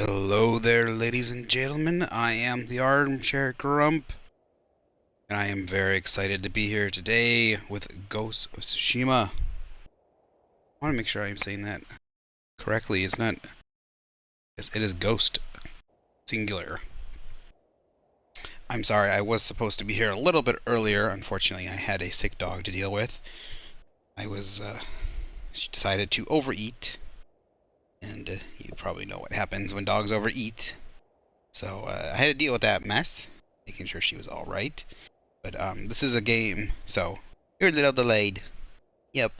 Hello there, ladies and gentlemen. I am the Armchair Grump, and I am very excited to be here today with Ghost of Tsushima. I want to make sure I am saying that correctly. It's not. It is Ghost, singular. I'm sorry, I was supposed to be here a little bit earlier. Unfortunately, I had a sick dog to deal with. She decided to overeat, and you probably know what happens when dogs overeat. So I had to deal with that mess, making sure she was all right. But this is a game, so you're a little delayed. Yep,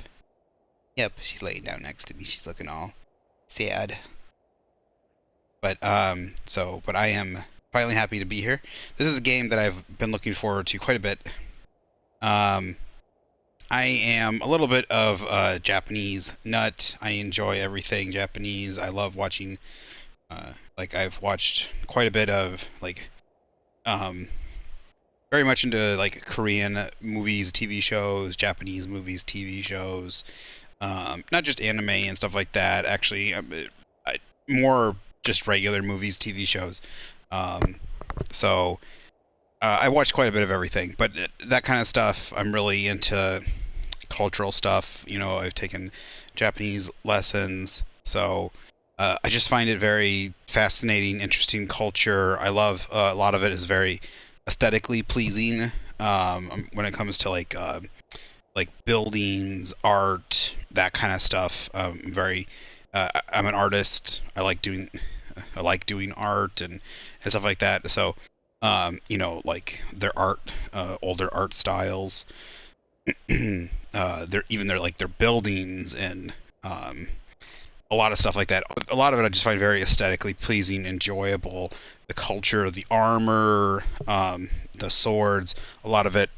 yep. She's laying down next to me. She's looking all sad. But I am finally happy to be here. This is a game that I've been looking forward to quite a bit. Um, I am a little bit of a Japanese nut. I enjoy everything Japanese. I love watching. Like I've watched quite a bit of um very much into like Korean movies, TV shows, Japanese movies, TV shows, not just anime and stuff like that. Actually, more just regular movies, TV shows. Um, so I watch quite a bit of everything, but that kind of stuff, I'm really into cultural stuff. You know, I've taken Japanese lessons, so I just find it very fascinating, interesting culture. I love a lot of it is very aesthetically pleasing when it comes to like buildings, art, that kind of stuff. I'm an artist. I like doing art and stuff like that. So you know, like their art, older art styles, their buildings and a lot of stuff like that. A lot of it I just find very aesthetically pleasing, enjoyable. The culture, the armor, the swords, a lot of it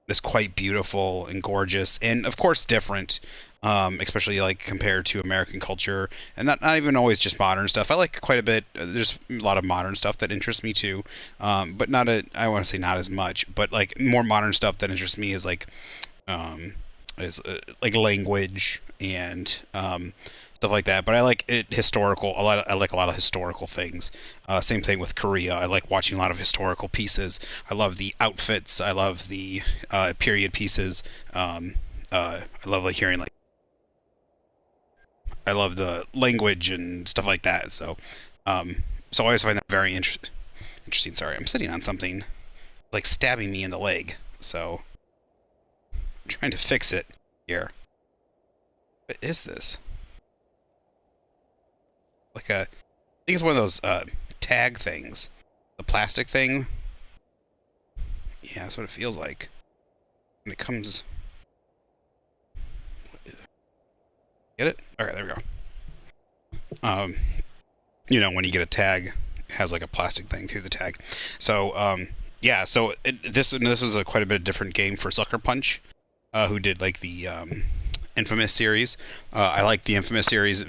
is quite beautiful and gorgeous, and of course different, especially like compared to American culture, and not even always just modern stuff. I like quite a bit. There's a lot of modern stuff that interests me too, but not a. I want to say not as much, but like more modern stuff that interests me um, is like language and stuff like that. But I like it historical a lot. I like a lot of historical things. Same thing with Korea. I like watching a lot of historical pieces. I love the outfits. I love the period pieces. I love like hearing like I love the language and stuff like that. So I always find that very interesting. Sorry, I'm sitting on something like stabbing me in the leg. So I'm trying to fix it here. What is this? I think it's one of those tag things. The plastic thing. Yeah, that's what it feels like. And it comes. Get it? Okay, there we go. Um, you know, when you get a tag, it has like a plastic thing through the tag. So, yeah. So this was a quite a bit different game for Sucker Punch, who did like the Infamous series. I like the Infamous series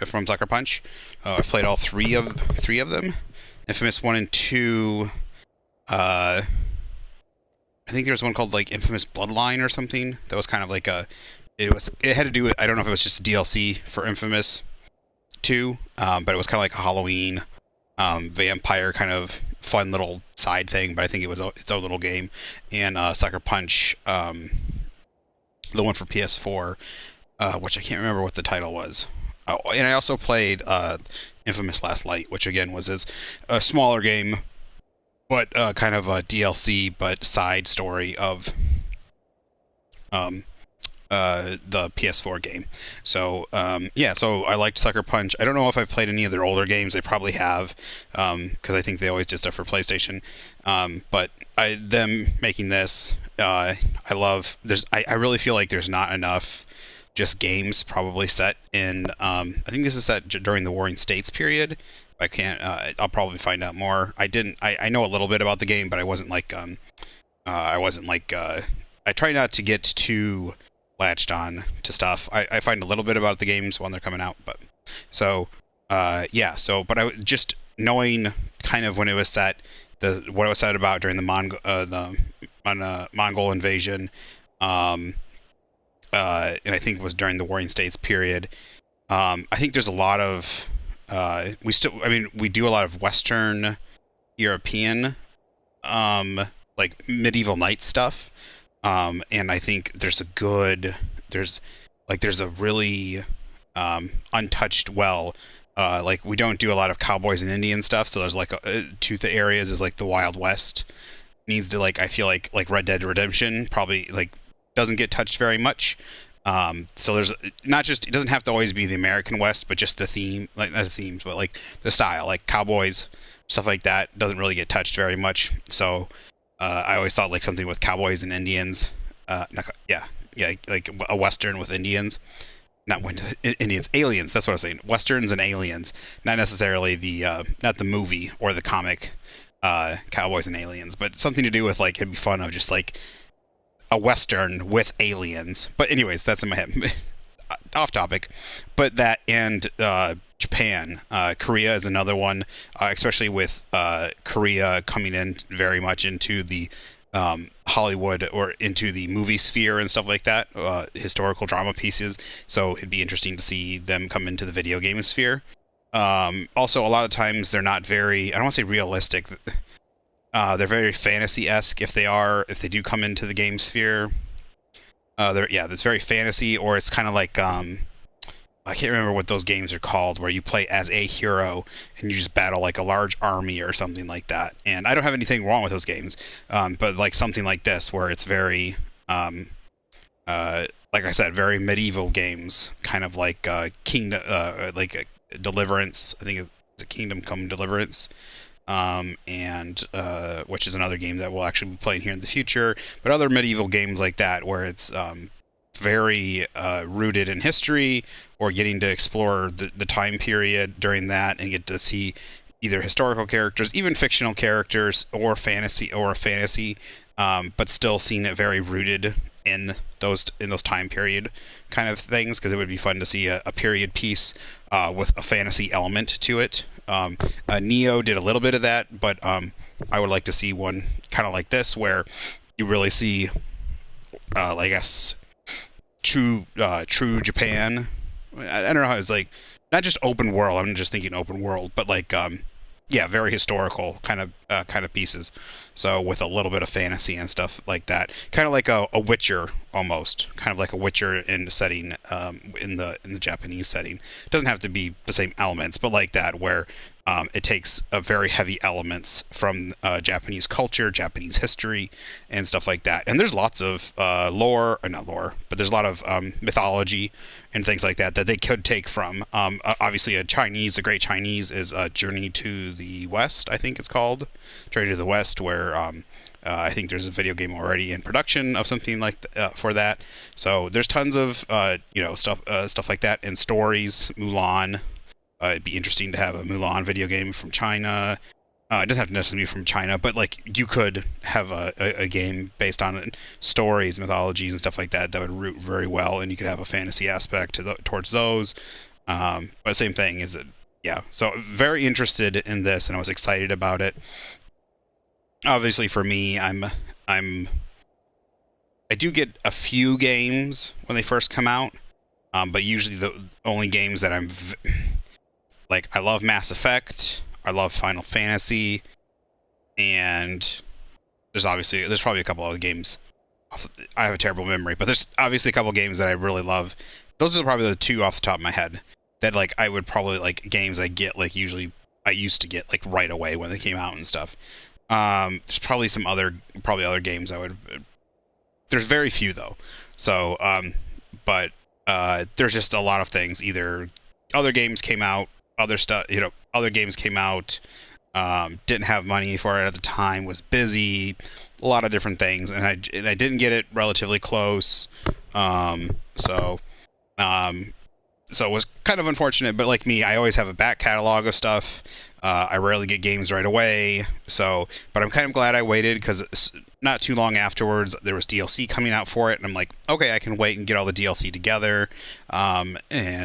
from Sucker Punch. I've played all three of them. Infamous 1 and 2. I think there was one called like Infamous Bloodline or something. That was kind of like a. It had to do with, I don't know if it was just DLC for Infamous 2, but it was kind of like a Halloween vampire kind of fun little side thing. But I think it was its own little game. And Sucker Punch, the one for PS4, which I can't remember what the title was. Oh, and I also played Infamous Last Light, which again was a smaller game, but kind of a DLC but side story of um, the PS4 game. So yeah, so I liked Sucker Punch. I don't know if I've played any of their older games. I probably have, because I think they always did stuff for PlayStation. But them making this, I love. I really feel like there's not enough just games probably set in. I think this is set during the Warring States period. I can't. I'll probably find out more. I didn't. I know a little bit about the game, but I wasn't like. I wasn't like. I try not to get too latched on to stuff. I find a little bit about the games when they're coming out, but so yeah. So, but I just knowing kind of when it was set, what it was set about during the Mongol invasion, and I think it was during the Warring States period. I think there's a lot of we do a lot of Western European, um, like medieval knight stuff. And I think there's there's a really untouched well. Like we don't do a lot of cowboys and Indian stuff, so there's like two the areas is like the Wild West needs to like I feel like Red Dead Redemption probably like doesn't get touched very much. So there's not just it doesn't have to always be the American West, but just the theme like not the themes, but like the style, like cowboys stuff like that doesn't really get touched very much. So I always thought like something with cowboys and Indians, yeah, like a Western with Indians, not Indians, aliens. That's what I was saying. Westerns and aliens, not necessarily not the movie or the comic, cowboys and aliens, but something to do with like it'd be fun of just like a Western with aliens. But anyways, that's in my head. Off topic, but that and Japan, Korea is another one, especially with Korea coming in very much into the Hollywood or into the movie sphere and stuff like that, historical drama pieces. So it'd be interesting to see them come into the video game sphere. Also, a lot of times they're not very, I don't want to say realistic. They're very fantasy-esque if they do come into the game sphere. That's very fantasy, or it's kind of like I can't remember what those games are called, where you play as a hero and you just battle like a large army or something like that. And I don't have anything wrong with those games, but like something like this, where it's very, like I said, very medieval games, kind of like Kingdom, like Deliverance. I think it's a Kingdom Come Deliverance. And which is another game that we'll actually be playing here in the future. But other medieval games like that, where it's very rooted in history, or getting to explore the time period during that and get to see either historical characters, even fictional characters, or fantasy, but still seeing it very rooted in those time period kind of things, because it would be fun to see a period piece with a fantasy element to it. Neo did a little bit of that, but I would like to see one kind of like this, where you really see, I guess, true Japan. I don't know how it's like, not just open world. I'm just thinking open world, but like very historical kind of pieces. So with a little bit of fantasy and stuff like that, kind of like a Witcher almost, kind of like a Witcher in the setting, in the Japanese setting. It doesn't have to be the same elements, but like that, where it takes a very heavy elements from Japanese culture, Japanese history, and stuff like that. And there's lots of not lore, but there's a lot of mythology and things like that they could take from. Obviously, the Great Chinese is Journey to the West, I think it's called. Journey to the West, where I think there's a video game already in production of something like for that. So there's tons of stuff like that, and stories. Mulan. It'd be interesting to have a Mulan video game from China. It doesn't have to necessarily be from China, but like you could have a game based on stories, mythologies, and stuff like that would root very well, and you could have a fantasy aspect towards those. But same thing is it, yeah. So very interested in this, and I was excited about it. Obviously, for me, I do get a few games when they first come out, but usually the only games that like, I love Mass Effect, I love Final Fantasy, and there's probably a couple other games. I have a terrible memory, but there's obviously a couple games that I really love. Those are probably the two off the top of my head that like I would probably like games I get like usually I used to get like right away when they came out and stuff. There's probably other games I would. There's very few though, so but there's just a lot of things. Either other games came out. Other games came out, didn't have money for it at the time, was busy, a lot of different things, and I didn't get it relatively close, so it was kind of unfortunate. But like me, I always have a back catalog of stuff. I rarely get games right away, but I'm kind of glad I waited, because not too long afterwards there was DLC coming out for it, and I'm like, okay, I can wait and get all the DLC together. And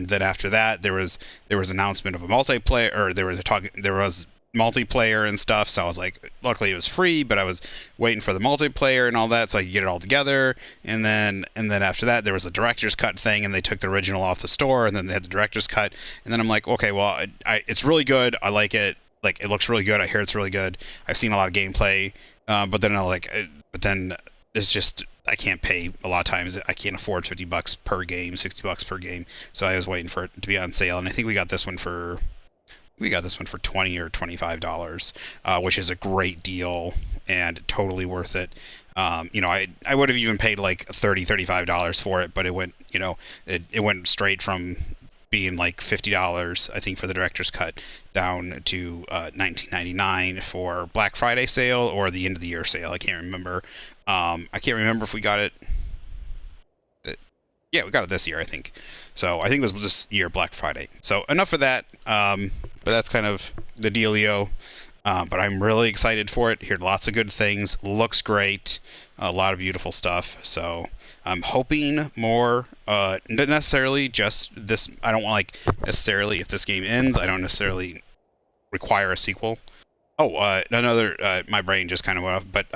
then after that there was announcement of a multiplayer, or there was multiplayer and stuff. So I was like, luckily it was free, but I was waiting for the multiplayer and all that so I could get it all together. And then after that there was a director's cut thing, and they took the original off the store, and then they had the director's cut. And then I'm like, okay, well, it's really good. I like it. Like, it looks really good. I hear it's really good. I've seen a lot of gameplay, but then it's just, I can't pay a lot of times. I can't afford $50 per game, $60 per game. So I was waiting for it to be on sale, and I think we got this one for $20 or $25, which is a great deal and totally worth it. I would have even paid like $35 for it, but it went, it went straight from being like $50, I think, for the director's cut, down to $19.99 for Black Friday sale or the end of the year sale. I can't remember. I can't remember if we got it. Yeah, we got it this year, I think. So I think it was this year, Black Friday. So enough for that. But that's kind of the dealio. But I'm really excited for it. Heard lots of good things. Looks great. A lot of beautiful stuff. So I'm hoping more. Not necessarily just this. I don't like necessarily, if this game ends, I don't necessarily require a sequel. Oh, another. My brain just kind of went off. But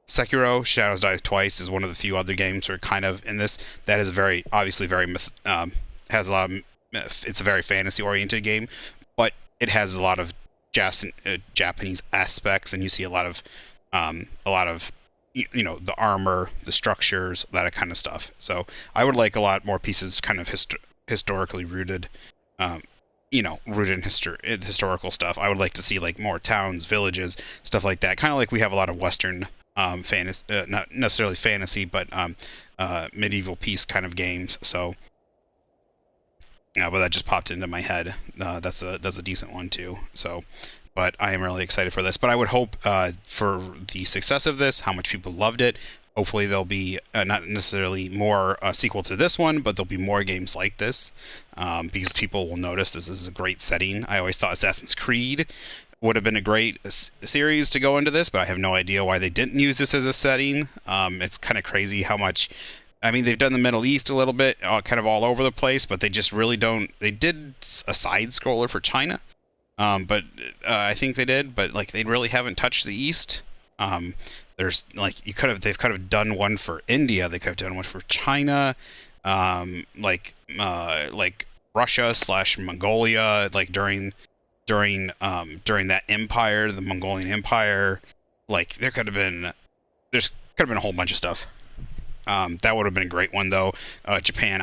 Sekiro: Shadows Die Twice is one of the few other games that are kind of in this. That is very, obviously very has a lot of. It's a very fantasy-oriented game, but it has a lot of Japanese aspects, and you see a lot of the armor, the structures, that kind of stuff. So I would like a lot more pieces, kind of historically rooted, rooted in historical stuff. I would like to see like more towns, villages, stuff like that. Kind of like we have a lot of Western fantasy, not necessarily fantasy, but medieval peace kind of games. So. Yeah, but that just popped into my head. That's a decent one too. So, but I am really excited for this. But I would hope for the success of this, how much people loved it. Hopefully there'll be not necessarily more sequel to this one, but there'll be more games like this, because people will notice this is a great setting. I always thought Assassin's Creed would have been a great series to go into this, but I have no idea why they didn't use this as a setting. It's kind of crazy how much. I mean, they've done the Middle East a little bit, kind of all over the place, but they just really don't. They did a side scroller for China, but I think they did, but like they really haven't touched the East. There's like they've kind of done one for India. They could have done one for China, like Russia / Mongolia, like during that empire, the Mongolian Empire. Like there's could have been a whole bunch of stuff. That would have been a great one, though. Japan,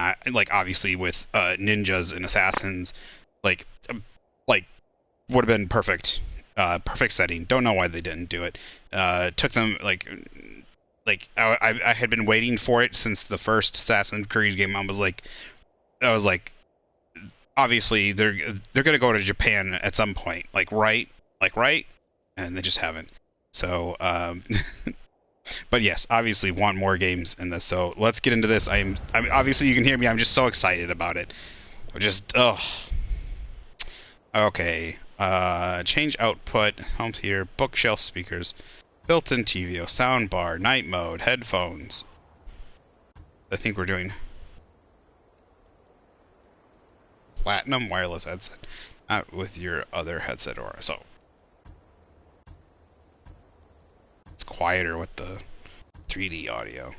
obviously with ninjas and assassins, like would have been perfect setting. Don't know why they didn't do it. Took them I had been waiting for it since the first Assassin's Creed game. I was like, obviously they're gonna go to Japan at some point, right, and they just haven't. So. But yes, obviously want more games in this. So let's get into this. I'm obviously you can hear me. I'm just so excited about it. Okay. Change output. Home theater. Bookshelf speakers. Built-in TV. Soundbar. Night mode. Headphones. I think we're doing platinum wireless headset. Not with your other headset or so. It's quieter with the 3D audio.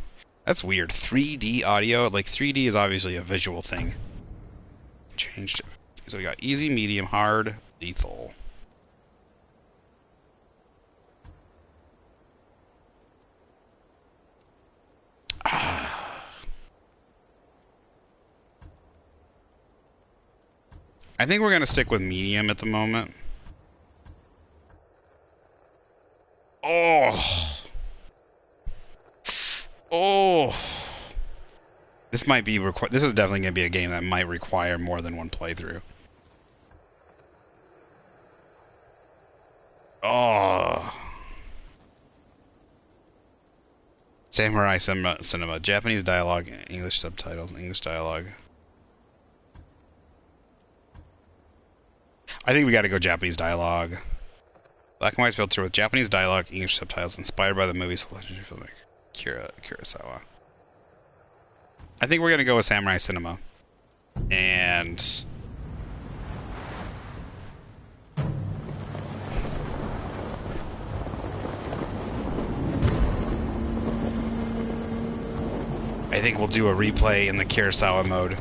That's weird. 3D audio? Like 3D is obviously a visual thing. Changed it. So we got easy, medium, hard, lethal. I think we're gonna stick with medium at the moment. Oh. This might be this is definitely going to be a game that might require more than one playthrough. Oh. Samurai Cinema. Japanese dialogue, English subtitles, English dialogue. I think we got to go Japanese dialogue. Black and white filter with Japanese dialogue, English subtitles, inspired by the movie's legendary filmmaker Kurosawa. I think we're gonna go with Samurai Cinema, and think we'll do a replay in the Kurosawa mode.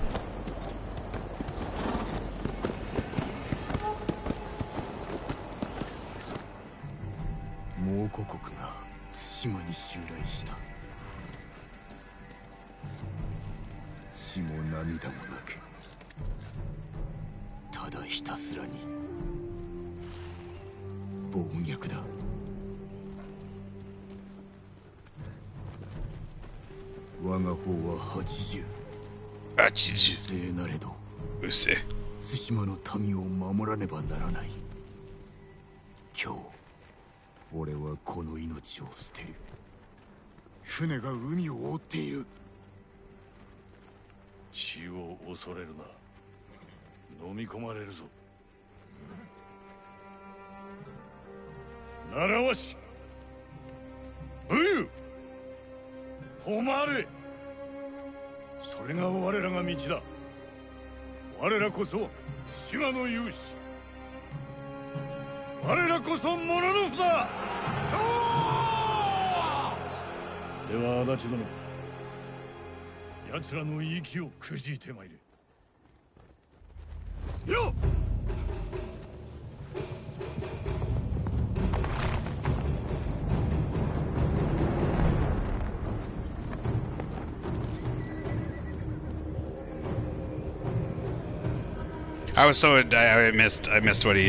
I missed what he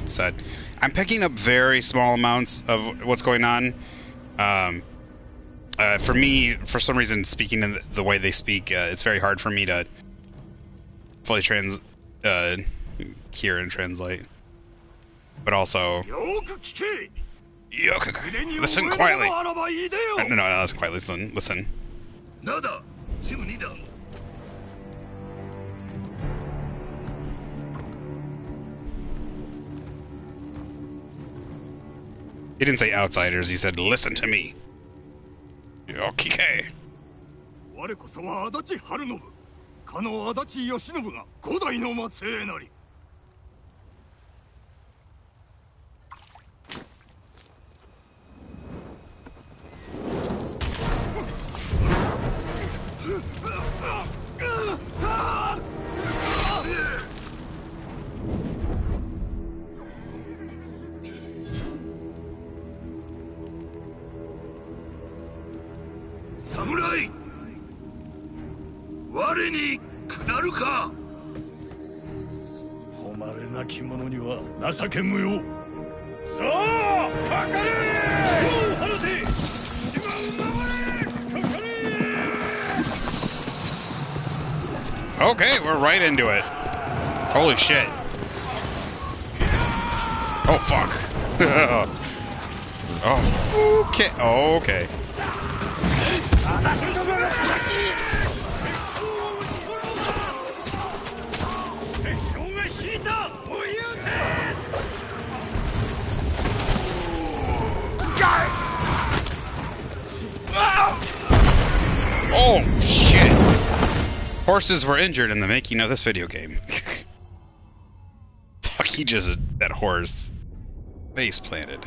said. I'm picking up very small amounts of what's going on. For me, for some reason, speaking in the way they speak, it's very hard for me to fully hear and translate. But also, listen quietly. No, listen quietly. Listen. He didn't say outsiders, he said, listen to me. Okay. Samurai! 我に下るか。誉れなき者には情け無用。さあ、かかれ！手を離せ！島を守れ！かかれ！ Okay, we're right into it. Holy shit. Oh fuck. Oh, okay. Oh, okay. Oh shit! Horses were injured in the making of this video game. Fuck, he just... that horse face planted.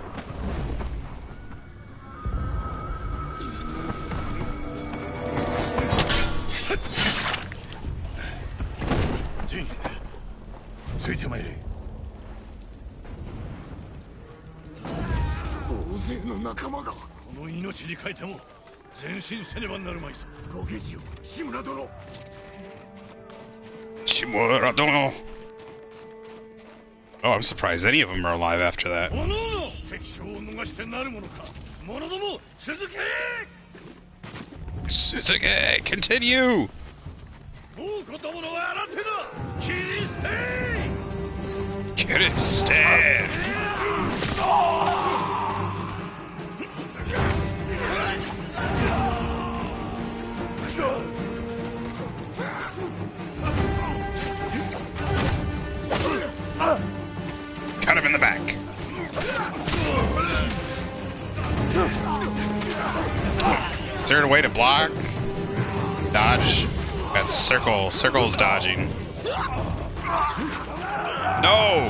Shimura dono. Oh, I'm surprised any of them are alive after that. Suzuki, continue! Kiriste! Cut him in the back. Is there a way to block? Dodge? That's circle. Circle's dodging. No!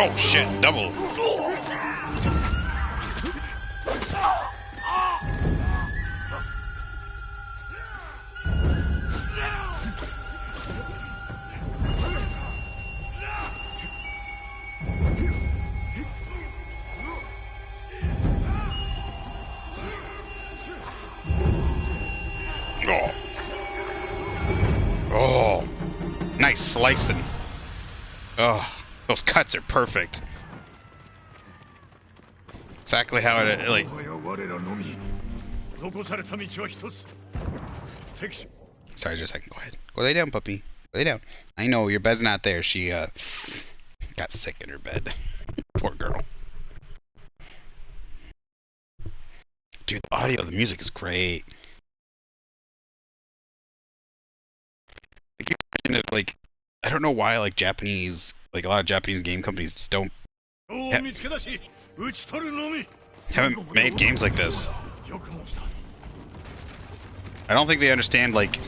Oh shit, double. Oh. Oh. Nice slicing. Oh, those cuts are perfect. Exactly how it like. 残された道は一つ。敵将 Sorry, just a second. Go ahead. Go lay down, puppy. Lay down. I know your bed's not there. She got sick in her bed. Poor girl. Dude, the audio of the music is great. Like, I don't know why like Japanese, like a lot of Japanese game companies just don't を見つけ出し討ち取るのみ。 haven't made games like this. よく申した。 I don't think they understand, like,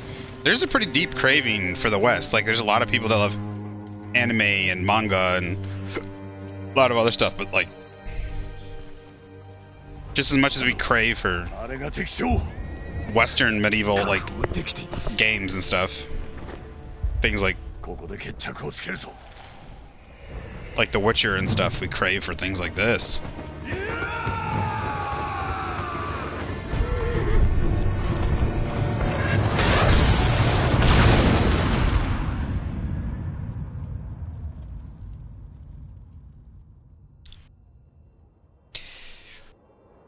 there's a pretty deep craving for the West. Like, there's a lot of people that love anime and manga and a lot of other stuff, but, like, just as much as we crave for あれが敵将。 Western medieval, like, games and stuff, things like ここで決着をつけるぞ。 The Witcher and stuff, we crave for things like this.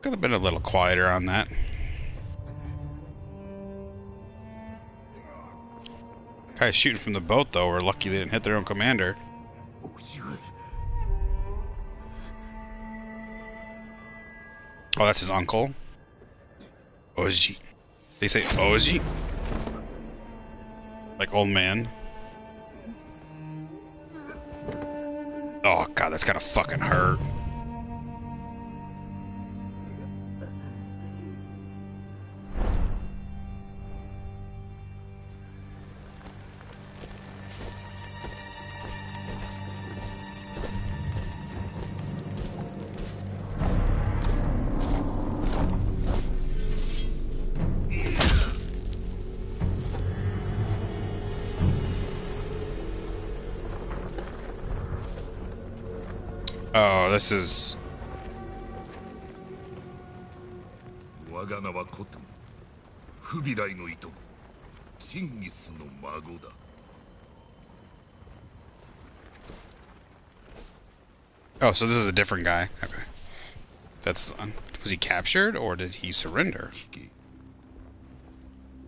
Could have been a little quieter on that. Guys shooting from the boat, though. We're lucky they didn't hit their own commander. Oh, that's his uncle. Oji. They say Oji? Like old man. Oh god, that's gotta fucking hurt. Oh, this is... 我が名はコトン。フビライのいとこ。チンギスの孫だ。 Oh, so this is a different guy. Okay. That's... was he captured, or did he surrender? 聞け。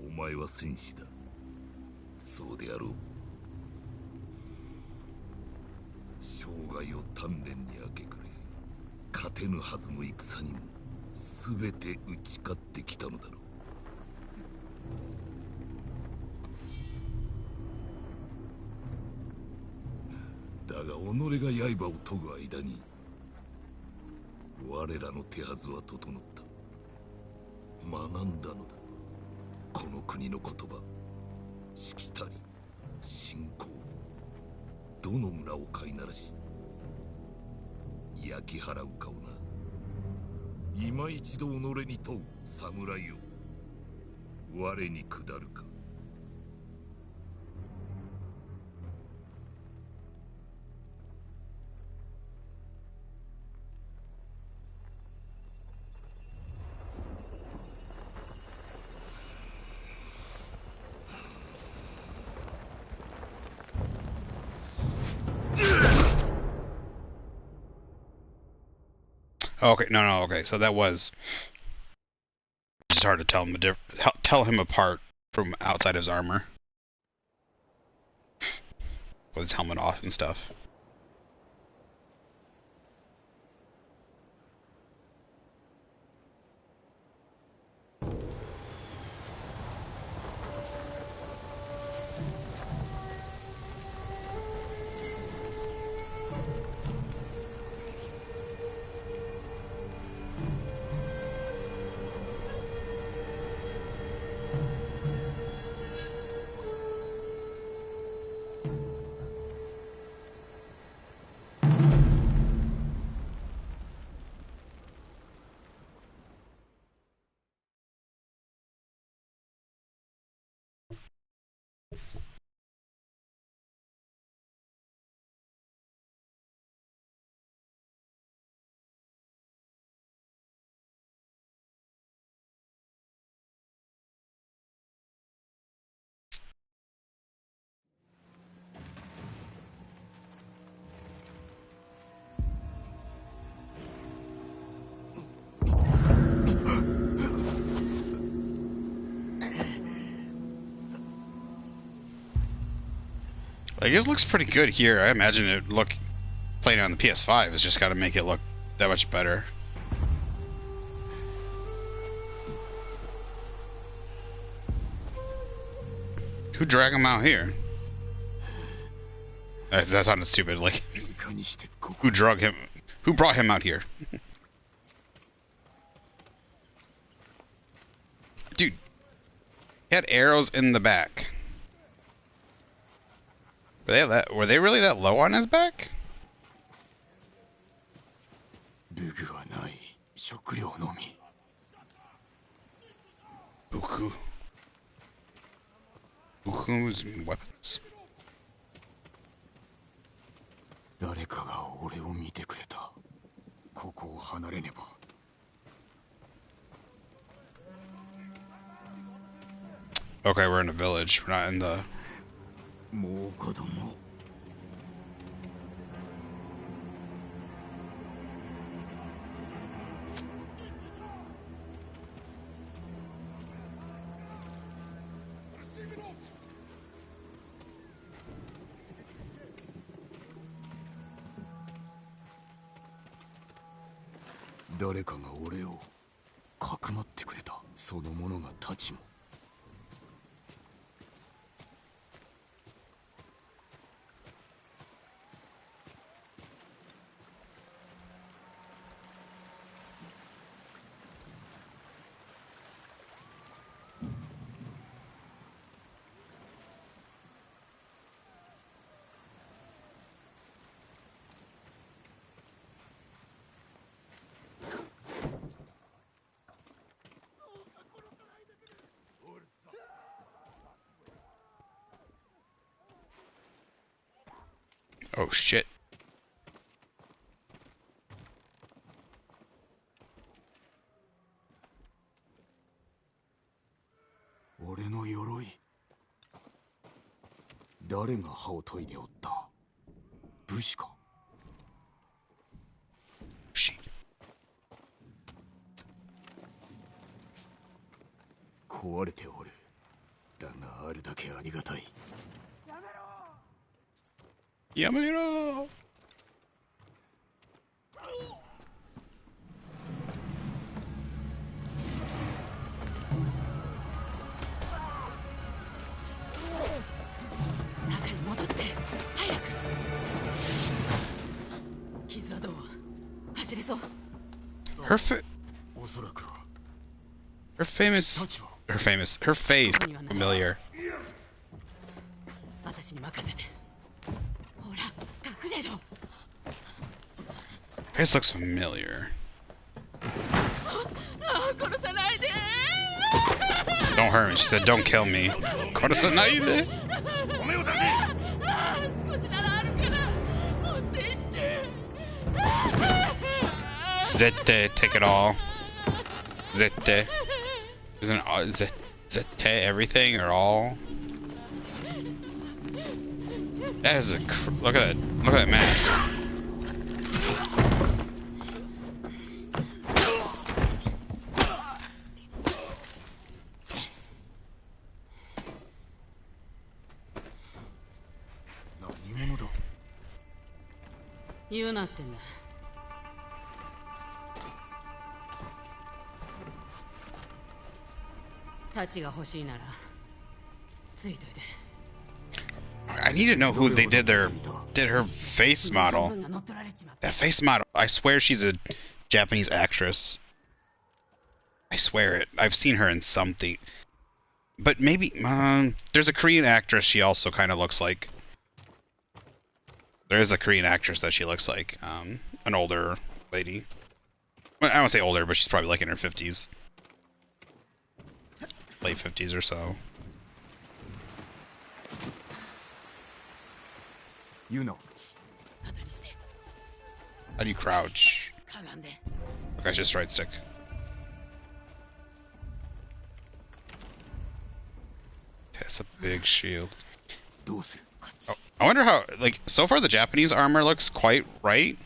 お前は戦士だ。そうであろう。生涯を鍛錬に明け暮れ、勝てぬはずの戦にも全て打ち勝ってきたのだろう。だが己が刃を研ぐ間に我らの手はずは整った。学んだのだ。この国の言葉、しきたり、信仰、どの村を飼いならし焼き払う顔な。今一度己に問う侍よ、我に下るか。Oh, okay, no, okay. So that was just hard to tell him apart from outside his armor, with his helmet off and stuff. Like, it looks pretty good here. I imagine it look playing on the PS5 has just got to make it look that much better. Who dragged him out here? That sounded stupid. Like, who drug him? Who brought him out here? Dude, he had arrows in the back. Were they really that low on his back? Buku. Buku's weapons. 誰かが俺を見てくれた。ここを離れねば。Okay, we're in a village. We're not in the. もう子供。誰かが俺をかくまってくれた。その者がたちも。Oh shit. Shit. 壊れておる。だがあるだけありがたい。やめろ。中に戻って早く。傷はどう？走れそう。Her face familiar. 私に任せて。ほら、隠れろ。Face looks familiar. 殺さないで。 Don't hurt me. She said, "Don't kill me." 殺さないで。少しならあるから持って行って。絶対 take it all. 絶対 isn't絶対 everything or all? That is look at that mask. What? 言うなってんだ。太刀が欲しいならついといて。I need to know who they did her face model. That face model. I swear she's a Japanese actress. I swear it. I've seen her in something. But maybe there's a Korean actress she also kind of looks like. There is a Korean actress that she looks like. An older lady. Well, I don't want to say older, but she's probably like in her 50s. Late 50s or so. You know. How do you crouch? Okay, just right stick. That's a big shield. Oh, I wonder how, like, so far the Japanese armor looks quite right.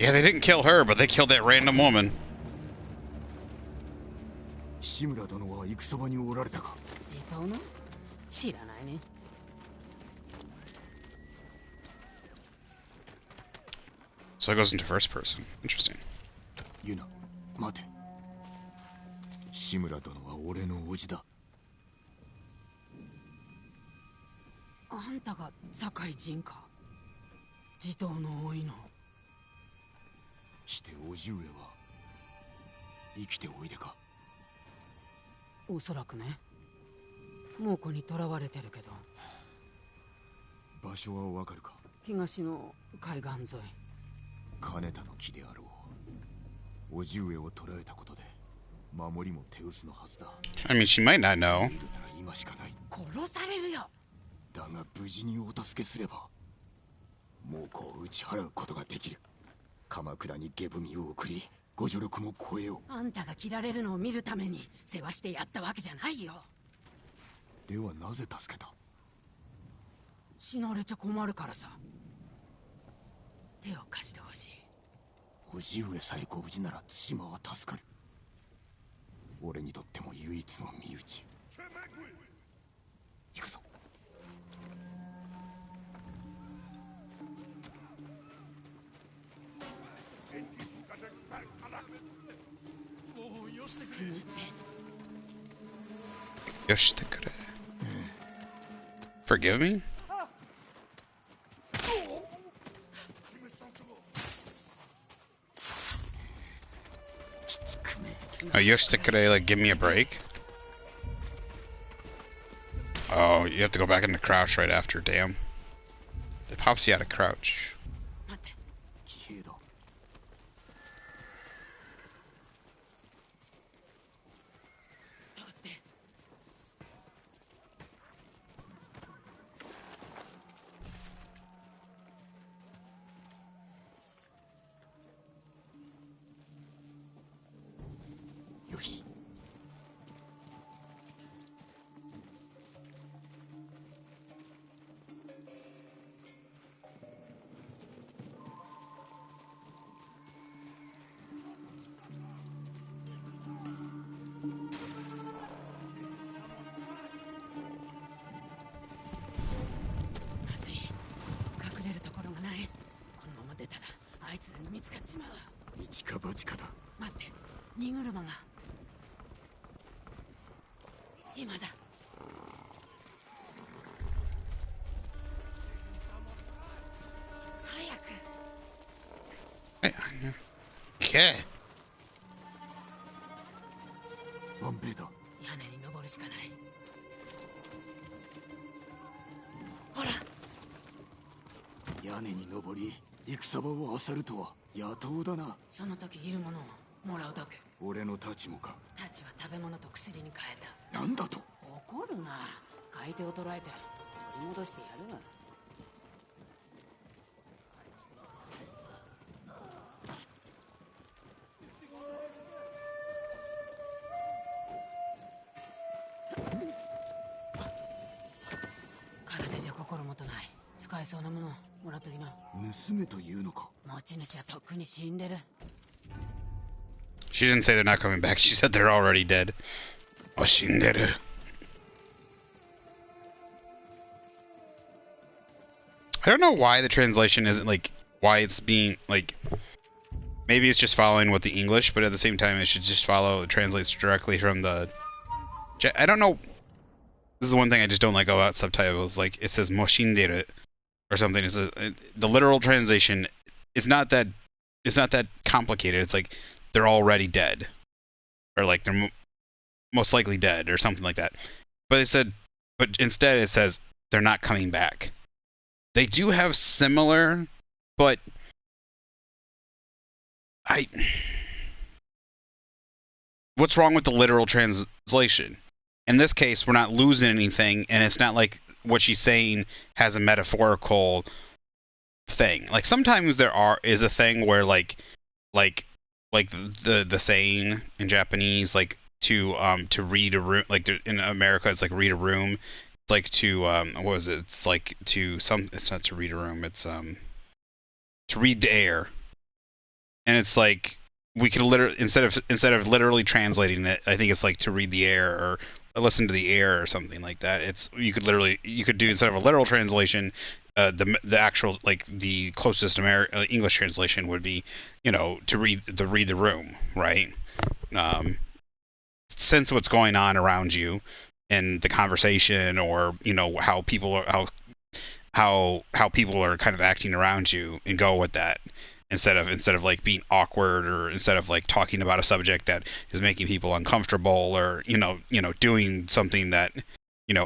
Yeah, they didn't kill her, but they killed that random woman. 志村殿は戦場におられたか。地頭の知らないね。 So it goes into first person. Interesting. ユナ、待て。志村殿は俺の叔父だ。あんたが堺人か。地頭の多いの。して叔父上は生きておいでか。おそらくね。猛虎に囚われてるけど。場所はわかるか。東の海岸沿い。金田の木であろう。叔父上を捕らえたことで守りも手薄のはずだ。 I mean, she might not know. 今しかない。殺されるよ。だが無事にお助けすれば猛虎を打ち払うことができる。鎌倉に下文を送りご助力も超えよう。あんたが切られるのを見るために世話してやったわけじゃないよ。ではなぜ助けた。死なれちゃ困るからさ。手を貸してほしい。叔父上さえご無事なら対馬は助かる。俺にとっても唯一の身内。行くぞ。Yoshikure. Forgive me? Oh, Yoshikure, like, give me a break? Oh, you have to go back into crouch right after, damn. It pops you out of crouch. 騎兵だ。よし。まずい。隠れるところがない。このまま出たらあいつらに見つかっちまう。一か八かだ。待って、荷車が。今だ。早く。 Okay. ワンベイだ。屋根に登るしかない。ほら。屋根に登り戦場を漁るとは野党だな。その時いるものをもらうだけ。俺の太刀もか。たちは食べ物と薬に変えた。なんだと。怒るな。買い手を捕らえて取り戻してやるわ。体じゃ心もとない。使えそうなものもらっときな。盗めというのか。持ち主はとっくに死んでる。 She didn't say they're not coming back. She said they're already dead. Oh, shinderu. I don't know why the translation isn't like why it's being like. Maybe it's just following with the English, but at the same time, it should just follow. It translates directly from the. I don't know. This is the one thing I just don't like about subtitles. Like it says "moshinderu" or something. It says the literal translation. It's not that. It's not that complicated. It's like they're already dead, or like they're most likely dead, or something like that. But it said, but instead it says they're not coming back. They do have similar, but what's wrong with the literal translation? In this case, we're not losing anything, and it's not like what she's saying has a metaphorical thing. Like sometimes is a thing where like the saying in Japanese, like to read a room, like in America it's like read a room. It's like to what was it? It's like to some. It's not to read a room. It's to read the air. and it's like we could literally instead of literally translating it, I think it's like to read the air or listen to the air or something like that. It's you could do instead of a literal translation, the actual like the closest English translation would be, to read the room, right? Um, sense what's going on around you in the conversation, or how people are how people are kind of acting around you, and go with that instead of like being awkward, or instead of like talking about a subject that is making people uncomfortable, or doing something that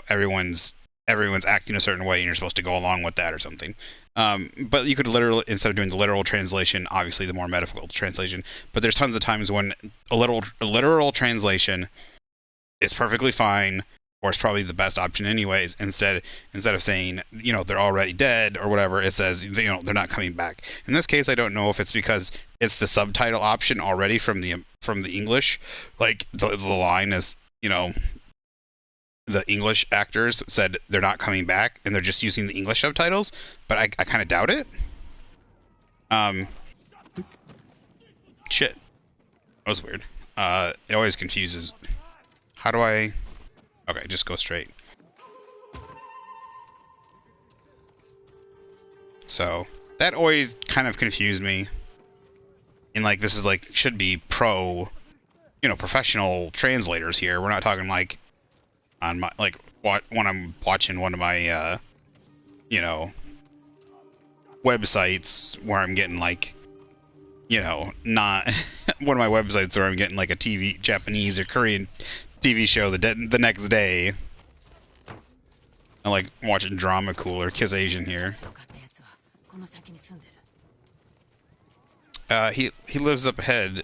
everyone's acting a certain way and you're supposed to go along with that or something. But you could literally, instead of doing the literal translation, obviously the more medical translation, but there's tons of times when a literal translation is perfectly fine, or it's probably the best option anyways. Instead of saying they're already dead or whatever, it says they're not coming back. In this case, I don't know if it's because it's the subtitle option already from the English, like the line is the English actors said they're not coming back and they're just using the English subtitles, but I kind of doubt it. Shit, that was weird. It always confuses. How do I? Okay, just go straight. So that always kind of confused me. And like this is like should be professional translators here. We're not talking like on my when I'm watching one of my websites where I'm getting like not one of my websites where I'm getting like a Japanese or Korean TV show the next day. I like watching Drama Cooler, Kiss Asian here. He lives up ahead.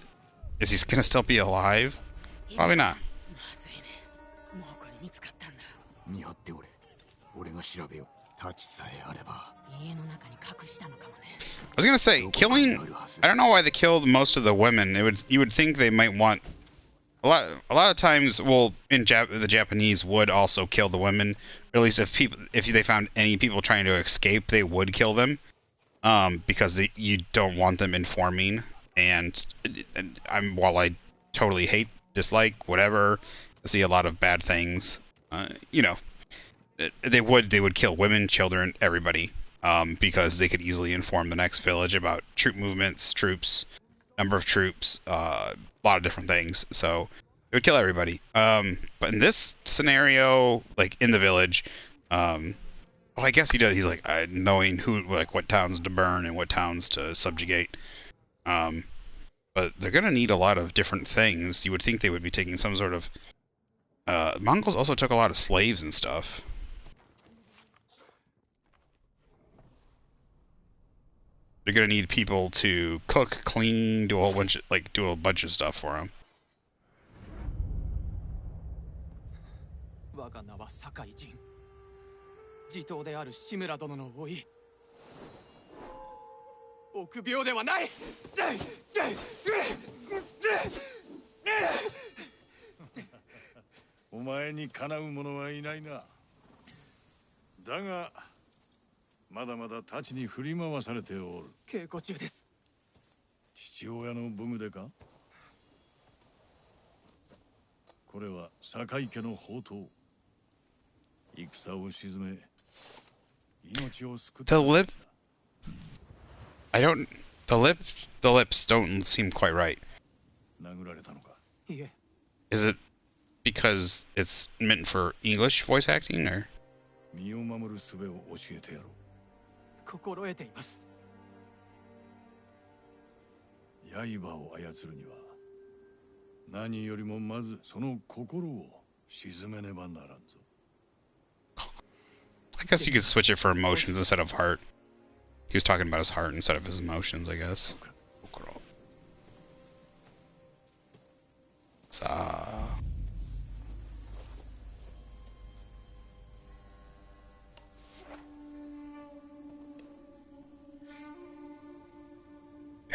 Is he gonna still be alive? Probably not. I was gonna say, killing. I don't know why they killed most of the women. You would think they might want a lot of times. Well, the Japanese would also kill the women, or at least if they found any people trying to escape, they would kill them, because you don't want them informing. And while I totally dislike, whatever, I see a lot of bad things. They would kill women, children, everybody. Because they could easily inform the next village about troop movements, number of troops, a lot of different things. So it would kill everybody. But in this scenario, like in the village, I guess he does. He's like knowing what towns to burn and what towns to subjugate. But they're gonna need a lot of different things. You would think they would be taking some sort of. Mongols also took a lot of slaves and stuff. They're gonna need people to cook, clean, do a bunch of stuff for them. 我が名は堺人。地頭である志村殿の甥。臆病ではない。お前にかなう者はいないな。だが。まだまだ太刀に振り回されておる。稽古中です。父親の武具でか。これは堺家の宝刀。戦を鎮め、命を救った。The lips don't seem quite right. 殴られたのか。いえ。Is it because it's meant for English voice acting, or? 身を守る術を教えてやろう。心得ています。刃を操るには何よりもまずその心を鎮めねばならんぞ。I guess you could switch it for emotions instead of heart. He was talking about his heart instead of his emotions, I guess.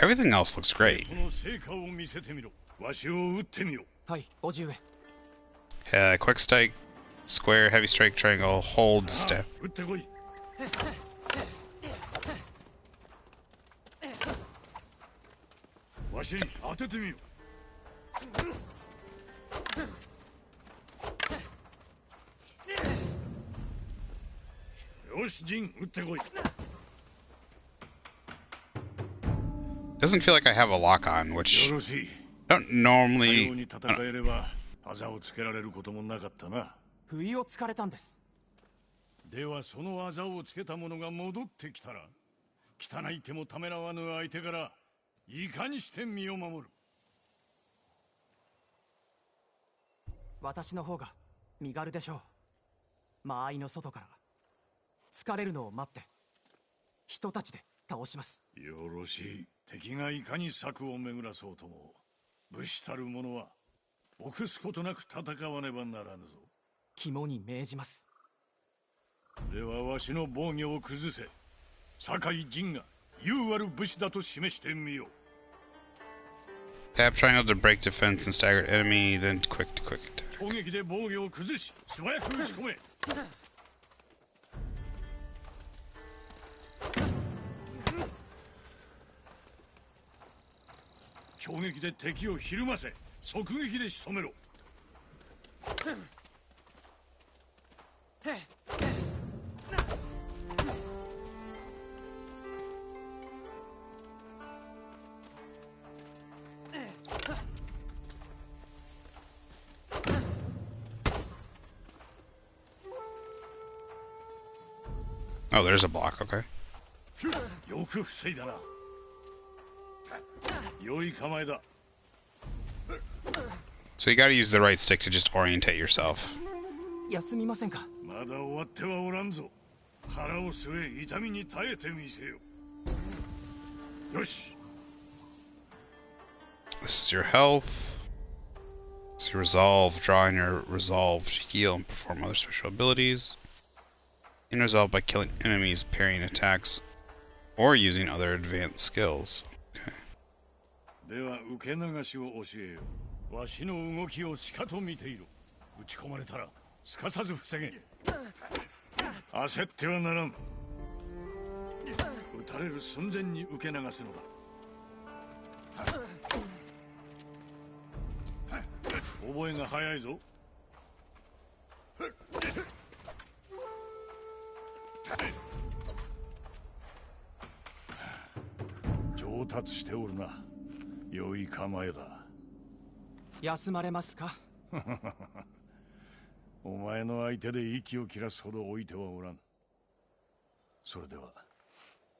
Everything else looks great. Quick strike, square, heavy strike, triangle, hold, step. わしに当ててみよ。よし、ジン、撃ってこい。 Doesn't feel like I have a lock on, よ which ろしい。 I don't さよう normally. に戦えれば技をつけられることもなかったな。不意をつかれたんです。ではその技をつけた者が戻ってきたら、汚い手もためらわぬ相手からいかにして身を守る。私の方が身軽でしょう。間合いの外から疲れるのを待って人たちで倒します。よろしい。敵がいかに策を巡らそうとも、武士たる者は臆すことなく戦わねばならぬぞ。肝に銘じます。ではわしの防御を崩せ。酒井陣が優ある武士だと示してみよう。 Tap triangle to break defense and stagger enemy, then quick to quick attack. 攻撃で防御を崩し素早く打ち込め。攻撃で敵をひるませ、側撃で仕留めろ。Oh, there's a block. Okay. よく防いだな。良い構えだ。 So you got to use the right stick to just orientate yourself. 休みませんか。まだ終わってはおらんぞ。腹を据え痛みに耐えてみせよ。よし。 This is your health. This is your resolve. Draw in your resolve to heal and perform other special abilities. In resolve by killing enemies, parrying attacks, or using other advanced skills. Okay. では受け流しを教えよう。わしの動きをしかと見ていろ。打ち込まれたらすかさず防げ。焦ってはならん。撃たれる寸前に受け流すのだ。覚えが早いぞ。上達しておるな。良い構えだ。休まれますか。お前の相手で息を切らすほど置いてはおらん。それでは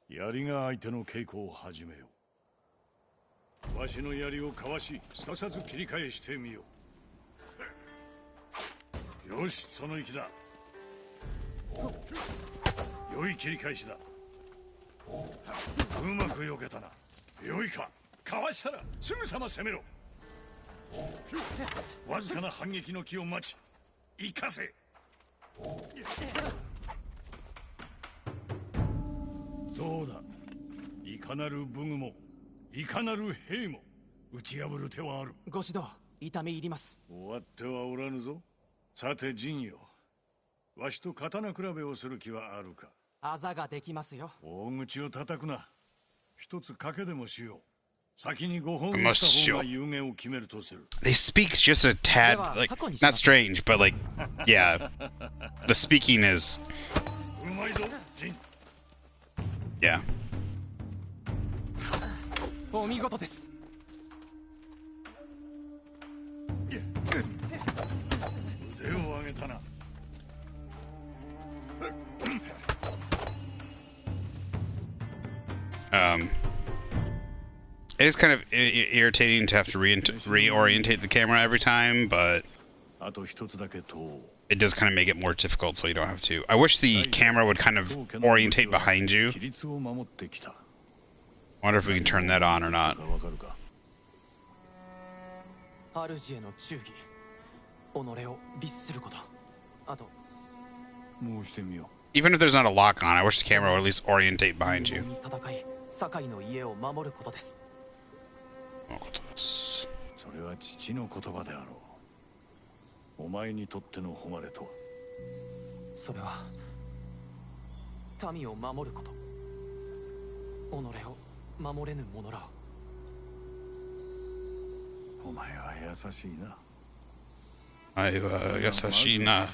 槍が相手の稽古を始めよう。わしの槍をかわしすかさず切り返してみよう。よし、その息だ。良い切り返しだ。うまく避けたな。良いか。かわしたらすぐさま攻めろ。わずかな反撃の気を待ち生かせ。どうだ。いかなる武具もいかなる兵も打ち破る手はある。ご指導痛み入ります。終わってはおらぬぞ。さて陣よ、わしと刀比べをする気はあるか。あざができますよ。大口を叩くな。一つ賭けでもしよう。先に5本打った方が有限を決めるとする。 They speak just a tad, like, not strange, but like, yeah, the speaking is, うまいぞ、陣。 yeah. お見事です。腕を上げたな。It is kind of irritating to have to reorientate the camera every time, but あと一つだけと。 it does kind of make it more difficult so you don't have to. I wish the camera would kind of orientate behind you. 規律を守ってきた。 I wonder if we can turn that on or not. わかるか。主への忠義、己を律すること。あと申してみよ Even if there's not a lock on, I wish the camera would at least orientate behind you. 戦い、堺の家を守ることです。う。それは父の言葉であろう。お前にとっての誉れとは。それは民を守ること。己を守れぬ者らをお前は優しいな。I優しいな。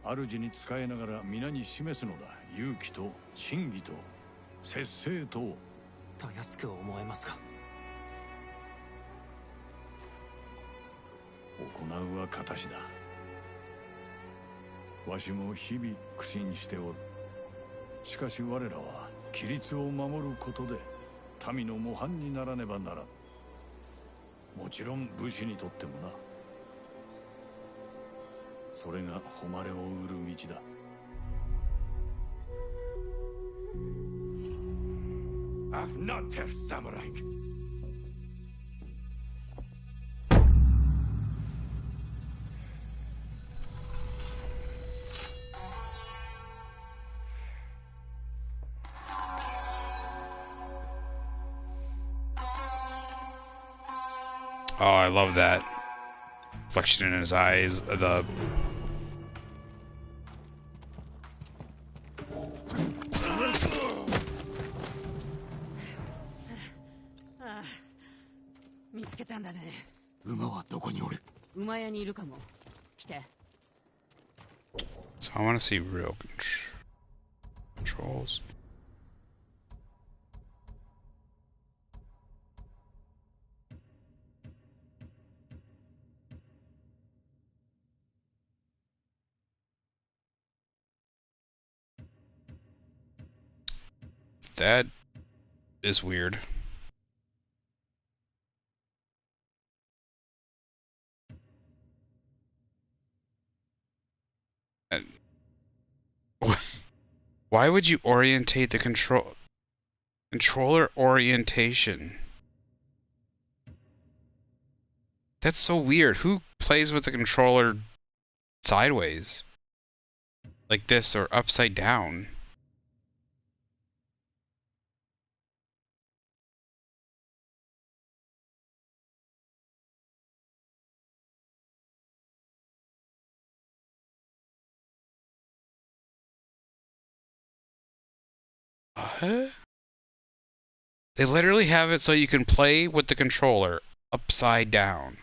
主に仕えながら皆に示すのだ。勇気と真偽と節制と。たやすく思えますが。行うは形だ。わしも日々苦心しておる。しかし我らは規律を守ることで民の模範にならねばならん。もちろん武士にとってもな。それが誉れを売る道だ。Afnater Samurai. Oh, I love that reflection in his eyes. The So I want to see real controls. That is weird. Why would you orientate the controller orientation? That's so weird. Who plays with the controller sideways? Like this or upside down? What? They literally have it so you can play with the controller upside down.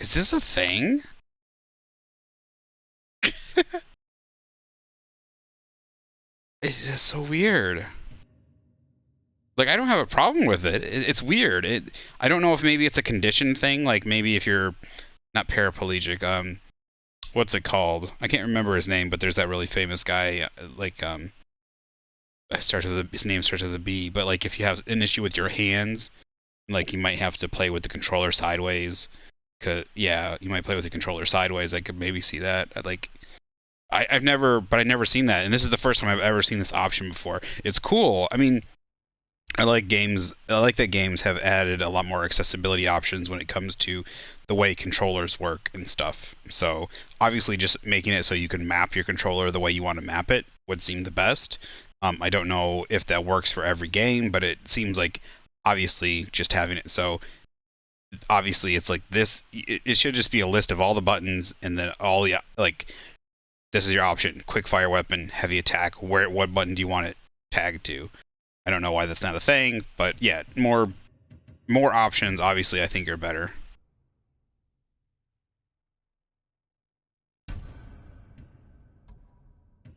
Is this a thing? It's just so weird. Like, I don't have a problem with it. It's weird. I don't know if maybe it's a condition thing. Like, maybe if you're not paraplegic, what's it called? I can't remember his name, but there's that really famous guy, like, his name starts with a B, but like if you have an issue with your hands, like you might have to play with the controller sideways. Yeah, you might play with the controller sideways. I could maybe see that. I've never seen that, and this is the first time I've ever seen this option before. It's cool. I mean, I like that games have added a lot more accessibility options when it comes to the way controllers work and stuff. So obviously, just making it so you can map your controller the way you want to map it would seem the best. I don't know if that works for every game, but it seems like obviously just having it so obviously it's like this. It should just be a list of all the buttons and then all the like. This is your option: quick fire weapon, heavy attack. What button do you want it tagged to? I don't know why that's not a thing, but yeah, more options obviously I think are better.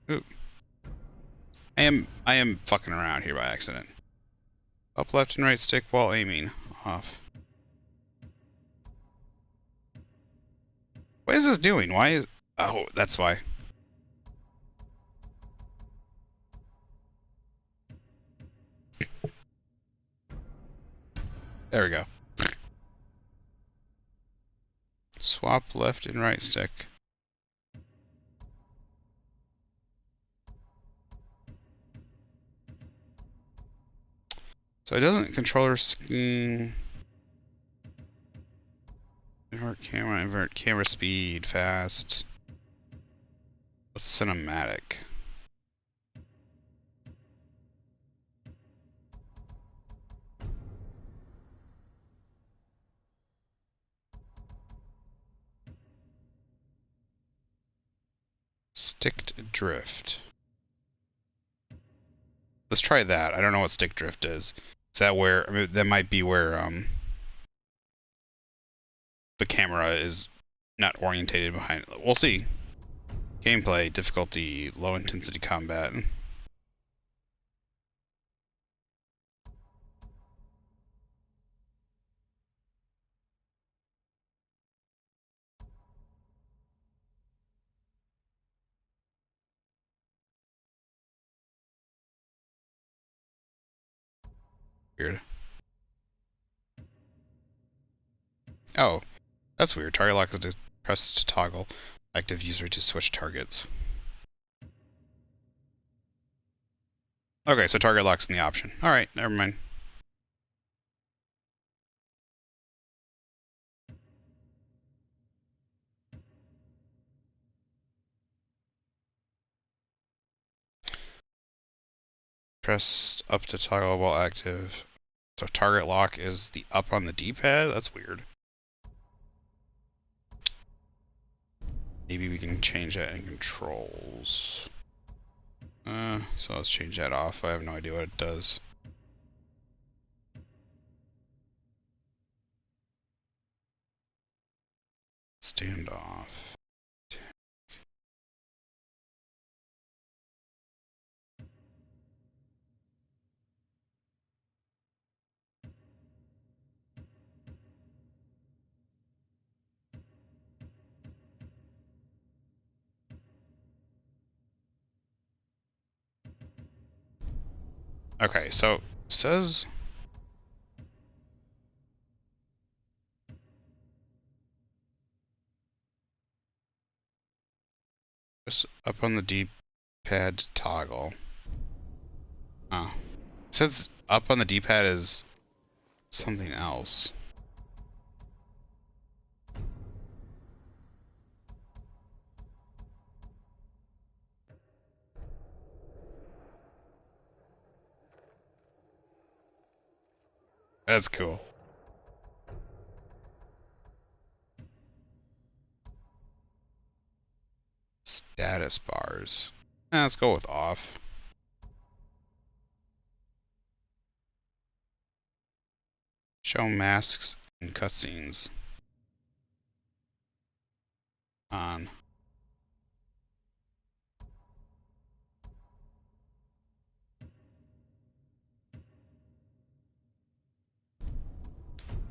Ooh. I am fucking around here by accident. Up left and right stick while aiming. Off. What is this doing? Why is... Oh, that's why. There we go. Swap left and right stick. So it doesn't controller scheme. Invert camera speed, fast. What's cinematic? Sticked drift. Let's try that. I don't know what stick drift is. Is that where? I mean, that might be where the camera is not orientated behind. We'll see. Gameplay difficulty, low intensity combat. Weird. Oh, that's weird. Target lock is pressed to toggle active user to switch targets. Okay, so target lock's in the option. Alright, never mind. Press up to toggle while active. So target lock is the up on the D-pad? That's weird. Maybe we can change that in controls. So let's change that off. I have no idea what it does. Standoff. Okay, so it says just up on the D-pad toggle. Oh. It says up on the D-pad is something else. That's cool. Status bars. Let's go with off. Show masks and cutscenes. On.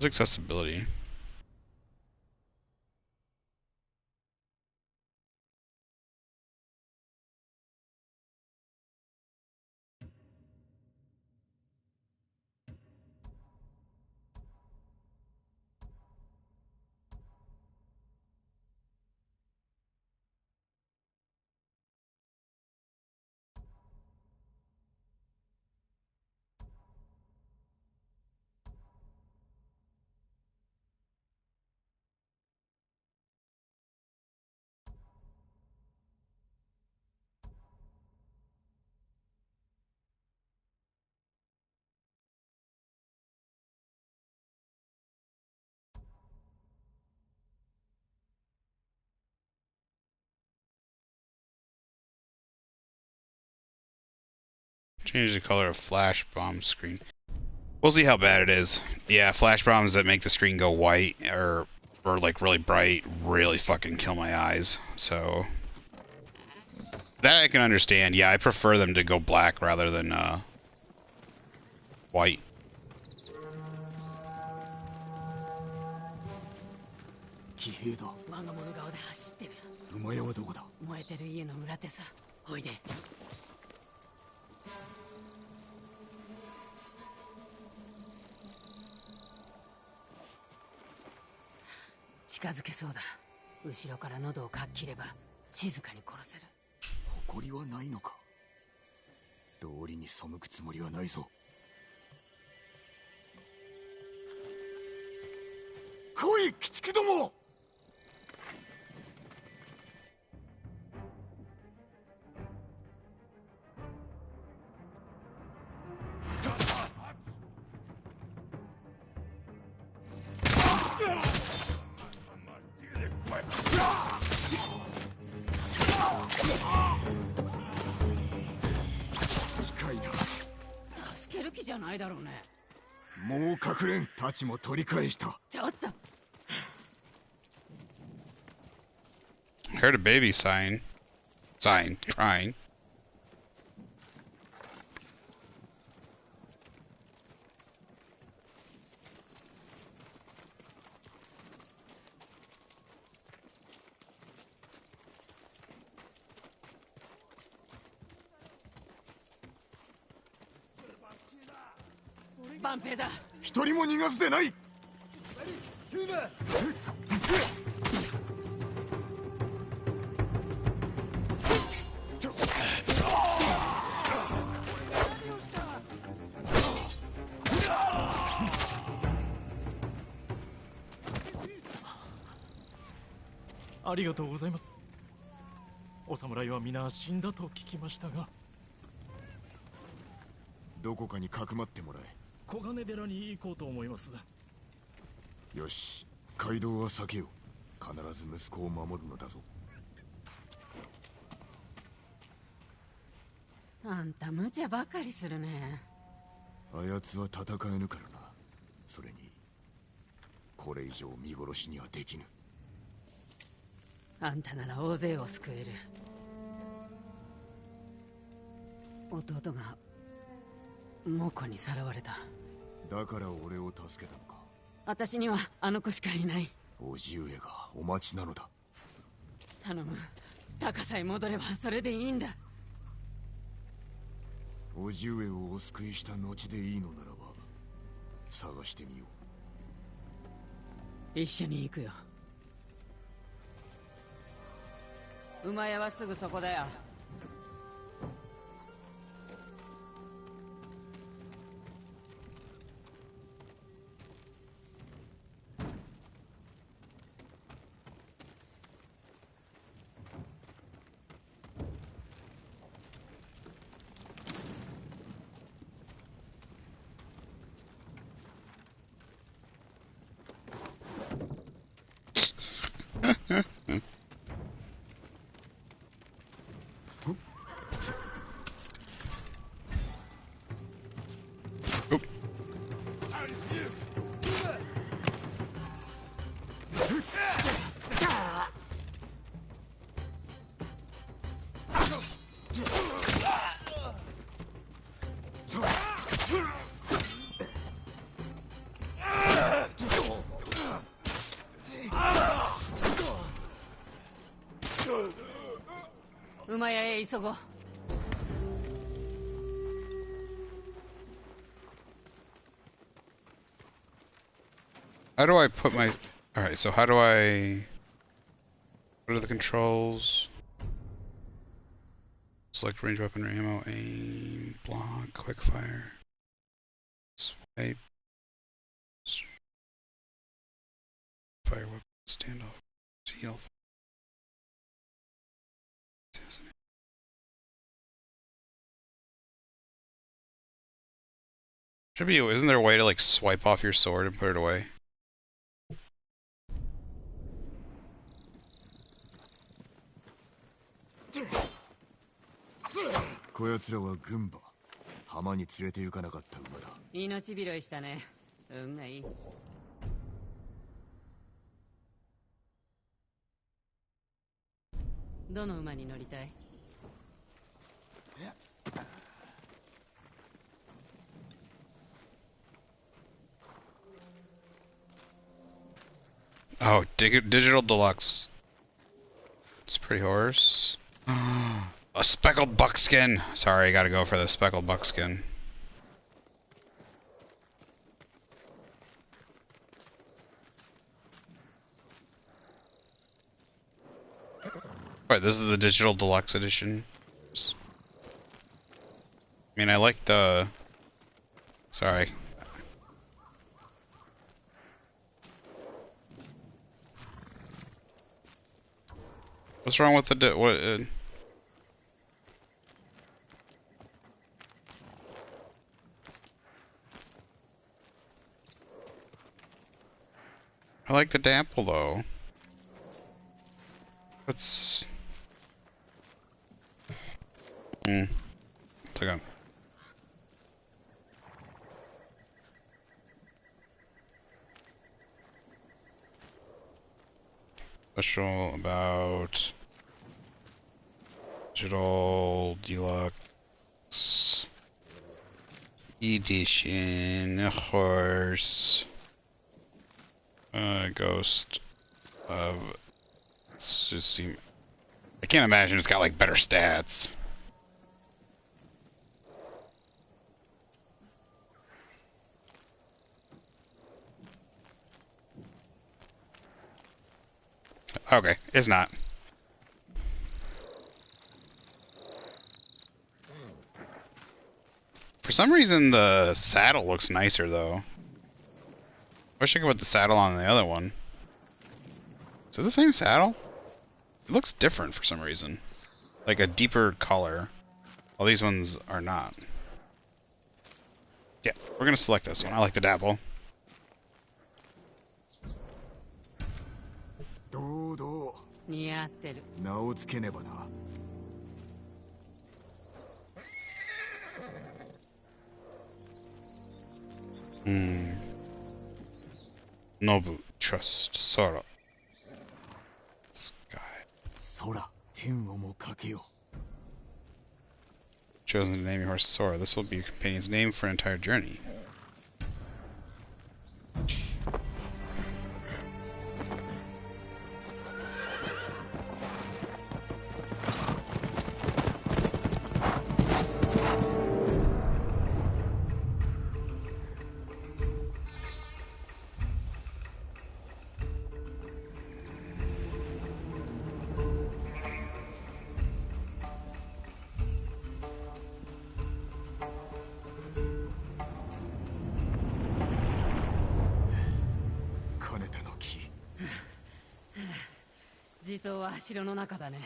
There's accessibility. Change the color of flash bomb screen. We'll see how bad it is. Yeah, flash bombs that make the screen go white or like really bright really fucking kill my eyes. So that I can understand. Yeah, I prefer them to go black rather than white. 騎兵だ。我が物顔で走ってる。馬屋はどこだ。燃えてる家の裏手さ。おいで。近づけそうだ。後ろから喉をかっ切れば静かに殺せる。誇りはないのか。道理に背くつもりはないぞ。来い、鬼畜ども。近いな。ないだろうね。もう隠れんたちも取り返した。ちょっと。 I heard a baby crying. 万平だ。一人も逃がすでない。ありがとうございます。お侍は皆死んだと聞きましたが。どこかにかくまってもらえ。小金寺に行こうと思います。よし、街道は避けよう。必ず息子を守るのだぞ。あんた無茶ばかりするね。あやつは戦えぬからな。それにこれ以上見殺しにはできぬ。あんたなら大勢を救える。弟が猛虎にさらわれた。だから俺を助けたのか。私にはあの子しかいない。叔父上がお待ちなのだ。頼む、高さへ戻ればそれでいいんだ。叔父上をお救いした後でいいのならば探してみよう。一緒に行くよ。馬屋はすぐそこだよ。馬屋へ急ごう。How do I put my... Alright, so how do I... What are the controls? Select range weapon or ammo, aim, block, quick fire, swipe, fire weapon, standoff, heal. Should be, isn't there a way to like swipe off your sword and put it away? こやつらは軍馬。浜に連れて行かなかった馬だ。命拾いしたね。運がいい。どの馬に乗りたい？ Oh, digital deluxe. It's pretty horse. A speckled buckskin. Sorry, I gotta go for the speckled buckskin. Right, this is the digital deluxe edition. I mean, I like the... Sorry. What's wrong with the... what? I like the dample though. What's... It's like a... Special about digital deluxe edition horse Ghost of Tsushima. I can't imagine it's got like better stats. Okay, it's not. For some reason, the saddle looks nicer, though. Wish I could put the saddle on the other one. Is it the same saddle? It looks different for some reason. Like a deeper color. All these ones are not. Yeah, we're gonna select this one. I like the dapple. どうど似合ってる。う名をつけねばな。Nobu, trust, Sora. Sky. 空天をもかけよ。 Chosen to name your horse Sora. This will be your companion's name for an entire journey. no key. 地頭は城の中だね。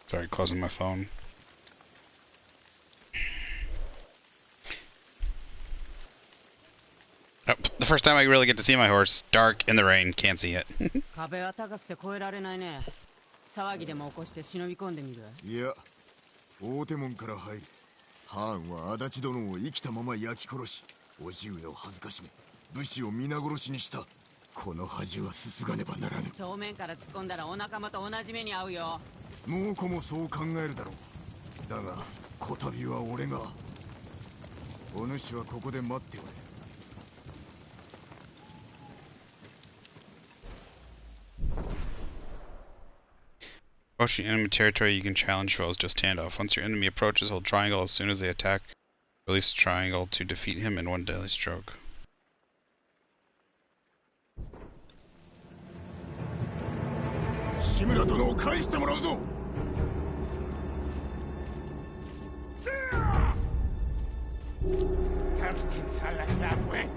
Sorry, closing my phone. Oh, the first time I really get to see my horse. Dark, in the rain, can't see it. 壁は高くて越えられないね。騒ぎでも起こして忍び込んでみる。いや、大手門から入る。ハーンは足立殿を生きたまま焼き殺し、叔父上を恥ずかしめ、武士を皆殺しにした。この恥はすすがねばならぬ。正面から突っ込んだらお仲間と同じ目に遭うよ。猛虎もそう考えるだろう。だが、こたびは俺が。お主はここで待っておれ。Approaching enemy territory, you can challenge foes to a standoff. Once your enemy approaches, hold triangle as soon as they attack. Release triangle to defeat him in one deadly stroke. 志村殿を返してもらうぞ。Captain Salah that way.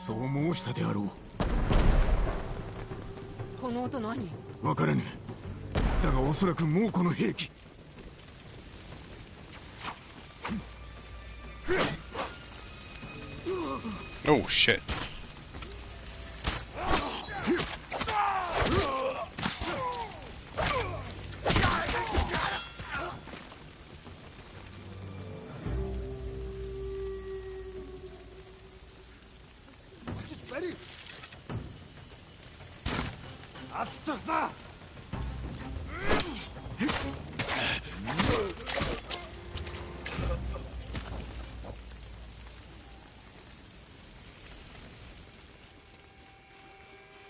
そう申したであろう。この音何？わからぬ。だがおそらく猛虎の兵器。Oh shit.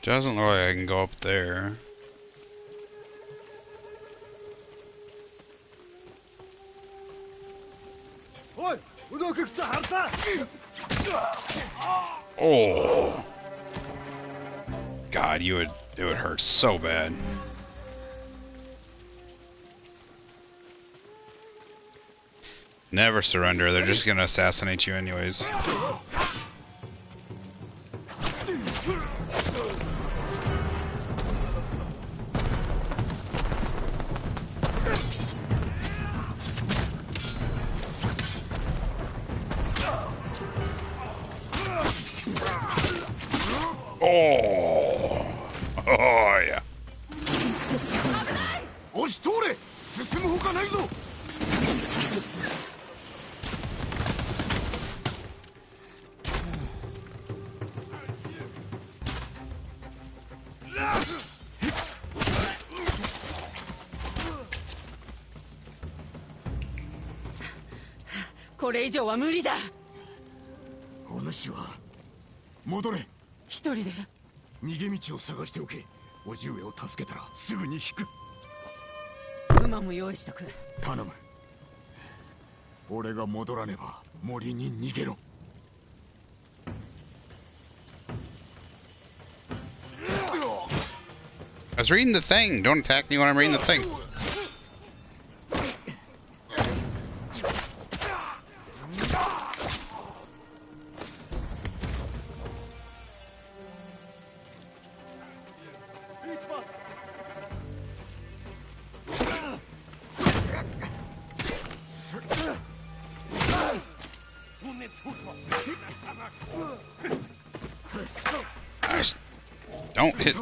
Doesn't look like I can go up there. Oi, Oh. God, it would hurt so bad. Never surrender. They're just gonna assassinate you anyways. Oh. Oh yeah. 押し通れ。進むほかないぞ。これ以上は無理だ。お主は戻れ。一人で逃げ道を探しておけ。叔父上を助けたらすぐに引く。馬も用意しとく。頼む。俺が戻らねば森に逃げろ。I was reading the thing. Don't attack me when I'm reading the thing. Gosh, don't hit.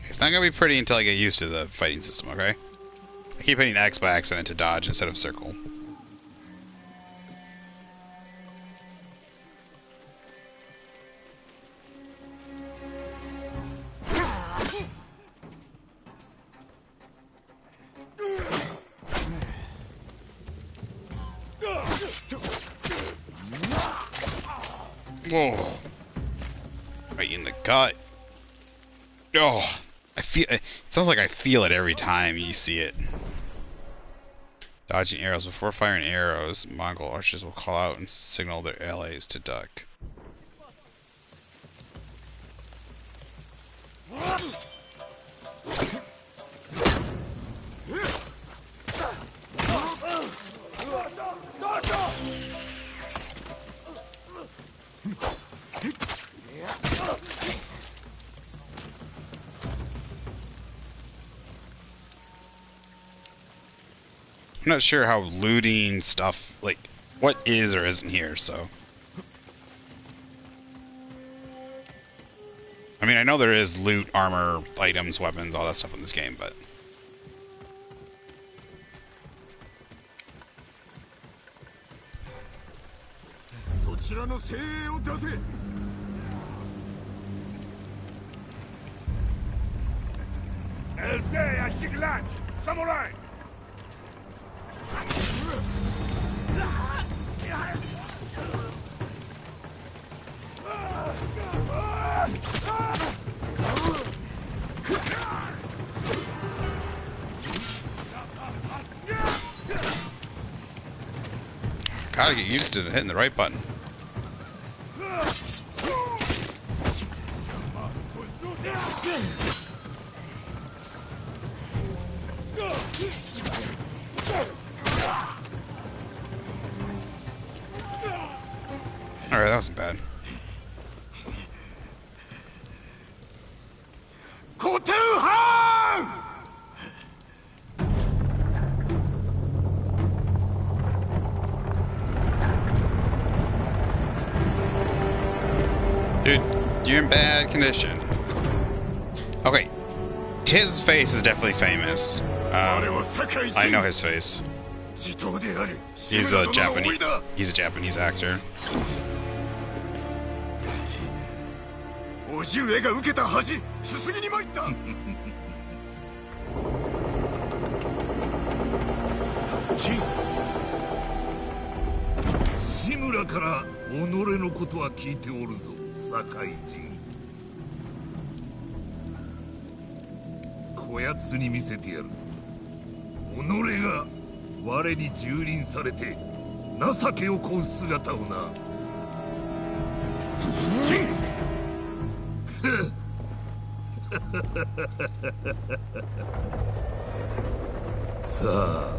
It's not gonna be pretty until I get used to the fighting system, okay? I keep hitting X by accident to dodge instead of circle. Whoa. Right in the gut. Oh, I feel it. Sounds like I feel it every time you see it. Dodging arrows. Before firing arrows, Mongol archers will call out and signal their allies to duck. I'm not sure how looting stuff, like, what is or isn't here, so. I mean, I know there is loot, armor, items, weapons, all that stuff in this game, but. El Bey Ashiglanch! Samurai! Gotta get used to hitting the right button. Alright, that wasn't bad. Dude, you're in bad condition. Okay, his face is definitely famous. I know his face. He's a Japanese actor. 叔父上が受けた恥、すすぎに参った。志村から己のことは聞いておるぞ、堺人。こやつに見せてやる。己が我に蹂躙されて情けをこう姿をな。さあ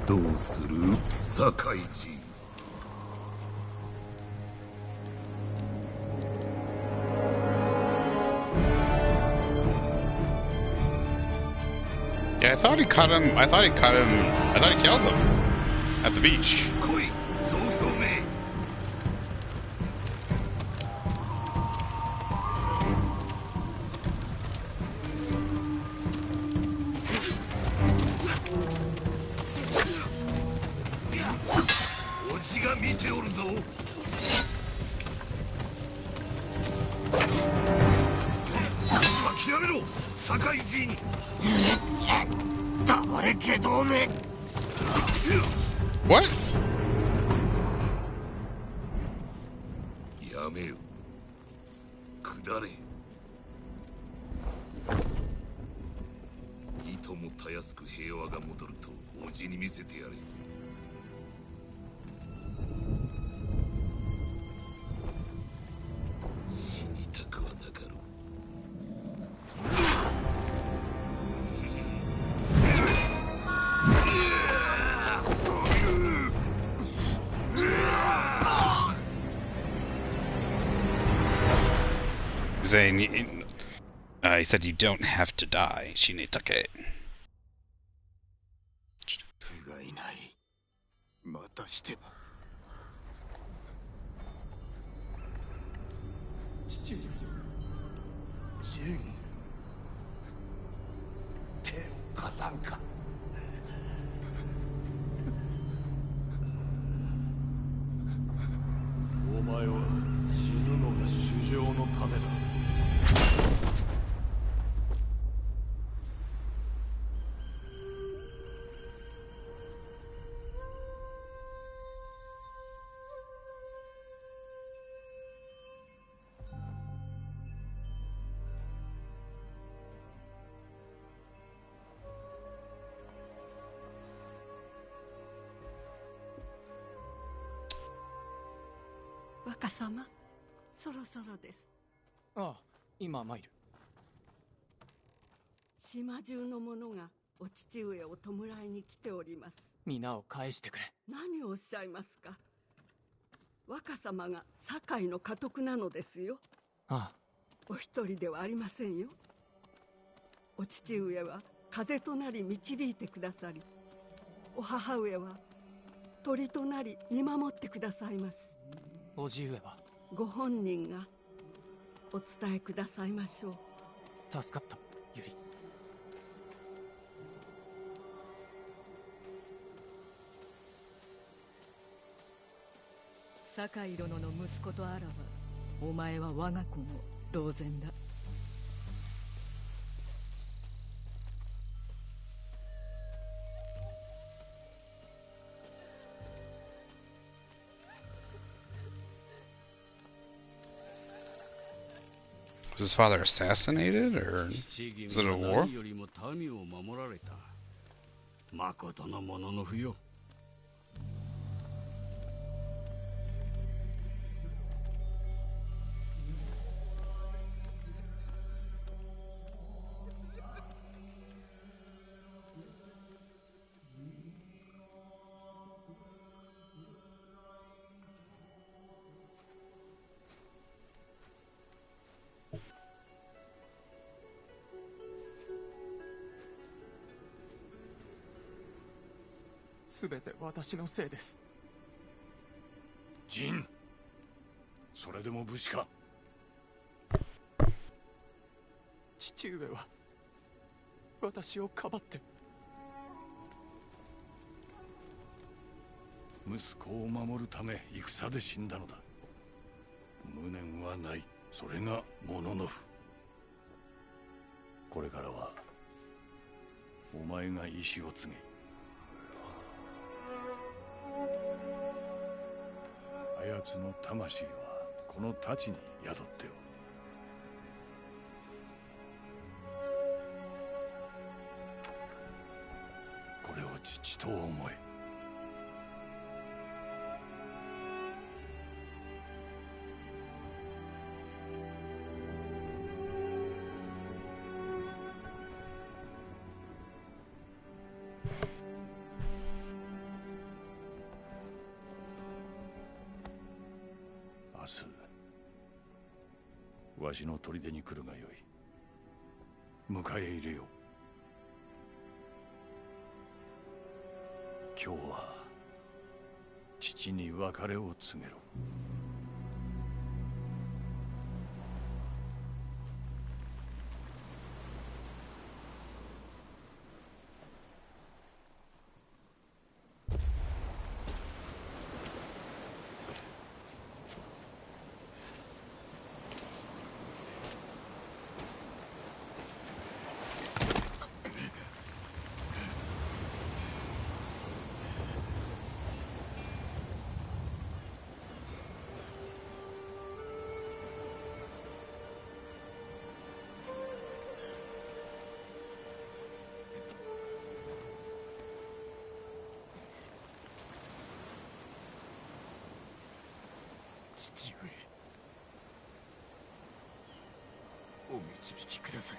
どうする堺人。Yeah, I thought he cut him. I thought he killed him at the beach. 来い総表明。おじが見ておるぞ。諦めろ堺人。黙れけどめ。 What? やめよ。下れ。いともたやすく平和が戻るとおじに見せてやれ。死にたくはなかろう。Saying, he said you don't have to die. Shinitake. 不甲斐ない。またしても。父上。ジン。手を貸さんか。お前は死ぬのが主情のためだ。若様、そろそろです。ああ、今参る。島中の者がお父上を弔いに来ております。皆を返してくれ。何をおっしゃいますか。若様が堺の家督なのですよ。ああ、お一人ではありませんよ。お父上は風となり導いてくださり、お母上は鳥となり見守ってくださいます。おじ上はご本人がお伝えくださいましょう。助かった、ゆり。堺殿の息子とあらば、お前は我が子も同然だ。Was his father assassinated, or was it a war? よりも民を守られた。まことのものの不よ。すべて私のせいです。ジン、それでも武士か。父上は私をかばって。息子を守るため戦で死んだのだ。無念はない。それがモノノフ。これからはお前が意志を継げ。あやつの魂はこの太刀に宿っておる。父と思え。明日わしの砦に来るがよい。迎え入れよう。今日は父に別れを告げろ。父上、お導きください。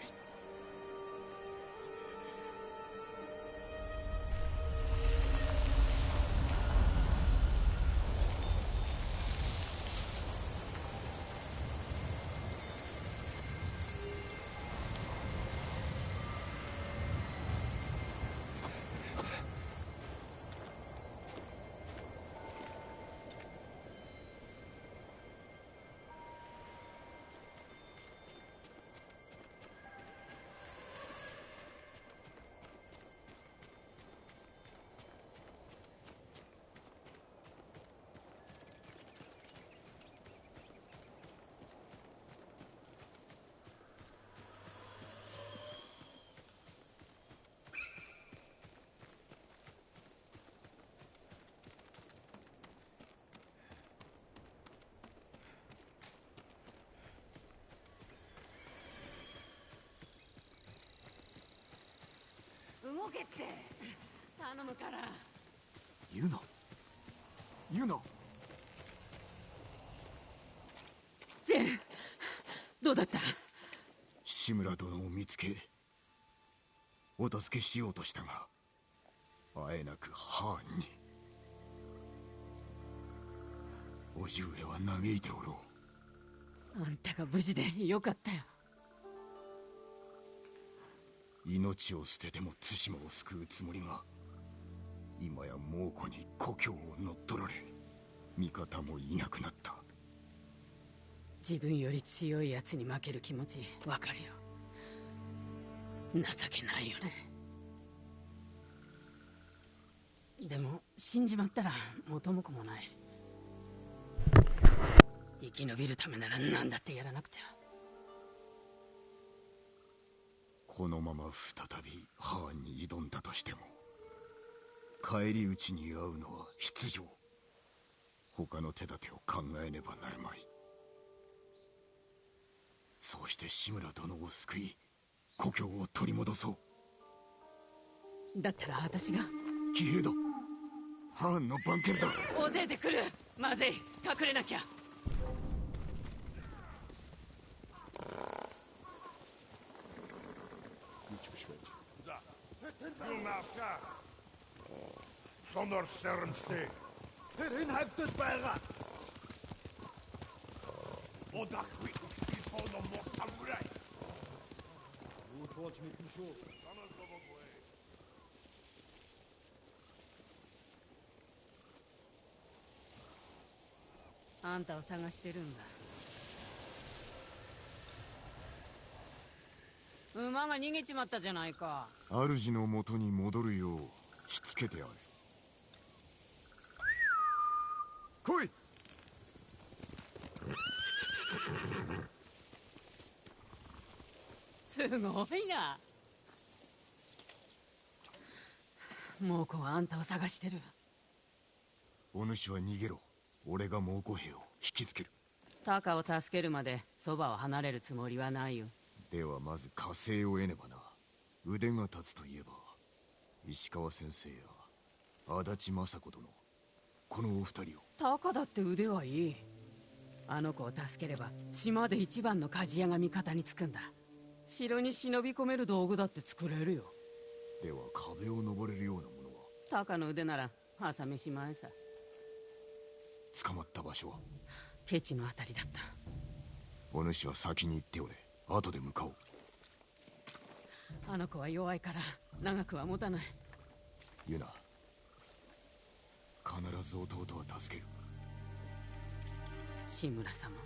動けって頼むから。ユナ、ユナ。ジェン、どうだった？志村殿を見つけお助けしようとしたが、あえなくハーンに。叔父上は嘆いておろあんたが無事でよかったよ。命を捨てても対馬を救うつもりが、今や猛虎に故郷を乗っ取られ、味方もいなくなった。自分より強いやつに負ける気持ちわかるよ。情けないよね。でも死んじまったら元も子もない。生き延びるためなら何だってやらなくちゃ。このまま再びハーンに挑んだとしても、返り討ちに遭うのは必定。他の手立てを考えねばなるまい。そうして志村殿を救い、故郷を取り戻そう。だったら私が。騎兵だ。ハーンの番犬だ。大勢で来る。まずい、隠れなきゃ。Zonder sterrensteek. Erin heeft het bijna. Odakwi, die van de Mossamurai. Hoe wordt met die zo? あんたを探してるんだ。馬が逃げちまったじゃないか。主の元に戻るようしつけてやれ。来い。すごいな。猛虎はあんたを探してる。お主は逃げろ。俺が猛虎兵を引きつける。タカを助けるまでそばを離れるつもりはないよ。ではまず火星を得ねばな。腕が立つといえば石川先生や足立雅子殿、このお二人を。タカだって腕はいい。あの子を助ければ島で一番の鍛冶屋が味方につくんだ。城に忍び込める道具だって作れるよ。では壁を登れるようなものは？タカの腕なら朝飯前さ。捕まった場所は？ケチのあたりだった。お主は先に行っておれ、後で向かおう。あの子は弱いから長くは持たない。ユナ、必ず弟は助ける。志村様も。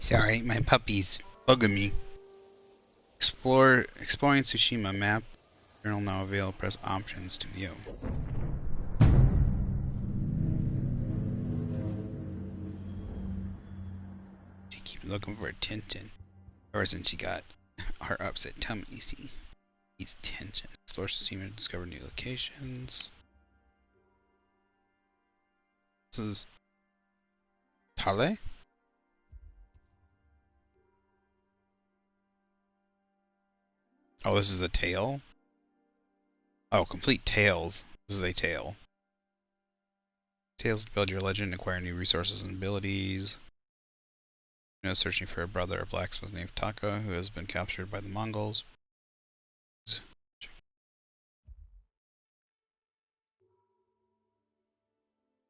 Sorry, my puppy's bugging me. Exploring Tsushima map. Journal now available. Press options to view. She keeps looking for attention. Ever since she got her upset tummy, you see. Needs attention. Explore Tsushima to discover new locations. This is Tale? Oh, this is a tale? Oh, complete tales. This is a tale. Tales to build your legend, acquire new resources and abilities. You know, searching for a brother, a blacksmith named Taka, who has been captured by the Mongols.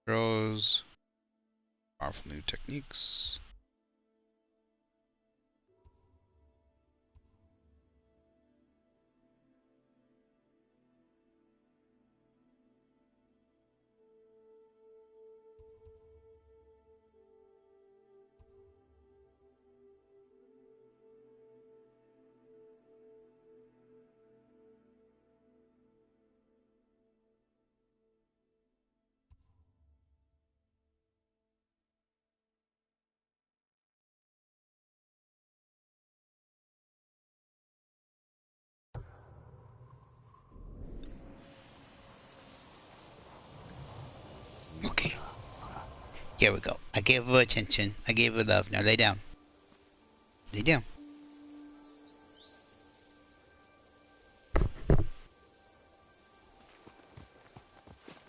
Throws. Powerful new techniques. Okay. Here we go. I gave her attention. I gave her love. Now lay down. Lay down.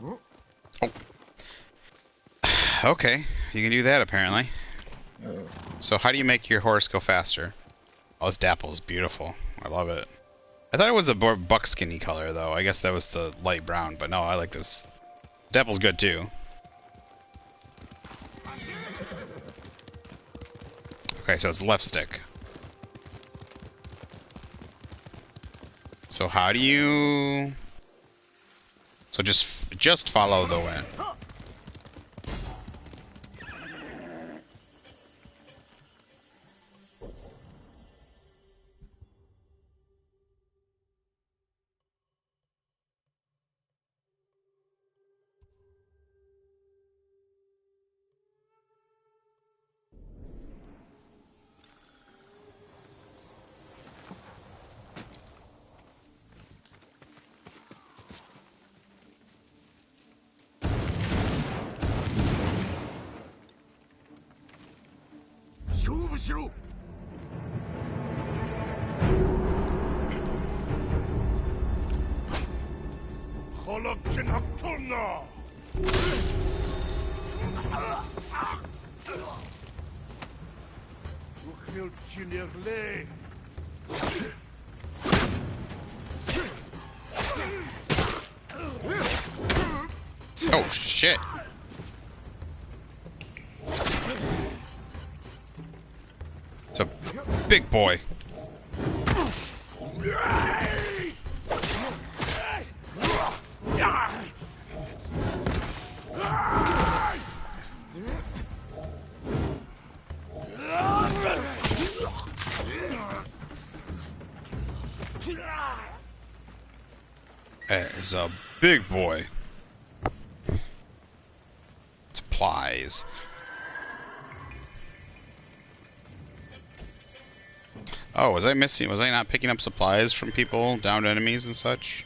Oh. Okay, you can do that apparently. So how do you make your horse go faster? Oh, this dapple is beautiful. I love it. I thought it was a more buckskinny color though. I guess that was the light brown, but no, I like this. Dapple's good too. Okay, so it's left stick. So how do you... So just follow the wind. Oh shit. It's a big boy. That is a big boy. Supplies. Oh, was I missing? Was I not picking up supplies from people, downed enemies and such?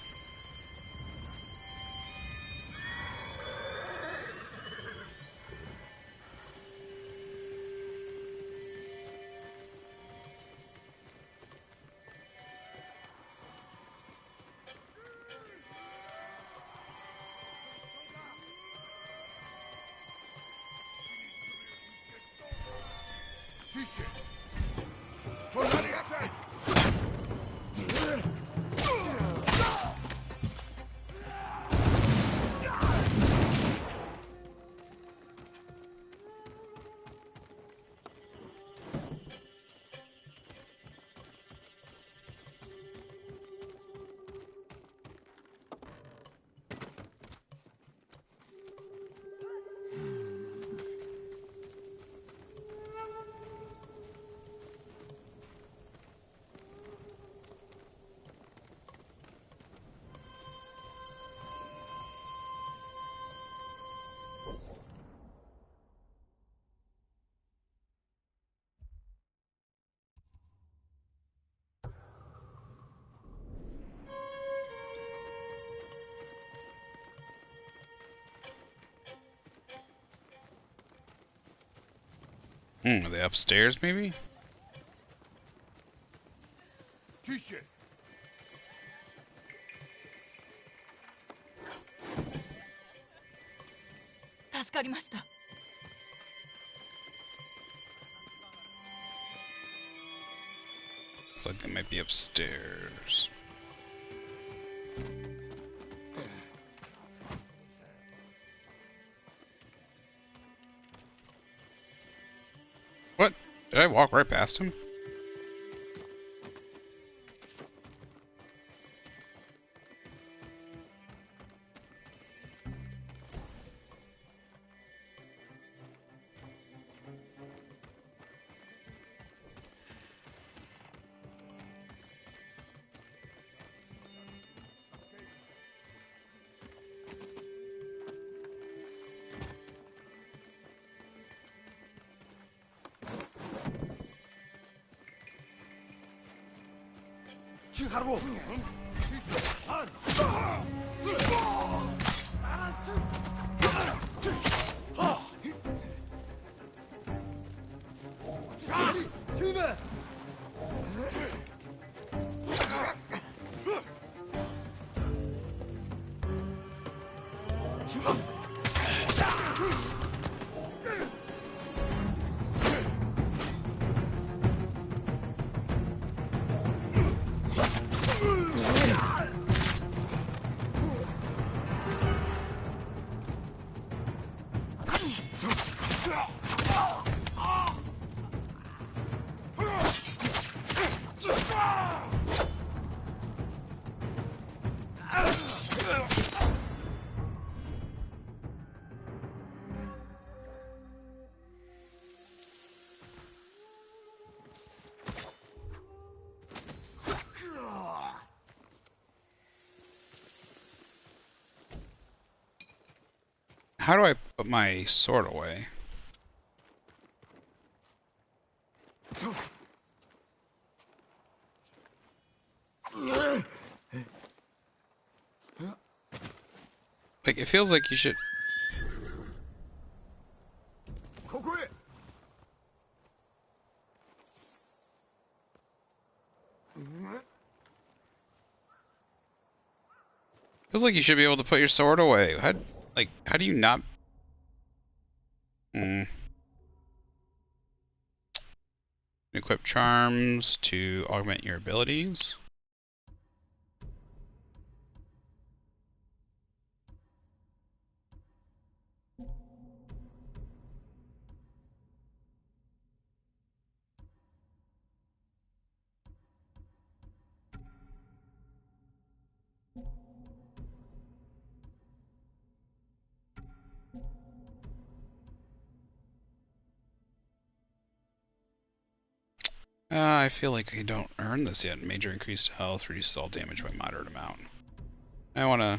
Are they upstairs, maybe? Looks like they might be upstairs. What? Did I walk right past him? How do I put my sword away? Like, it feels like you should... Feels like you should be able to put your sword away. How do you not? Equip charms to augment your abilities. I feel like I don't earn this yet. Major increased health reduces all damage by moderate amount. I wanna.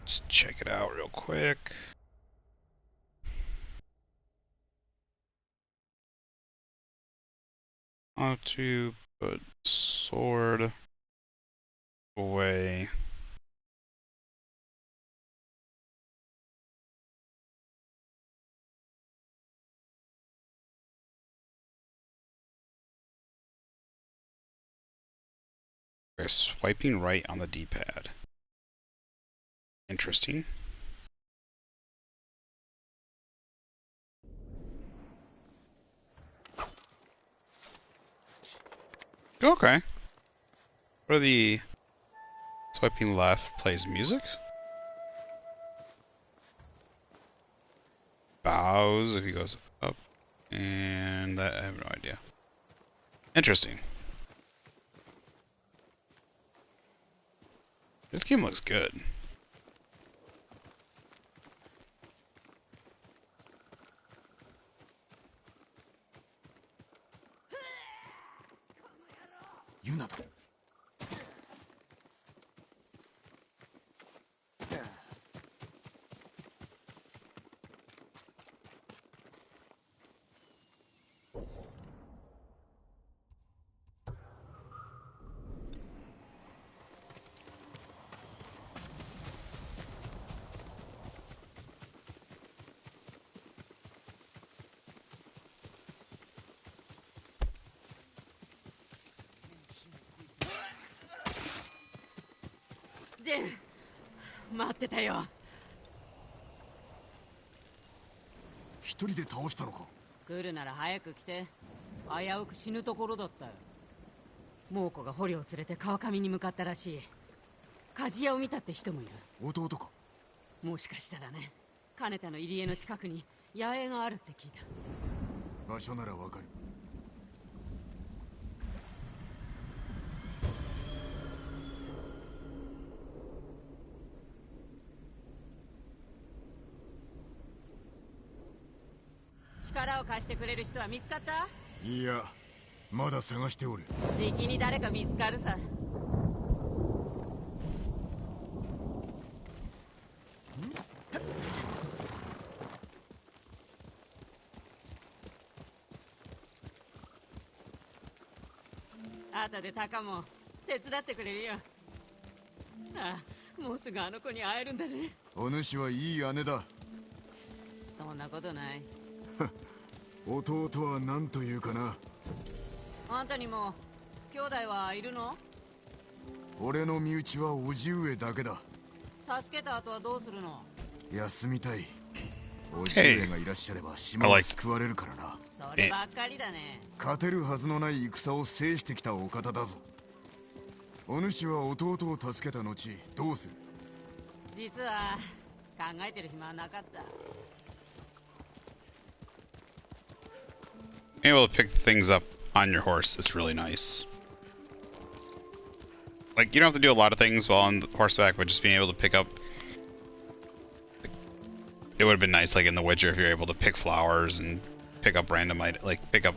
Let's check it out real quick. How to put sword away. Okay, swiping right on the D-pad. Interesting. Okay. For the swiping left plays music. Bows if he goes up. And that I have no idea. Interesting. This game looks good. Yuna. ジェン、待ってたよ。一人で倒したのか。来るなら早く来て。危うく死ぬところだったよ。猛虎が捕虜を連れて川上に向かったらしい。鍛冶屋を見たって人もいる。弟か。もしかしたらね。金田の入り江の近くに野営があるって聞いた。場所ならわかる。力を貸してくれる人は見つかった？いや、まだ探しておる。じきに誰か見つかるさ。後でタカも手伝ってくれるよ。ああ、もうすぐあの子に会えるんだね。お主はいい姉だ。そんなことない。弟は何というかな。あんたにも兄弟はいるの？俺の身内は叔父上だけだ。助けた後はどうするの？休みたい。叔父上がいらっしゃれば島は救われるからな。そればっかりだね。勝てるはずのない戦を制してきたお方だぞ。お主は弟を助けた後どうする？実は考えてる暇はなかった。Being able to pick things up on your horse is really nice. Like, you don't have to do a lot of things while on horseback, but just being able to pick up... It would have been nice, like in The Witcher, if you're able to pick flowers and pick up random items, like pick up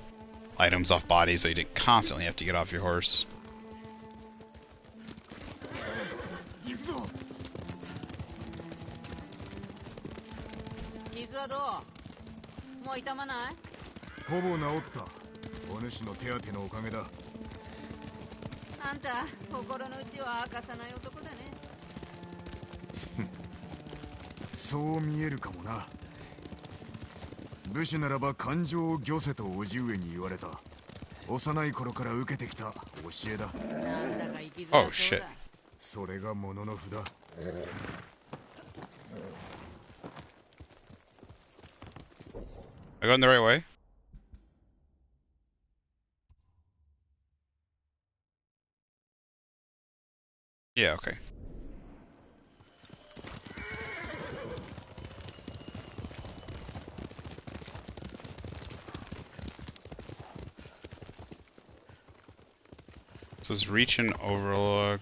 items off bodies, so you didn't constantly have to get off your horse. 行くぞ。傷はどう？もう痛まない？ほぼ治った。お主の手当てのおかげだ。あんた心の内は明かさない男だね。そう見えるかもな。武士ならば感情を御せと叔父上に言われた。幼い頃から受けてきた教えだ。なんだか生きづらそうだ。それがものの札。Am I going the right way? Yeah, okay. This is reach and overlook.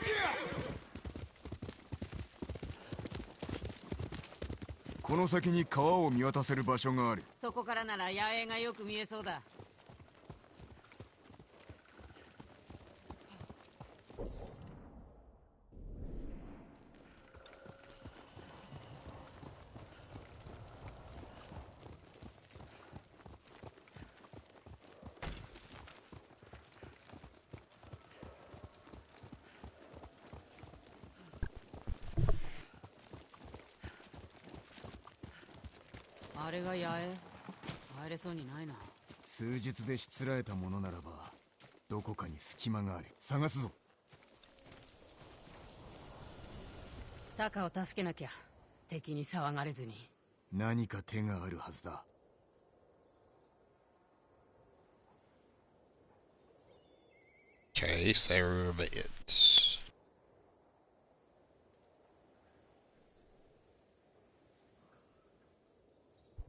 Yeah! この先に川を見渡せる場所がある。そこからなら野営がよく見えそうだ。あれが野営？入れそうにないな。数日でしつらえたものならばどこかに隙間がある。探すぞ。タカを助けなきゃ。敵に騒がれずに。何か手があるはずだ。Okay, save it.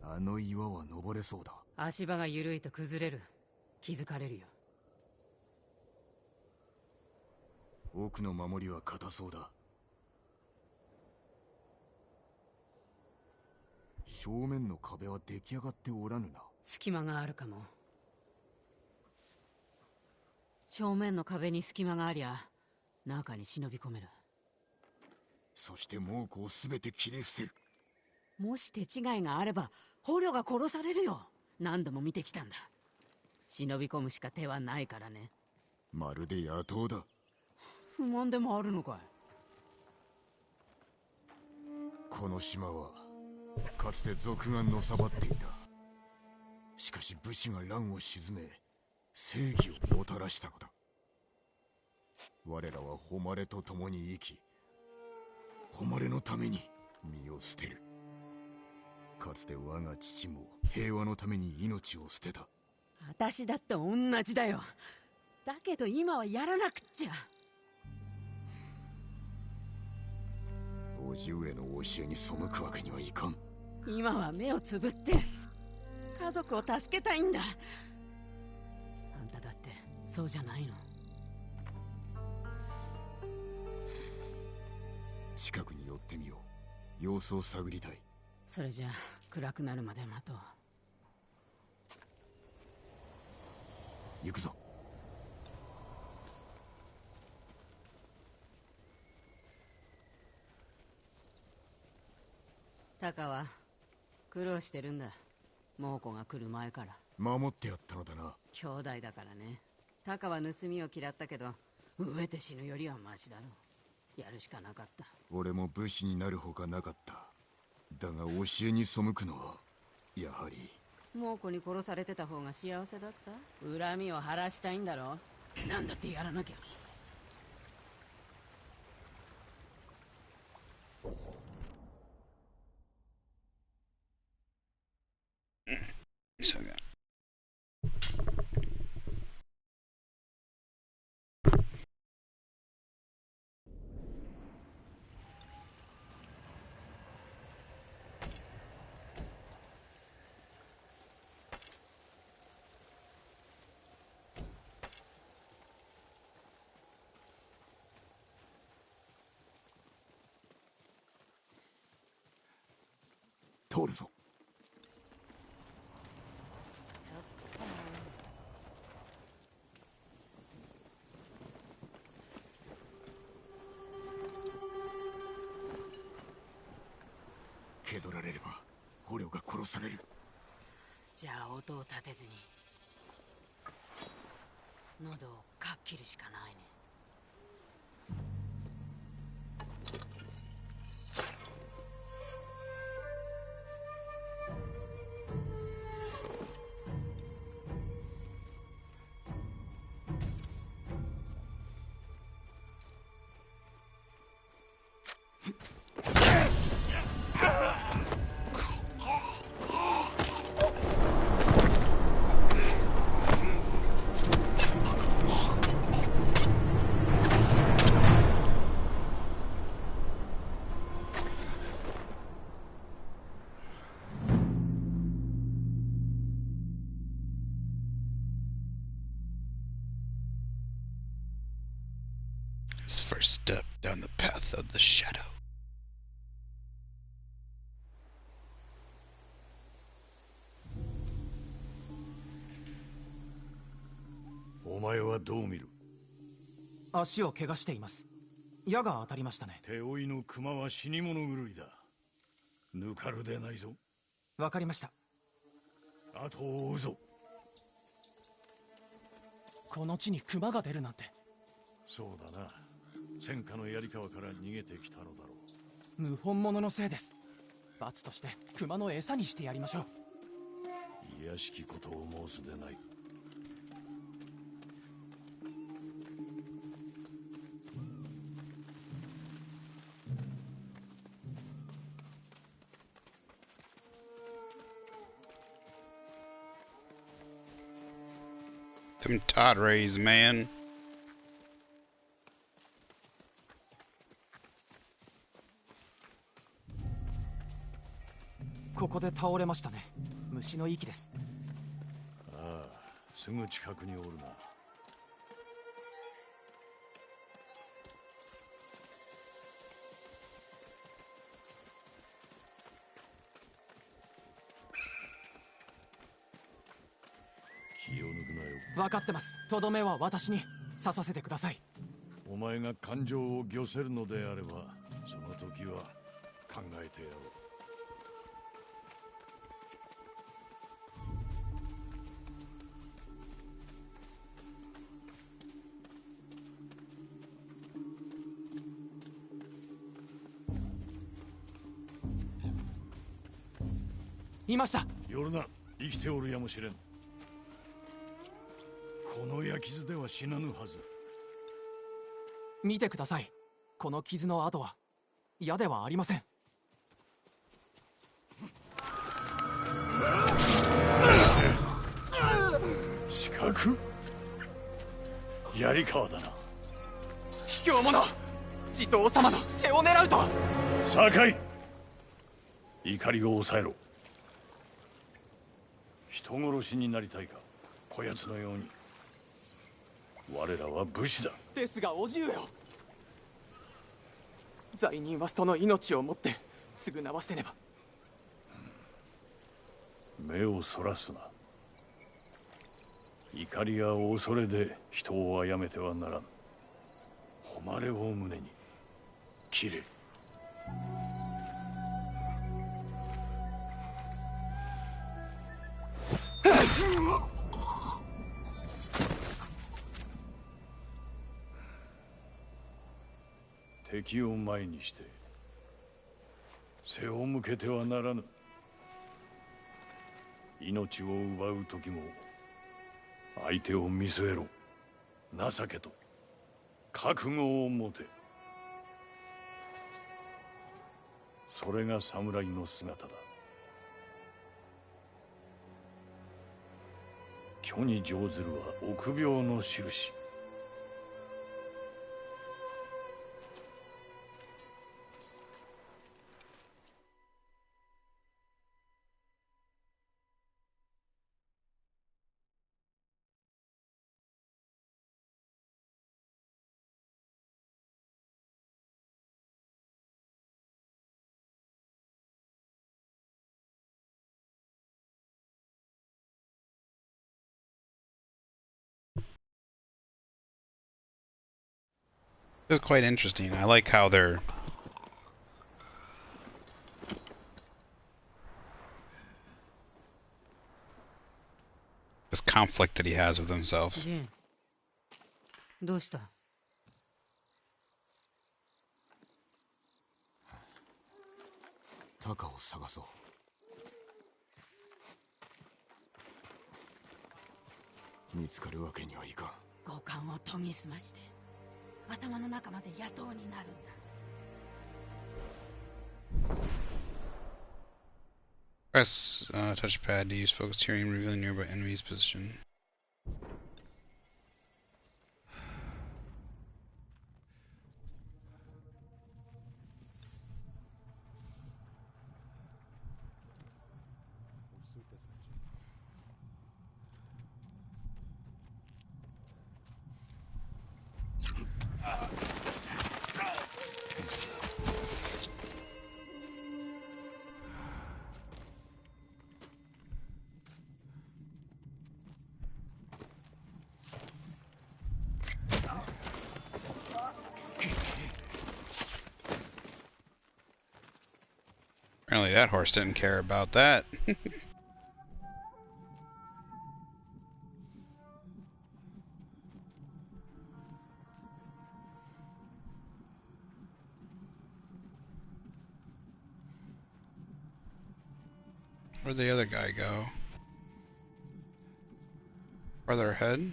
あの岩は登れそうだ。足場が緩いと崩れる。気づかれるよ。奥の守りは硬そうだ。正面の壁は出来上がっておらぬな。隙間があるかも。正面の壁に隙間がありゃ中に忍び込める。そして猛虎を全て切り伏せる。もし手違いがあれば捕虜が殺されるよ。何度も見てきたんだ。忍び込むしか手はないからね。まるで野党だ。不満でもあるのかい？この島はかつて賊がのさばっていた。しかし武士が乱を鎮め正義をもたらしたのだ。我らは誉れと共に生き、誉れのために身を捨てる。かつて我が父も平和のために命を捨てた。私だって同じだよ。だけど今はやらなくっちゃ。叔父上の教えに背くわけにはいかん。今は目をつぶって家族を助けたいんだ。あんただってそうじゃないの？近くに寄ってみよう。様子を探りたい。それじゃあ暗くなるまで待とう。行くぞ。タカは苦労してるんだ。猛虎が来る前から。守ってやったのだな。兄弟だからね。タカは盗みを嫌ったけど飢えて死ぬよりはマシだろう。やるしかなかった。俺も武士になるほかなかった。だが教えに背くのはやはり。猛虎に殺されてた方が幸せだった？恨みを晴らしたいんだろ？なんだってやらなきゃ。So yeah. 通るぞ。蹴取られれば捕虜が殺される。じゃあ音を立てずに喉をかっ切るしかないね。His first step down the path of the shadow. お前はどう見る？足を怪我しています。矢が当たりましたね。手負いの熊は死に物狂いだ。抜かるでないぞ。わかりました。後を追うぞ。この地に熊が出るなんて。そうだな。戦火の槍川から逃げてきたのだろう。謀反者のせいです。罰として熊の餌にしてやりましょう。いやしきことを申すでない。Them Todd rays, man. ここで倒れましたね。虫の息です。ああ、すぐ近くにおるな。気を抜くなよ。分かってます。とどめは私に刺させてください。お前が感情を御せるのであれば、その時は考えてやろう。いました。夜な、生きておるやもしれん。この焼き傷では死なぬはず。見てください。この傷の跡は矢ではありません。四角？槍川だな。卑怯者！地頭様の背を狙うとは。酒井、怒りを抑えろ。人殺しになりたいか、こやつのように。我らは武士だ。ですがおじ上よ、罪人はその命をもって償わせねば。目をそらすな。怒りや恐れで人を殺めてはならん。誉れを胸に切れ。敵を前にして背を向けてはならぬ。命を奪う時も相手を見据えろ。情けと覚悟を持て。それが侍の姿だ。虚に乗ずるは臆病の印。It's quite interesting. I like how they're... this conflict that he has with himself. ジン、どうした？タカを探そう。見つかるわけにはいかん。五感を研ぎ澄まして頭の中まで野党になるんだ。Press touchpad to use focused hearing, revealing nearby enemy's position. Apparently that horse didn't care about that. Where'd the other guy go? Farther ahead?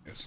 Yes.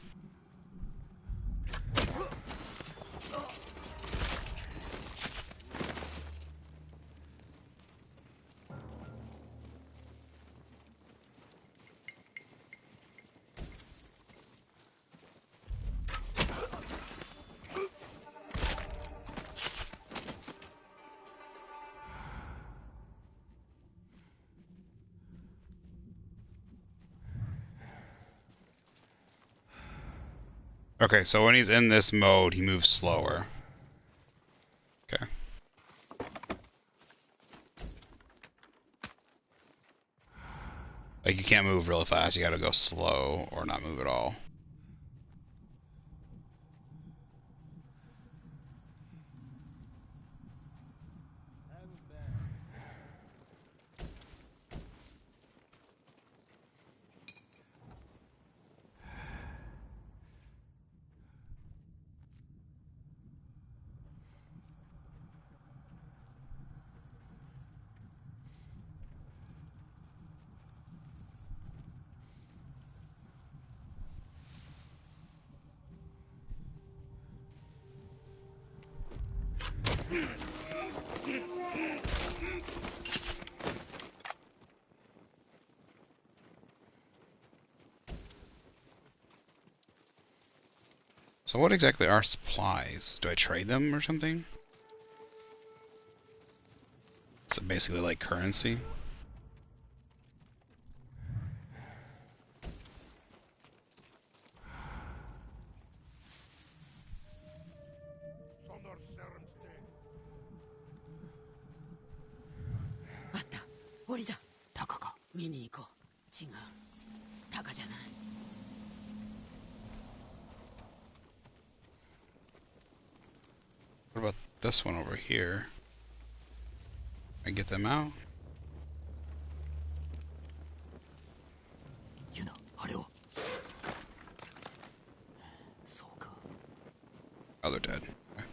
Okay, so when he's in this mode, he moves slower. Okay. Like, you can't move real fast, you gotta go slow or not move at all. So what exactly are supplies? Do I trade them or something? Is it basically like currency? What about this one over here? I get them out? Oh, they're dead. Okay.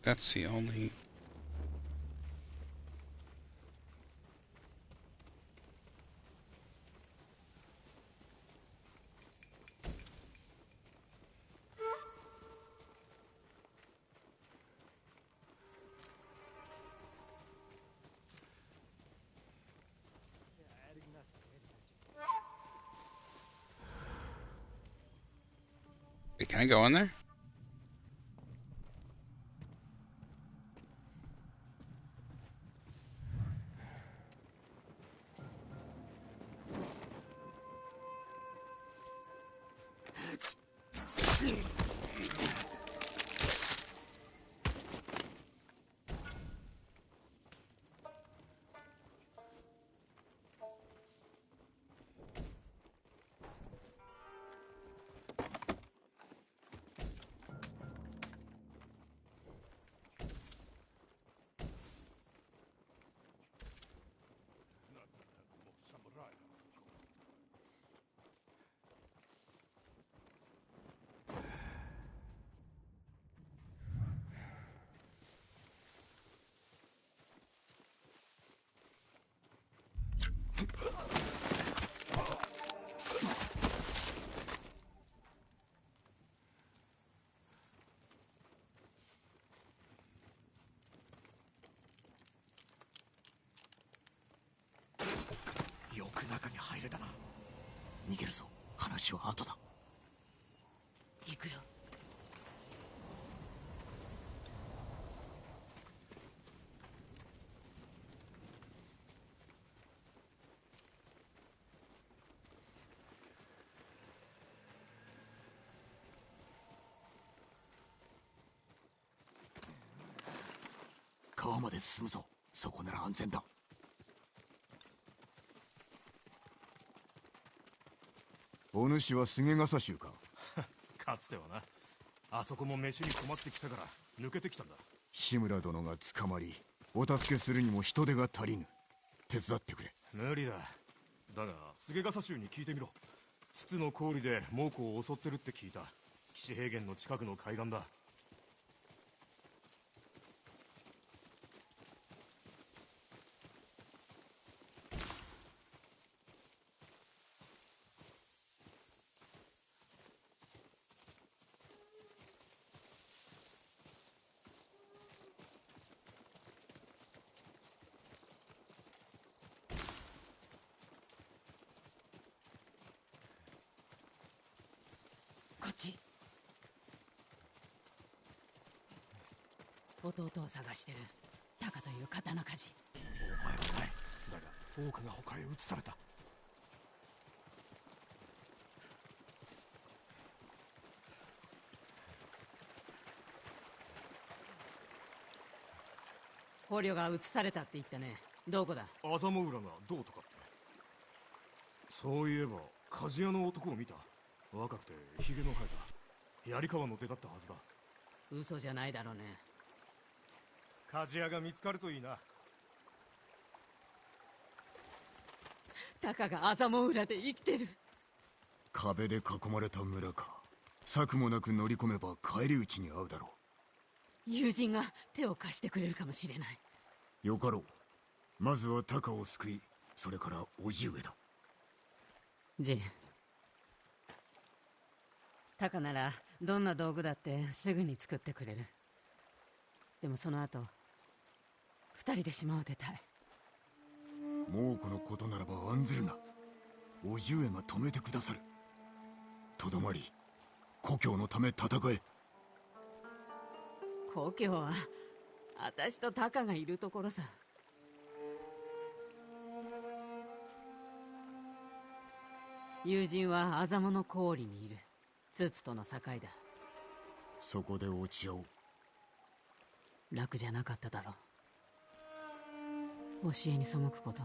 That's the only... Wait, can I go in there? く中に入れたな。逃げるぞ。話は後だ。行くよ。川まで進むぞ。そこなら安全だ。お主は菅笠衆か。かつてはな。あそこも飯に困ってきたから抜けてきたんだ。志村殿が捕まり、お助けするにも人手が足りぬ。手伝ってくれ。無理だ。だが菅笠衆に聞いてみろ。筒の氷で猛虎を襲ってるって聞いた。岸平原の近くの海岸だ。こっち。弟を探してるタカという刀鍛冶。お前はない。だが多くが他へ移された。捕虜が移されたって言ったね。どこだ？アザモ浦がどうとかって。そういえば鍛冶屋の男を見た。若くてヒゲの生えた槍川の出だったはずだ。嘘じゃないだろうね。鍛冶屋が見つかるといいな。タカがアザモ浦で生きてる。壁で囲まれた村か。策もなく乗り込めば返り討ちに遭うだろ友人が手を貸してくれるかもしれない。う。よかろう。まずはタカを救い、それから叔父上だ。ジン、タカならどんな道具だってすぐに作ってくれる。でもその後二人で島を出たい。猛虎のことならば案ずるな。叔父上が止めてくださる。とどまり故郷のため戦え。故郷は私とタカがいるところさ。友人はアザモの氷にいる。ツツとの境だ。そこで落ち合おう。楽じゃなかっただろう。教えに背くこと。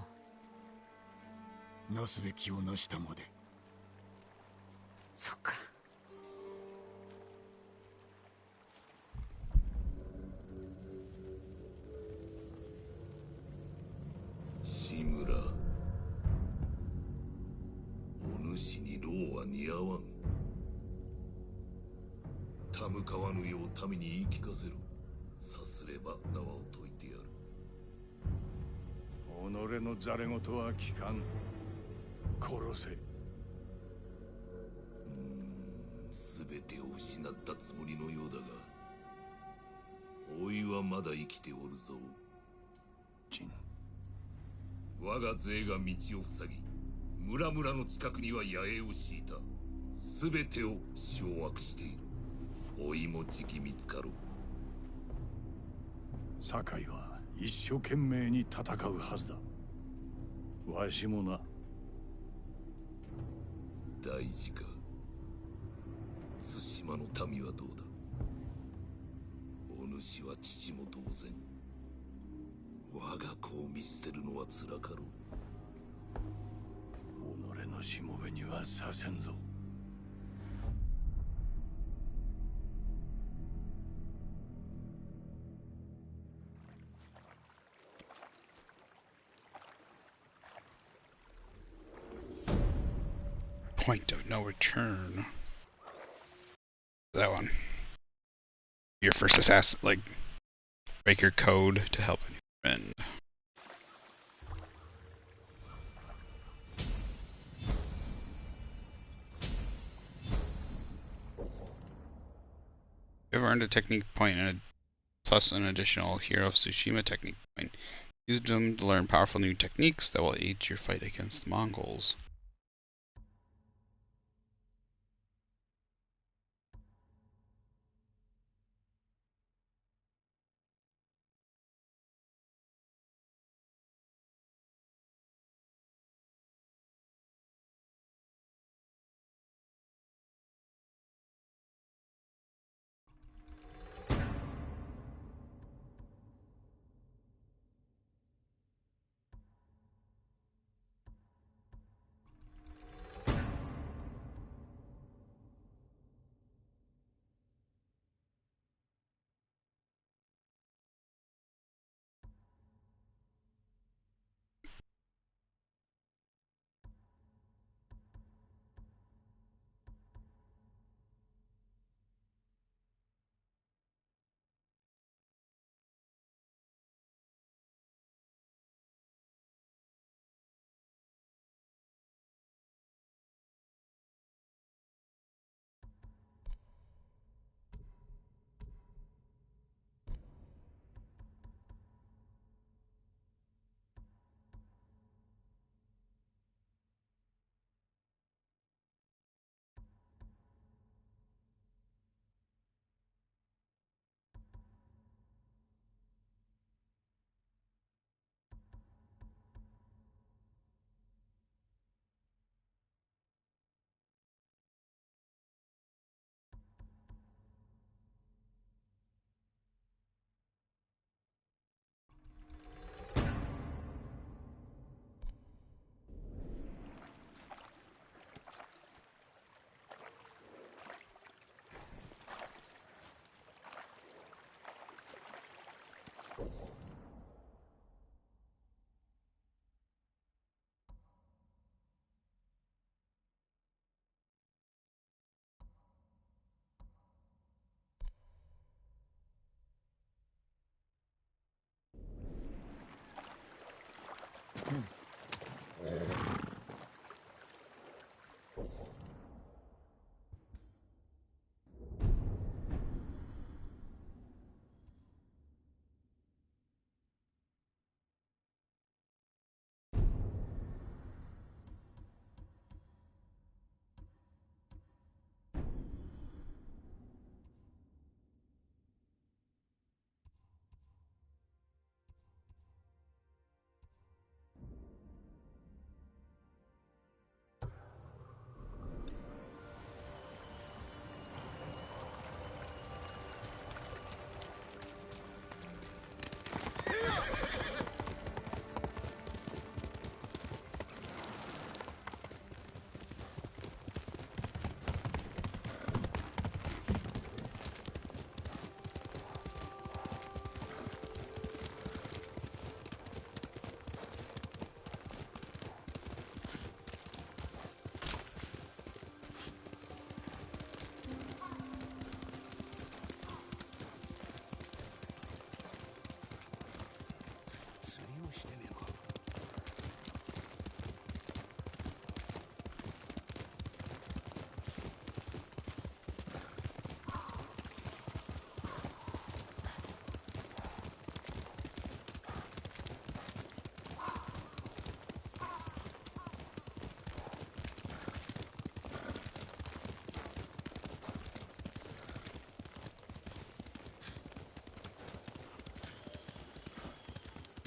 なすべきをなしたまで。そっか。志村、お主に労は似合わん。たむかわぬよう民に言い聞かせる。さすれば縄を解いてやる。己のざれ言は聞かん。殺せ。全てを失ったつもりのようだが、おいはまだ生きておるぞ。ジン、我が勢が道を塞ぎ、村々の近くには野営を敷いた。全てを掌握している。おいもじき見つかろう。堺は一生懸命に戦うはずだ。わしもな。大事か。対馬の民はどうだ。お主は父も同然。我が子を見捨てるのは辛かろう。己のしもべにはさせんぞ。Point of no return. That one. Your first assassin, like, break your code to help your friend. You ever earned a technique point and plus an additional Hero of Tsushima technique point. Use them to learn powerful new techniques that will aid your fight against the Mongols.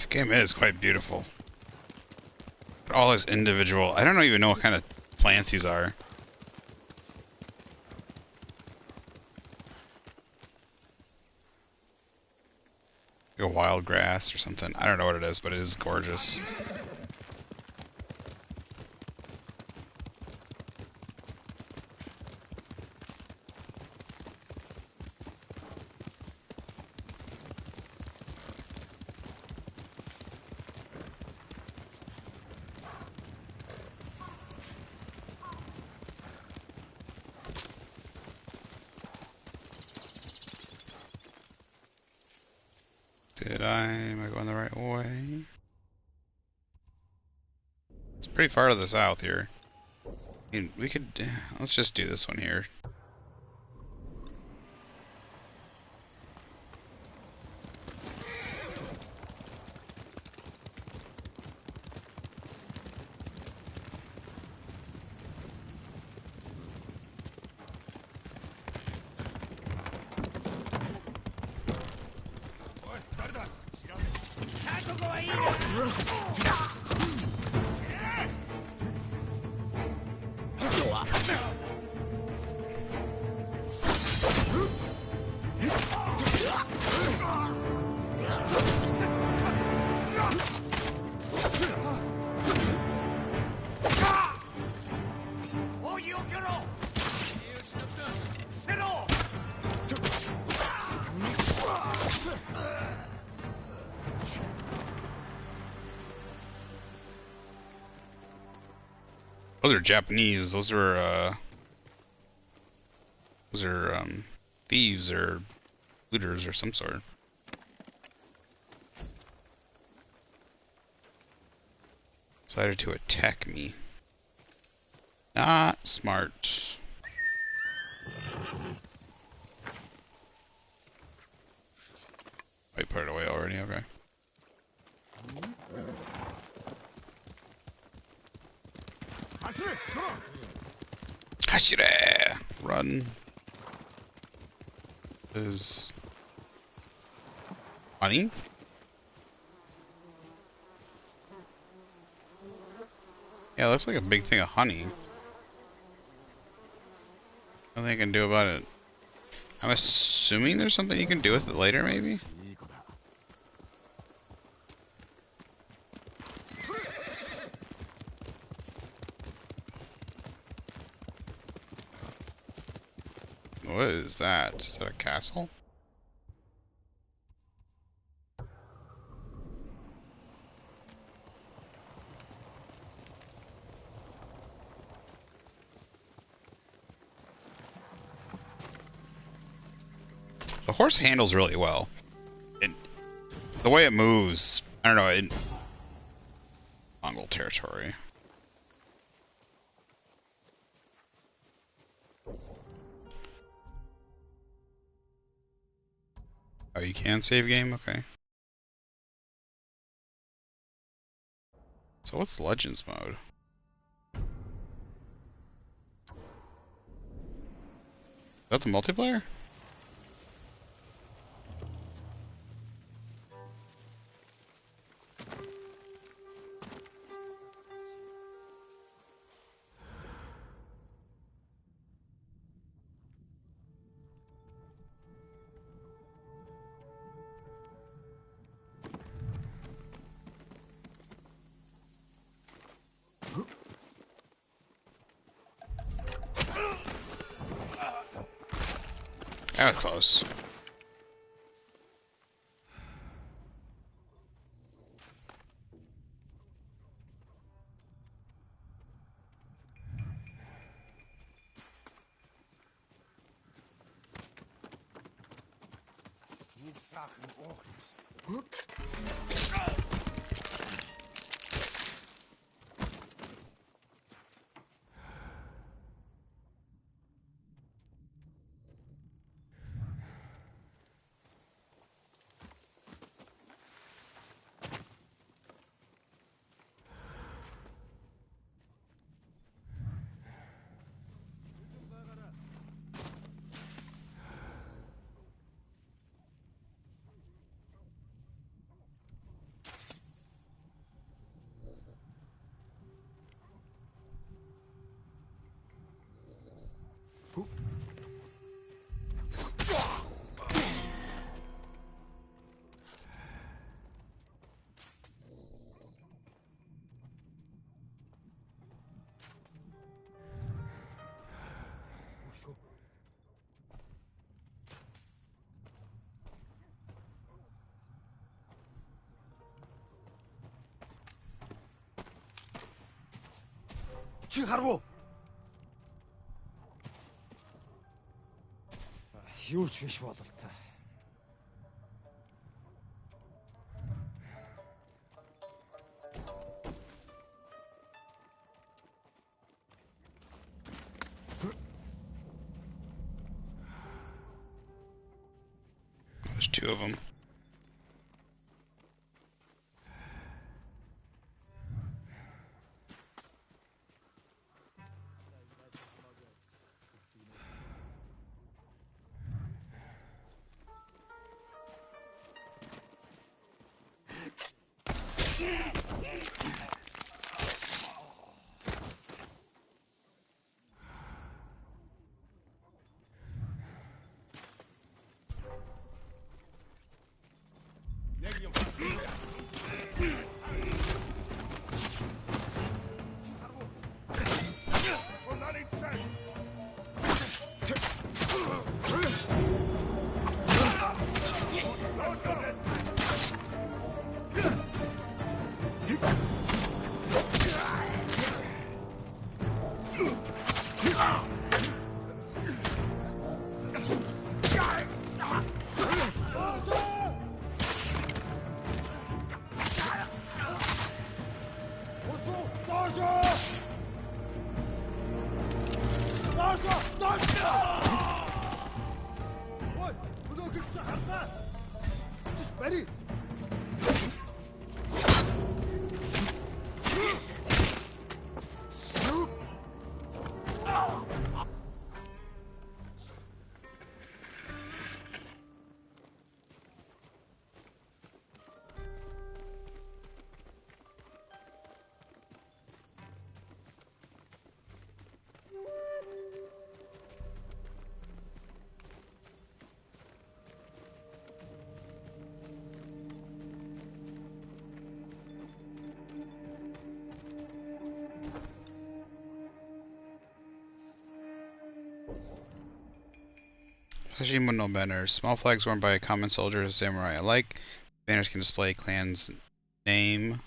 This game is quite beautiful. All his individual... I don't even know what kind of plants these are. Like a wild grass or something. I don't know what it is, but it is gorgeous. Am I going the right way? It's pretty far to the south here. I mean, we could, let's just do this one here. Those are Japanese. Those are thieves or looters or some sort. Decided to attack me. Not smart. I put it away already, okay. Hashire! Run. Is honey? Yeah, it looks like a big thing of honey. Nothing I can do about it. I'm assuming there's something you can do with it later, maybe? What is that? Is that a castle? The horse handles really well. The way it moves, I don't know, in Mongol territory. Oh, you can save game? Okay. So what's Legends mode? Is that the multiplayer? That was close. Чихаргу. Юу ч биш бололтой. There's two of them. Tsushima no banners. Small flags worn by common soldiers and samurai alike. Banners can display clan's name,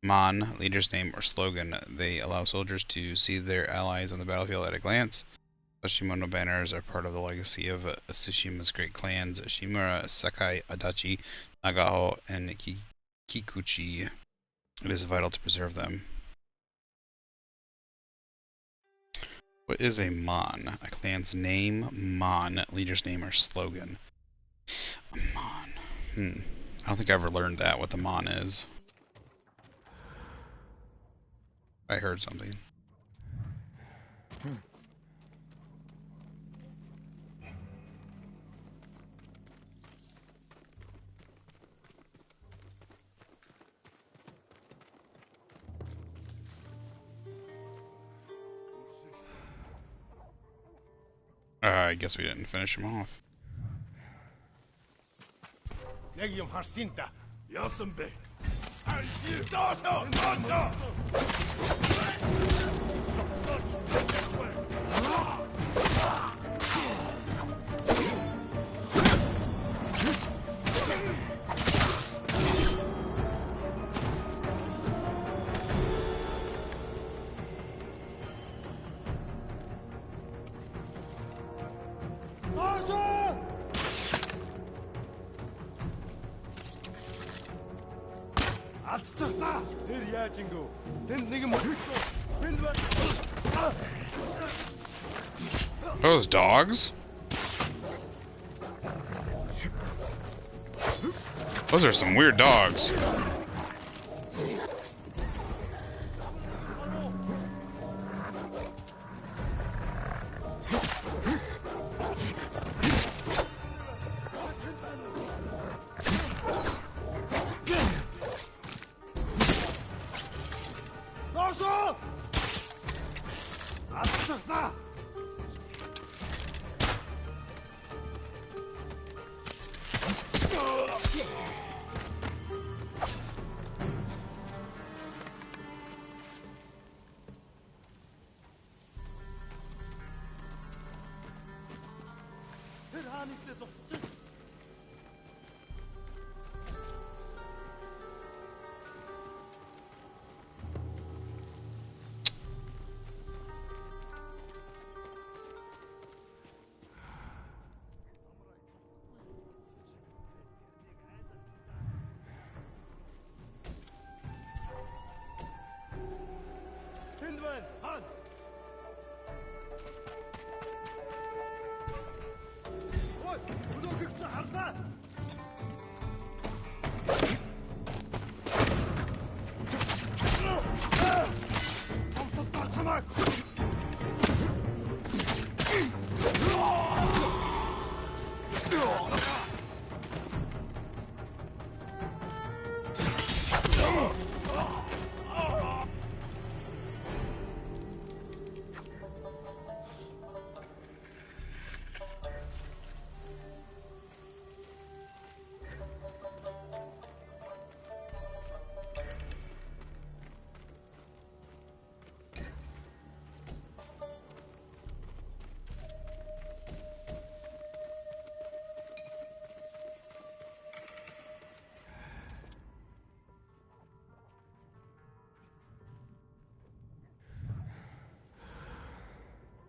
mon, leader's name, or slogan. They allow soldiers to see their allies on the battlefield at a glance. Tsushima no banners are part of the legacy of Tsushima's great clans, Shimura, Sakai, Adachi, Nagaho, and Kikuchi. It is vital to preserve them. What is a mon? A clan's name, mon, leader's name, or slogan. A mon. I don't think I ever learned that, what the mon is. I heard something. I guess we didn't finish him off. Legium Harsinta. Yasambe. Those dogs? Those are some weird dogs.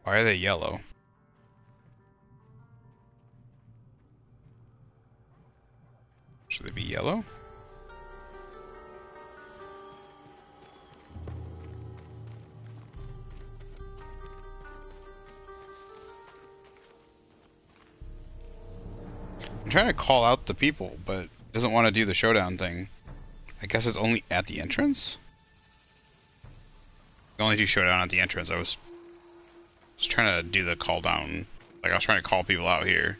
Why are they yellow? Should they be yellow? I'm trying to call out the people, but it doesn't want to do the showdown thing. I guess it's only at the entrance? You only do showdown at the entrance. I was trying to do the call down. Like, I was trying to call people out here.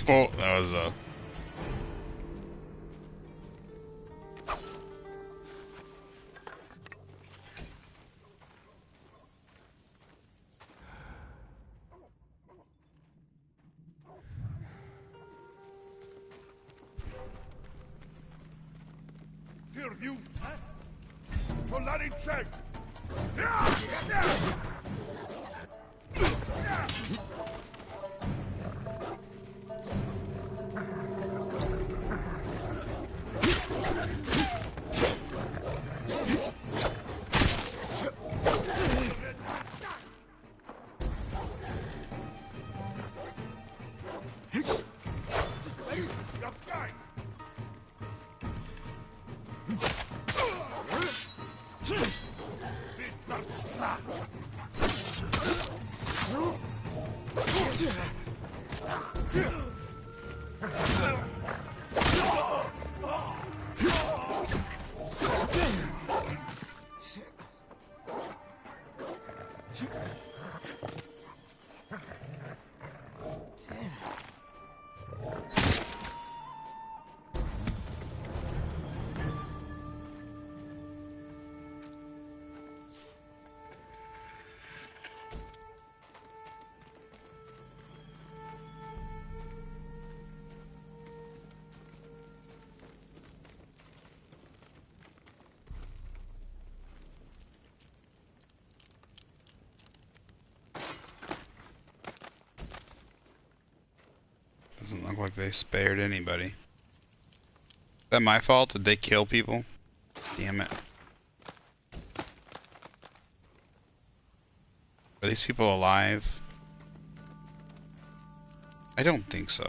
Oh, that was View. Solari check. doesn't look like they spared anybody. Is that my fault? Did they kill people? Damn it. Are these people alive? I don't think so.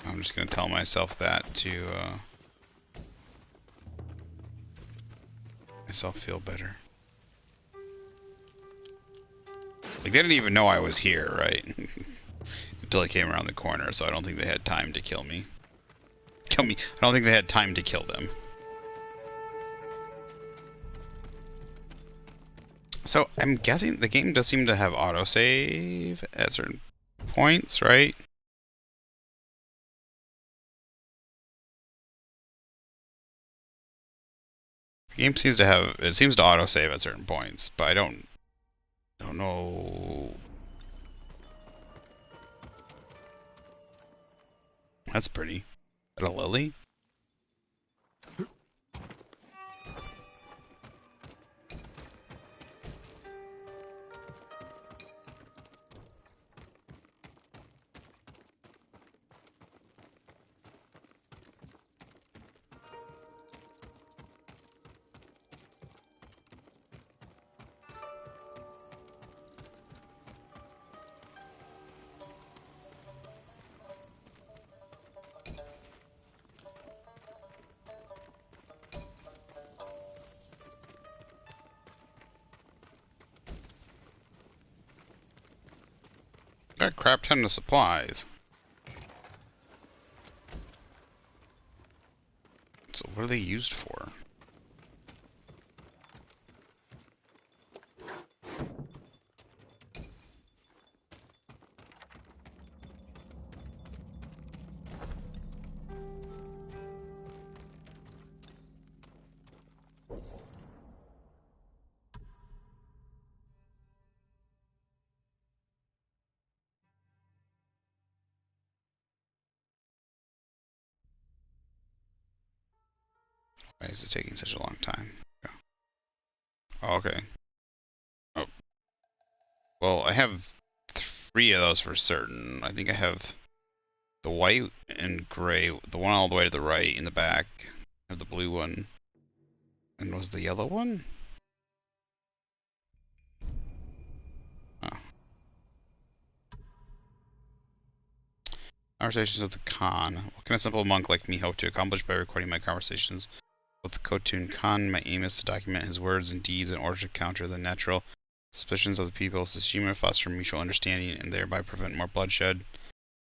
I'm just gonna tell myself that to myself feel better. Like, they didn't even know I was here, right? Until I came around the corner, so I don't think they had time to kill me. I don't think they had time to kill them. So, I'm guessing the game does seem to have autosave at certain points, right? The game seems to have, it seems to autosave at certain points, but I don't know. That's pretty. Is that a lily? Got a crap ton of supplies. So what are they used for? Why is it taking such a long time? Oh, okay. Oh. Well, I have 3 of those for certain. I think I have the white and gray, the one all the way to the right in the back. I have the blue one. And was the yellow one? Oh. Conversations with the Khan. What can a simple monk like me hope to accomplish by recording my conversations with the Khotun Khan? My aim is to document his words and deeds in order to counter the natural suspicions of the people of Tsushima, foster mutual understanding, and thereby prevent more bloodshed.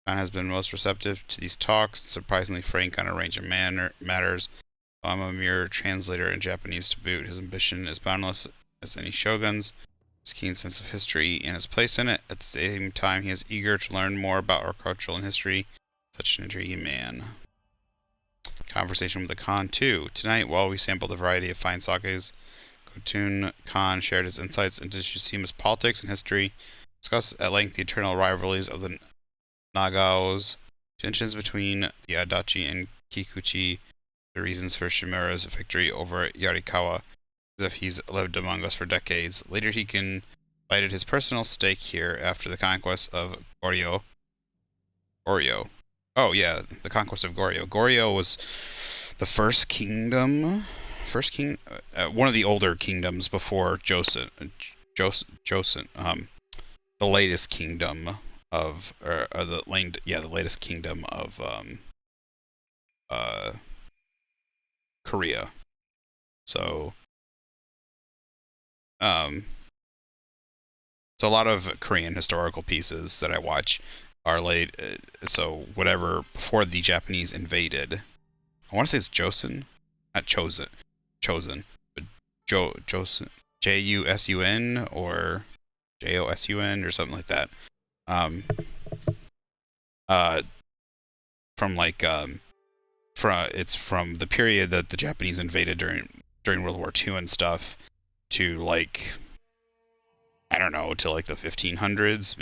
Khan has been most receptive to these talks, surprisingly frank on a range of matters. Though I'm a mere translator in Japanese to boot, his ambition is boundless as any shogun's. His keen sense of history and his place in it. At the same time, he is eager to learn more about our culture and history. Such an intriguing man. Conversation with the Khan, too. Tonight, while we sampled a variety of fine sakes, Khotun Khan shared his insights into Tsushima's politics and history, discussed at length the eternal rivalries of the Nagaos, tensions between the Adachi and Kikuchi, the reasons for Shimura's victory over Yarikawa, as if he's lived among us for decades. Later he confided his personal stake here after the conquest of Goryeo. Oh yeah, the conquest of Goryeo. Goryeo was the first kingdom, one of the older kingdoms before Joseon, the latest kingdom of, the latest kingdom of Korea. So a lot of Korean historical pieces that I watch are laid. So whatever before the Japanese invaded, I want to say it's Joseon, not Chosen, but Joseon, Jusun or Josun or something like that. It's from the period that the Japanese invaded during World War II and stuff to like, I don't know, to like the 1500s,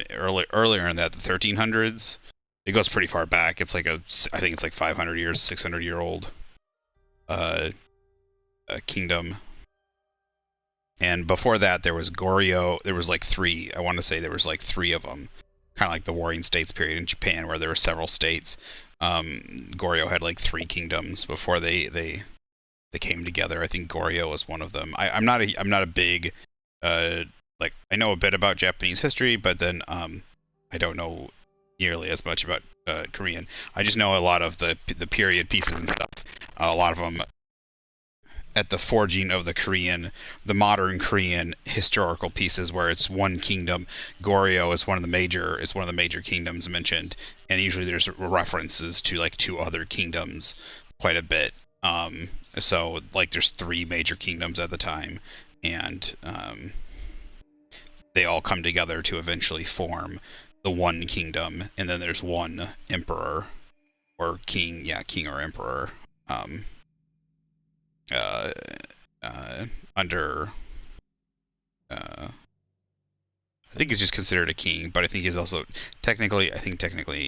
earlier in that, the 1300s. It goes pretty far back. It's like I think it's like 500 years, 600-year old kingdom. And before that, there was Goryeo. There was like 3. I want to say there was like 3 of them, kind of like the Warring States period in Japan, where there were several states. Goryeo had like 3 kingdoms before they came together. I think Goryeo was one of them. I'm not a big like, I know a bit about Japanese history, but then I don't know nearly as much about Korean. I just know a lot of the period pieces and stuff. A lot of them at the forging of the modern Korean historical pieces, where it's one kingdom. Goryeo is one of the major kingdoms mentioned, and usually there's references to like 2 other kingdoms quite a bit. So like there's 3 major kingdoms at the time, and they all come together to eventually form the one kingdom, and then there's one emperor or king, king or emperor, under I think he's just considered a king, but I think he's also technically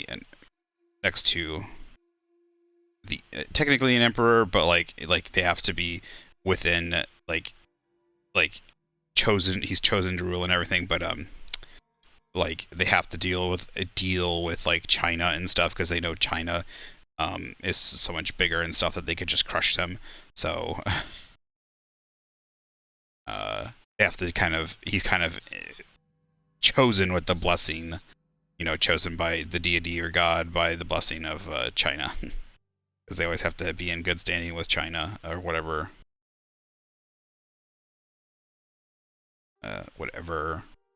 and next to the technically an emperor, but like they have to be within like chosen. He's chosen to rule and everything, but like they have to deal with like China and stuff, because they know China is so much bigger and stuff that they could just crush them. So they have to he's kind of chosen with the blessing, chosen by the deity or god by the blessing of China, because they always have to be in good standing with China or whatever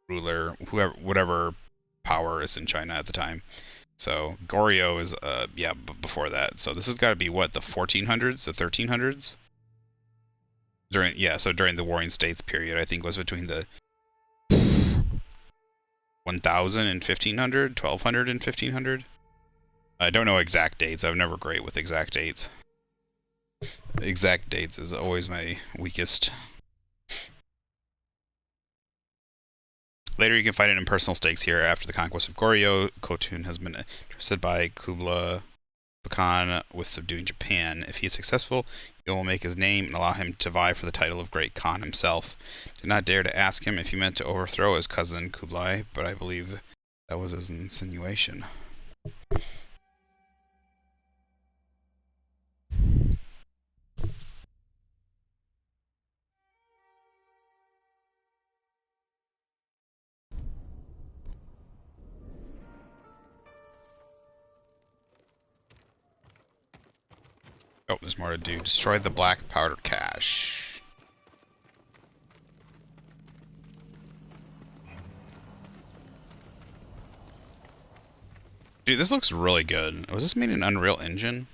ruler, whatever power is in China at the time. So Goryeo is before that. So this has got to be what, the 1400s, the 1300s? During the Warring States period, I think was between the 1000 and 1500, 1200 and 1500. I don't know exact dates. I'm never great with exact dates. Exact dates is always my weakest. Later, you can find it in personal stakes here. After the conquest of Goryeo, Khotun has been entrusted by Kublai Khan with subduing Japan. If he is successful, he will make his name and allow him to vie for the title of Great Khan himself. Did not dare to ask him if he meant to overthrow his cousin Kublai, but I believe That was his insinuation. Oh, there's more to do. Destroy the black powder cache. Dude, this looks really good. Was this made in Unreal Engine?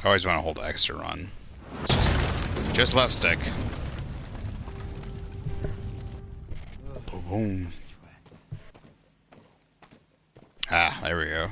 I always want to hold X to run. Just left stick. Boom. Ah, there we go.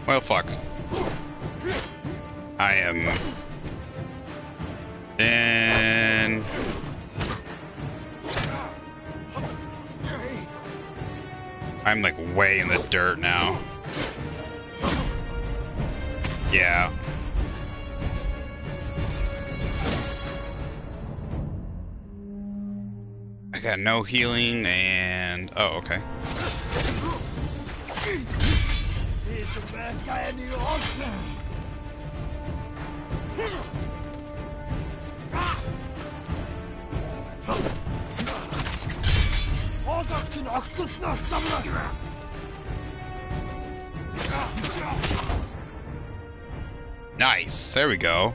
Well, fuck. I am... Then... I'm like way in the dirt now. Yeah. I got no healing and... Oh, okay. He's the bad guy in the ocean. Nice. There we go.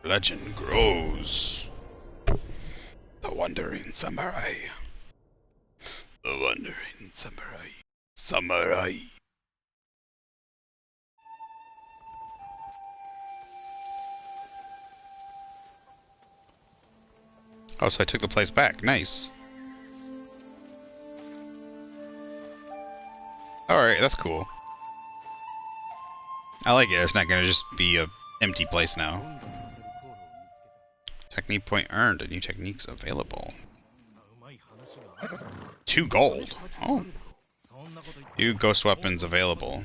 Legend grows. The Wandering Samurai. The Wandering Samurai. Samurai. Oh, so I took the place back. Nice. Alright, that's cool. I like it. It's not gonna just be a empty place now. Technique point earned. A new techniques available. 2 gold. Oh. New ghost weapons available.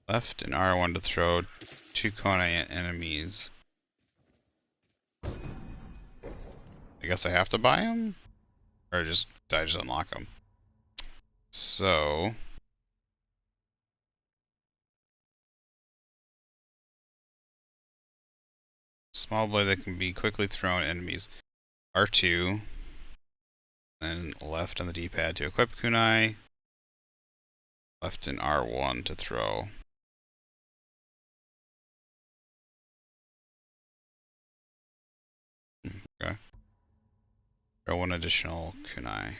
Left and R1 to throw 2 Konai at enemies. I guess I have to buy them? Or just, did I just unlock them? So... Small blade that can be quickly thrown at enemies. R2. Then left on the D-pad to equip kunai. Left and R1 to throw. Okay. Throw 1 additional kunai.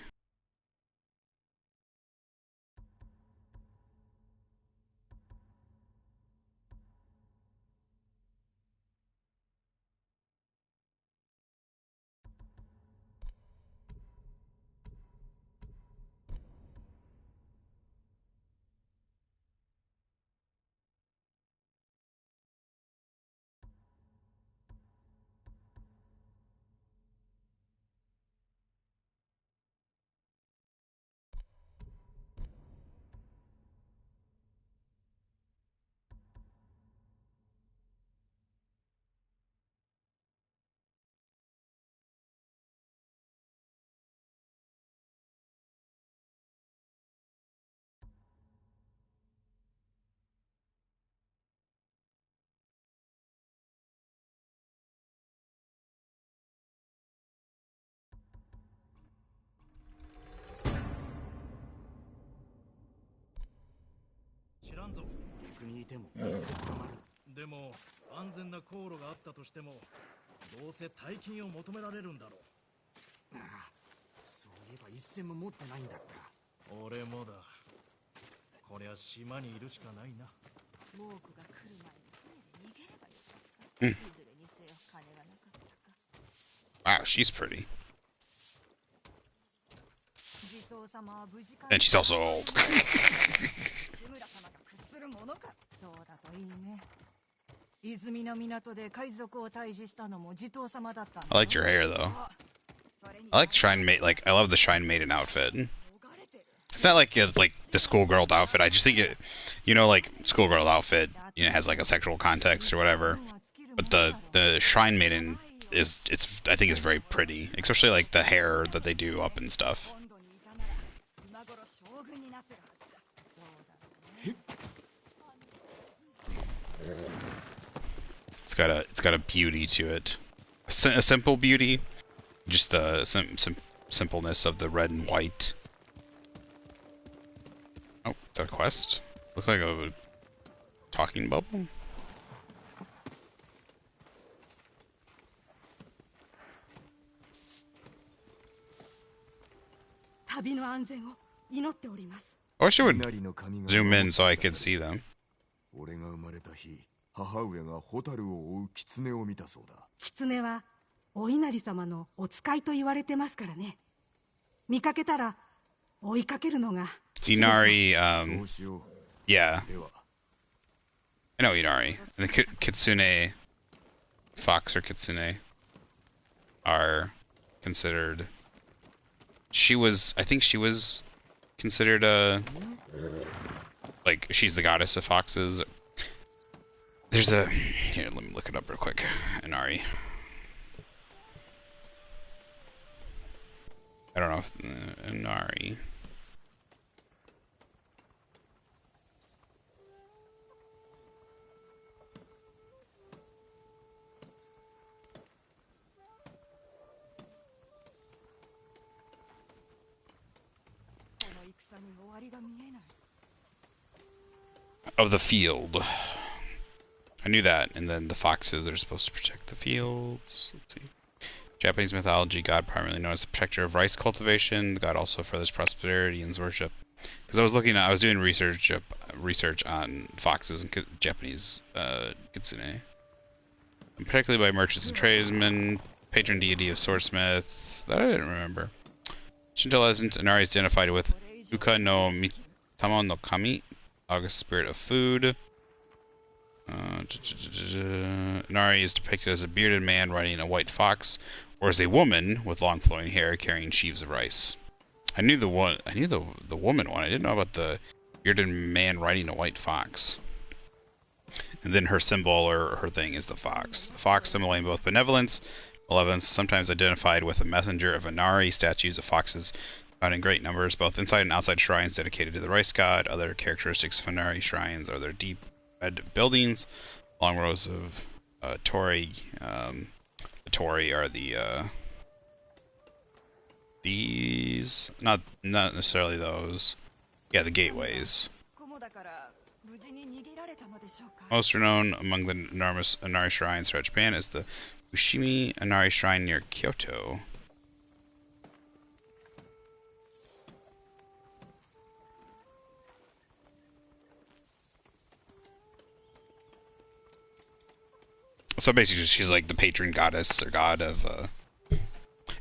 んぞ。陸にいても水で捕まる。でも安全な航路があったとしても、どうせ大金を求められるんだろう。ああ、そういえば一銭も持ってないんだった。俺もだ。こりゃ島にいるしかないな。モークが来る前に船で逃げればよかった。いずれにせよ金がなかったか。Wow, she's pretty. 地頭様は無事か。 And she's also old. 志村様が屈するものか。そうだといいね。泉の港で海賊を退治したのも地頭様だったんだ。 I liked your hair though. I like Shrine Maiden. Like I love the Shrine Maiden outfit. It's not like the schoolgirl outfit. I just think it, you know, like schoolgirl outfit, you know, has like a sexual context or whatever. But the Shrine Maiden is, I think it's very pretty, especially like the hair that they do up and stuff. It's got a beauty to it, a simple beauty, just the simpleness of the red and white. Oh, is that a quest? Looks like a talking bubble. 旅の安全を祈っております。 I wish I would zoom in so I could see them. 俺が生まれた日、母上がホタルを追う狐を見たそうだ。狐はお稲荷様のお使いと言われてますからね。見かけたら追いかけるのが。Inari, yeah. I know Inari. The kitsune, fox or kitsune, are considered. I think she was considered like she's the goddess of foxes. There's a, here, let me look it up real quick. Inari. I don't know if Inari. Of the field. I knew that, and then the foxes are supposed to protect the fields. Let's see. Japanese mythology, God primarily known as the protector of rice cultivation. The god also furthers prosperity in his worship. Because I was doing research on foxes and Japanese kitsune, and particularly by merchants and tradesmen, patron deity of swordsmith. That I didn't remember. Shinto legends, Inari is identified with Uka no Mitama no Kami, august spirit of food. Inari is depicted as a bearded man riding a white fox, or as a woman with long flowing hair carrying sheaves of rice. I knew the woman one. I didn't know about the bearded man riding a white fox. And then her symbol or her thing is the fox. The fox symbolizing both benevolence, malevolence, sometimes identified with a messenger of Inari. Statues of foxes found in great numbers, both inside and outside shrines dedicated to the rice god. Other characteristics of Inari shrines are their deep red buildings, long rows of torii. The torii are these, not necessarily those. Yeah, the gateways. Most renowned among the enormous Inari shrines throughout Japan is the Ushimi Inari Shrine near Kyoto. So basically, she's like the patron goddess or god of.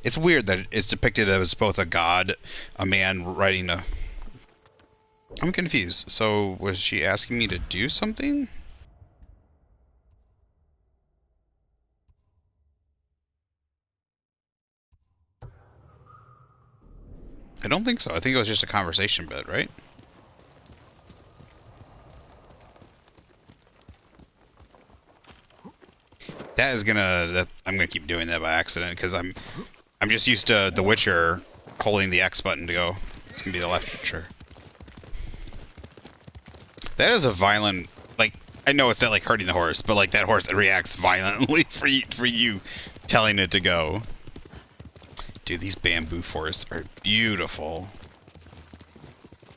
It's weird that it's depicted as both a god, a man riding a. I'm confused. So was she asking me to do something? I don't think so. I think it was just a conversation bit, right? I'm gonna keep doing that by accident because I'm just used to The Witcher holding the X button to go. It's gonna be the left trigger. That is a violent, like, I know it's not like hurting the horse, but like that horse that reacts violently for you telling it to go. Dude, these bamboo forests are beautiful.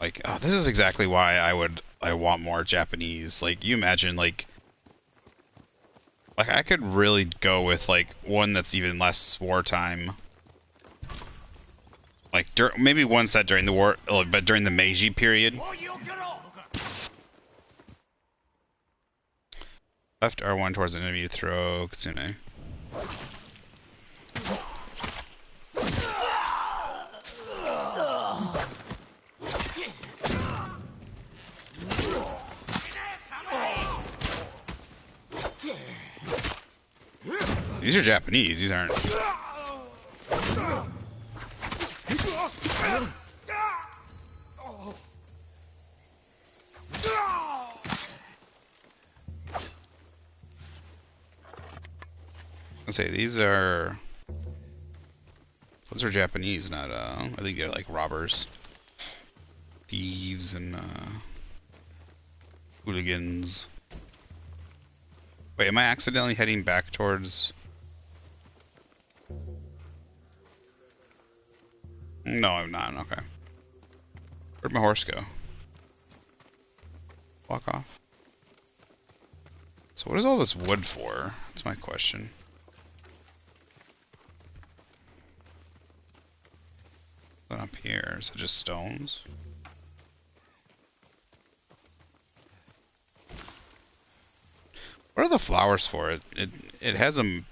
Like, oh, this is exactly why I want more Japanese. Like, you imagine, like I could really go with, like, one that's even less wartime. Like, maybe one set during the war, but during the Meiji period. Left R1 towards an enemy, throw Kitsune. These are Japanese, these aren't. Let's say these are. Those are Japanese, not I think they're like robbers, thieves, and hooligans. Wait, am I accidentally heading back towards? No, I'm not. Okay. Where'd my horse go? Walk off. So what is all this wood for? That's my question. What up here? Is it just stones? What are the flowers for? It has a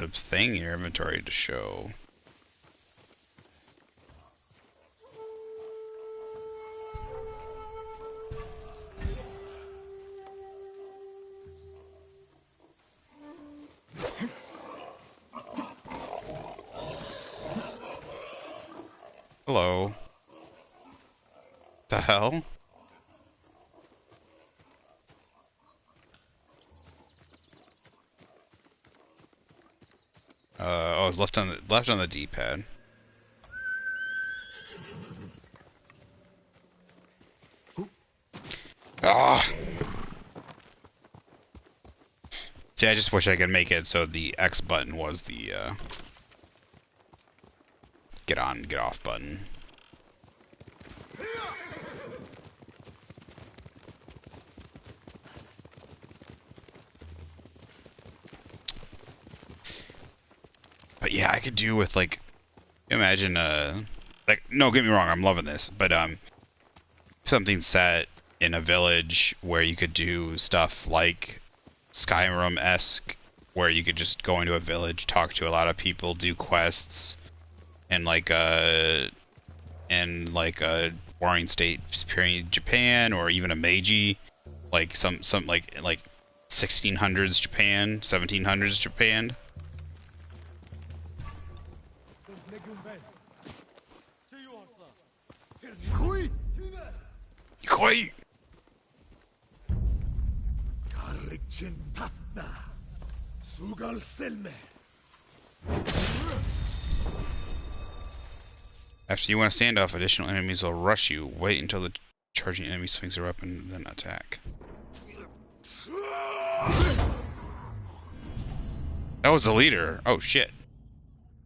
thing in your inventory to show. Hello. The hell? Oh, it's left on the D-pad. Ah. See, I just wish I could make it so the X button was the get on, get off button. But yeah, I could do with, like, imagine like, no, get me wrong, I'm loving this, but something set in a village where you could do stuff like Skyrim-esque, where you could just go into a village, talk to a lot of people, do quests, and like a Warring States period Japan, or even a Meiji, like some like 1600s Japan, 1700s Japan. Koi. After you want to stand off, additional enemies will rush you. Wait until the charging enemy swings their weapon, then attack. That was the leader. Oh shit.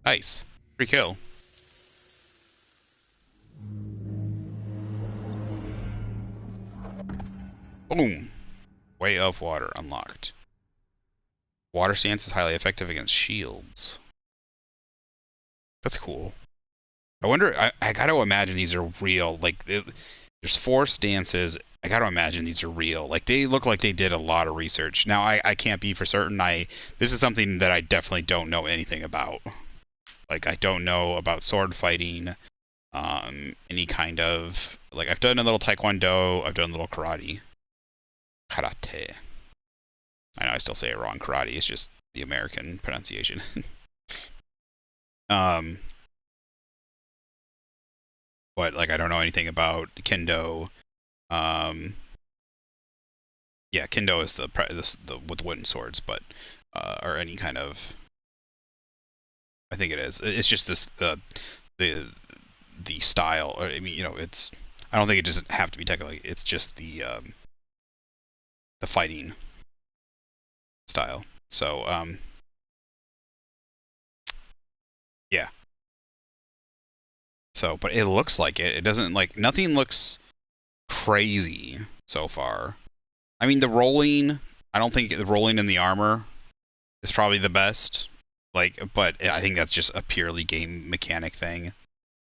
Nice. Free kill. Boom. Way of water unlocked. Water stance is highly effective against shields. That's cool. I wonder, I gotta imagine these are real. Like, there's 4 stances. I gotta imagine these are real. Like, they look like they did a lot of research. Now, I can't be for certain. This is something that I definitely don't know anything about. Like, I don't know about sword fighting, any kind of, like, I've done a little taekwondo, I've done a little karate. Karate. I know I still say it wrong, karate. It's just the American pronunciation. But, like, I don't know anything about kendo. Yeah, kendo is the with wooden swords, but or any kind of. I think it is. It's just this the style. I mean, you know, it's. I don't think it doesn't have to be technically. It's just the fighting style. So yeah. So, but it looks like it. It doesn't, like, nothing looks crazy so far. I mean, the rolling, I don't think the rolling in the armor is probably the best. Like, but I think that's just a purely game mechanic thing.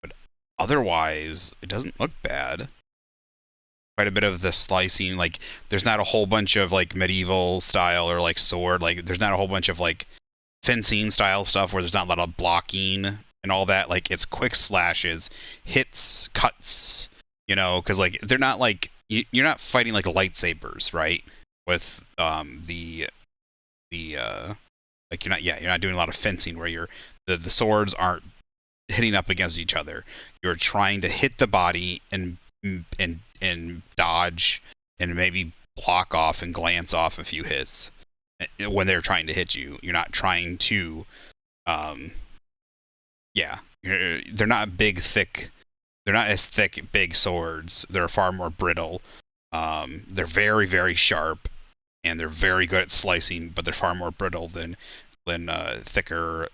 But otherwise, it doesn't look bad. Quite a bit of the slicing, like, there's not a whole bunch of, like, medieval style or, like, sword. Like, there's not a whole bunch of, like, fencing style stuff where there's not a lot of blocking and all that. Like, it's quick slashes, hits, cuts, you know, because, like, they're not, like, you're not fighting, like, lightsabers, right? With, like, you're not doing a lot of fencing where the swords aren't hitting up against each other. You're trying to hit the body and dodge and maybe block off and glance off a few hits when they're trying to hit you. You're not trying to they're not big, thick, they're not as thick, big swords. They're far more brittle. They're very, very sharp, and they're very good at slicing, but they're far more brittle than thicker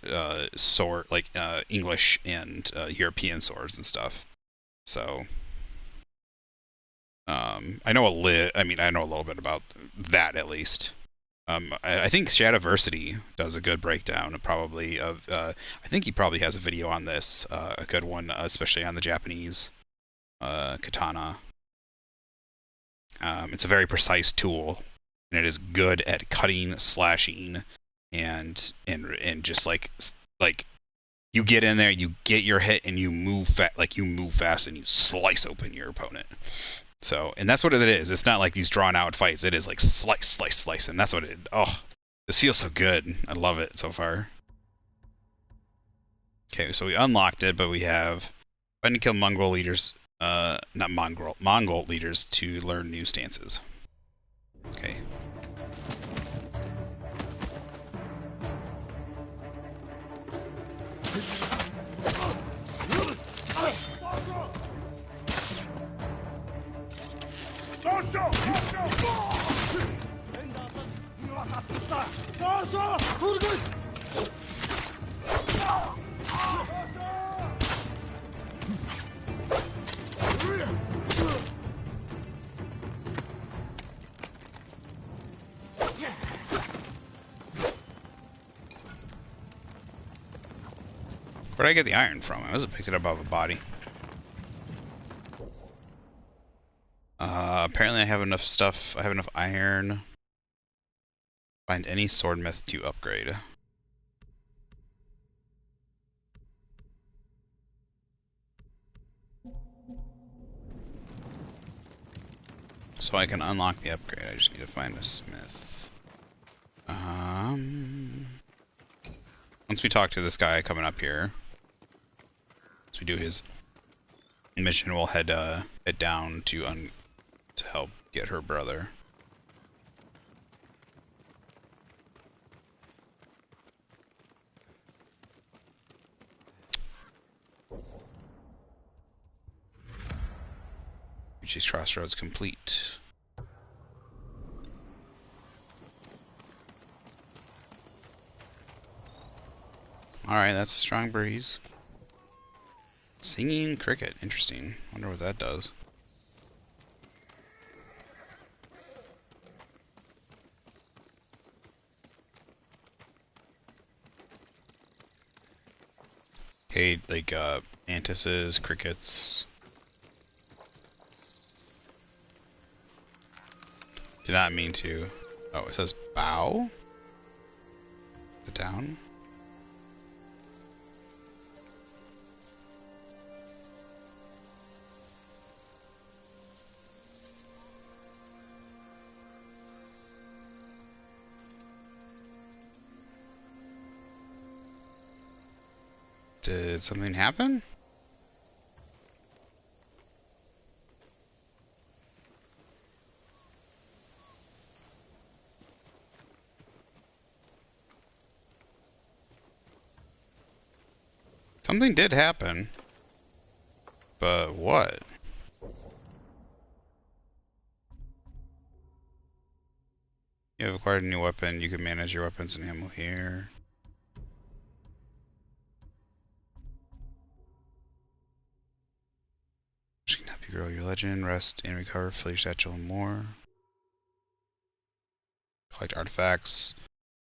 sword, like English and European swords and stuff. So I know I know a little bit about that at least. I think Shadiversity does a good breakdown probably of. I think he probably has a video on this, a good one, especially on the Japanese katana. It's a very precise tool, and it is good at cutting, slashing, and just like you get in there, you get your hit, and you move fast, and you slice open your opponent. So, and that's what it is. It's not like these drawn out fights. It is like slice, slice, slice, and that's what it. Oh, this feels so good. I love it so far. Okay, so we unlocked it, but we have find and kill Mongol leaders. Not Mongol leaders to learn new stances. Okay. Where did I get the iron from? I must have picked it up off a body. Apparently I have enough stuff. I have enough iron. Find any sword myth to upgrade. So I can unlock the upgrade. I just need to find a smith. Once we talk to this guy coming up here, once we do his mission, we'll head down to help get her brother. Reach crossroads complete. Alright, that's a strong breeze. Singing cricket. Interesting. Wonder what that does. Okay, like, mantises, crickets. Did not mean to. Oh, it says bow? The down? Did something happen? Something did happen. But what? You have acquired a new weapon. You can manage your weapons and ammo here. Reroll your legend, rest and recover, fill your satchel and more. Collect artifacts.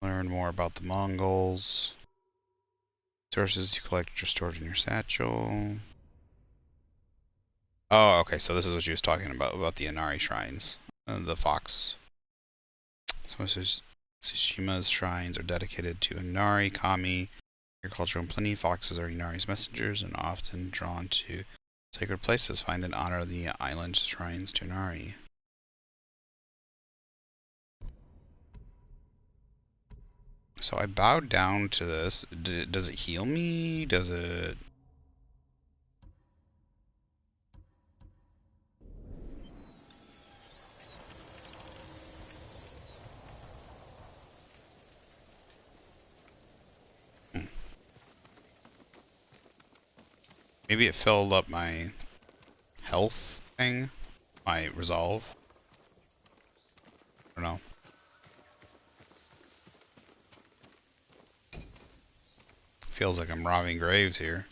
Learn more about the Mongols. Sources you collect are stored in your satchel. Oh, okay, so this is what she was talking about the Inari shrines. The fox. Some of Tsushima's shrines are dedicated to Inari, Kami, agriculture and plenty. Foxes are Inari's messengers and often drawn to sacred places. Find and honor the island shrines to Inari. So I bowed down to this. Does it heal me? Does it... Maybe it filled up my health thing? My resolve? I don't know. Feels like I'm robbing graves here.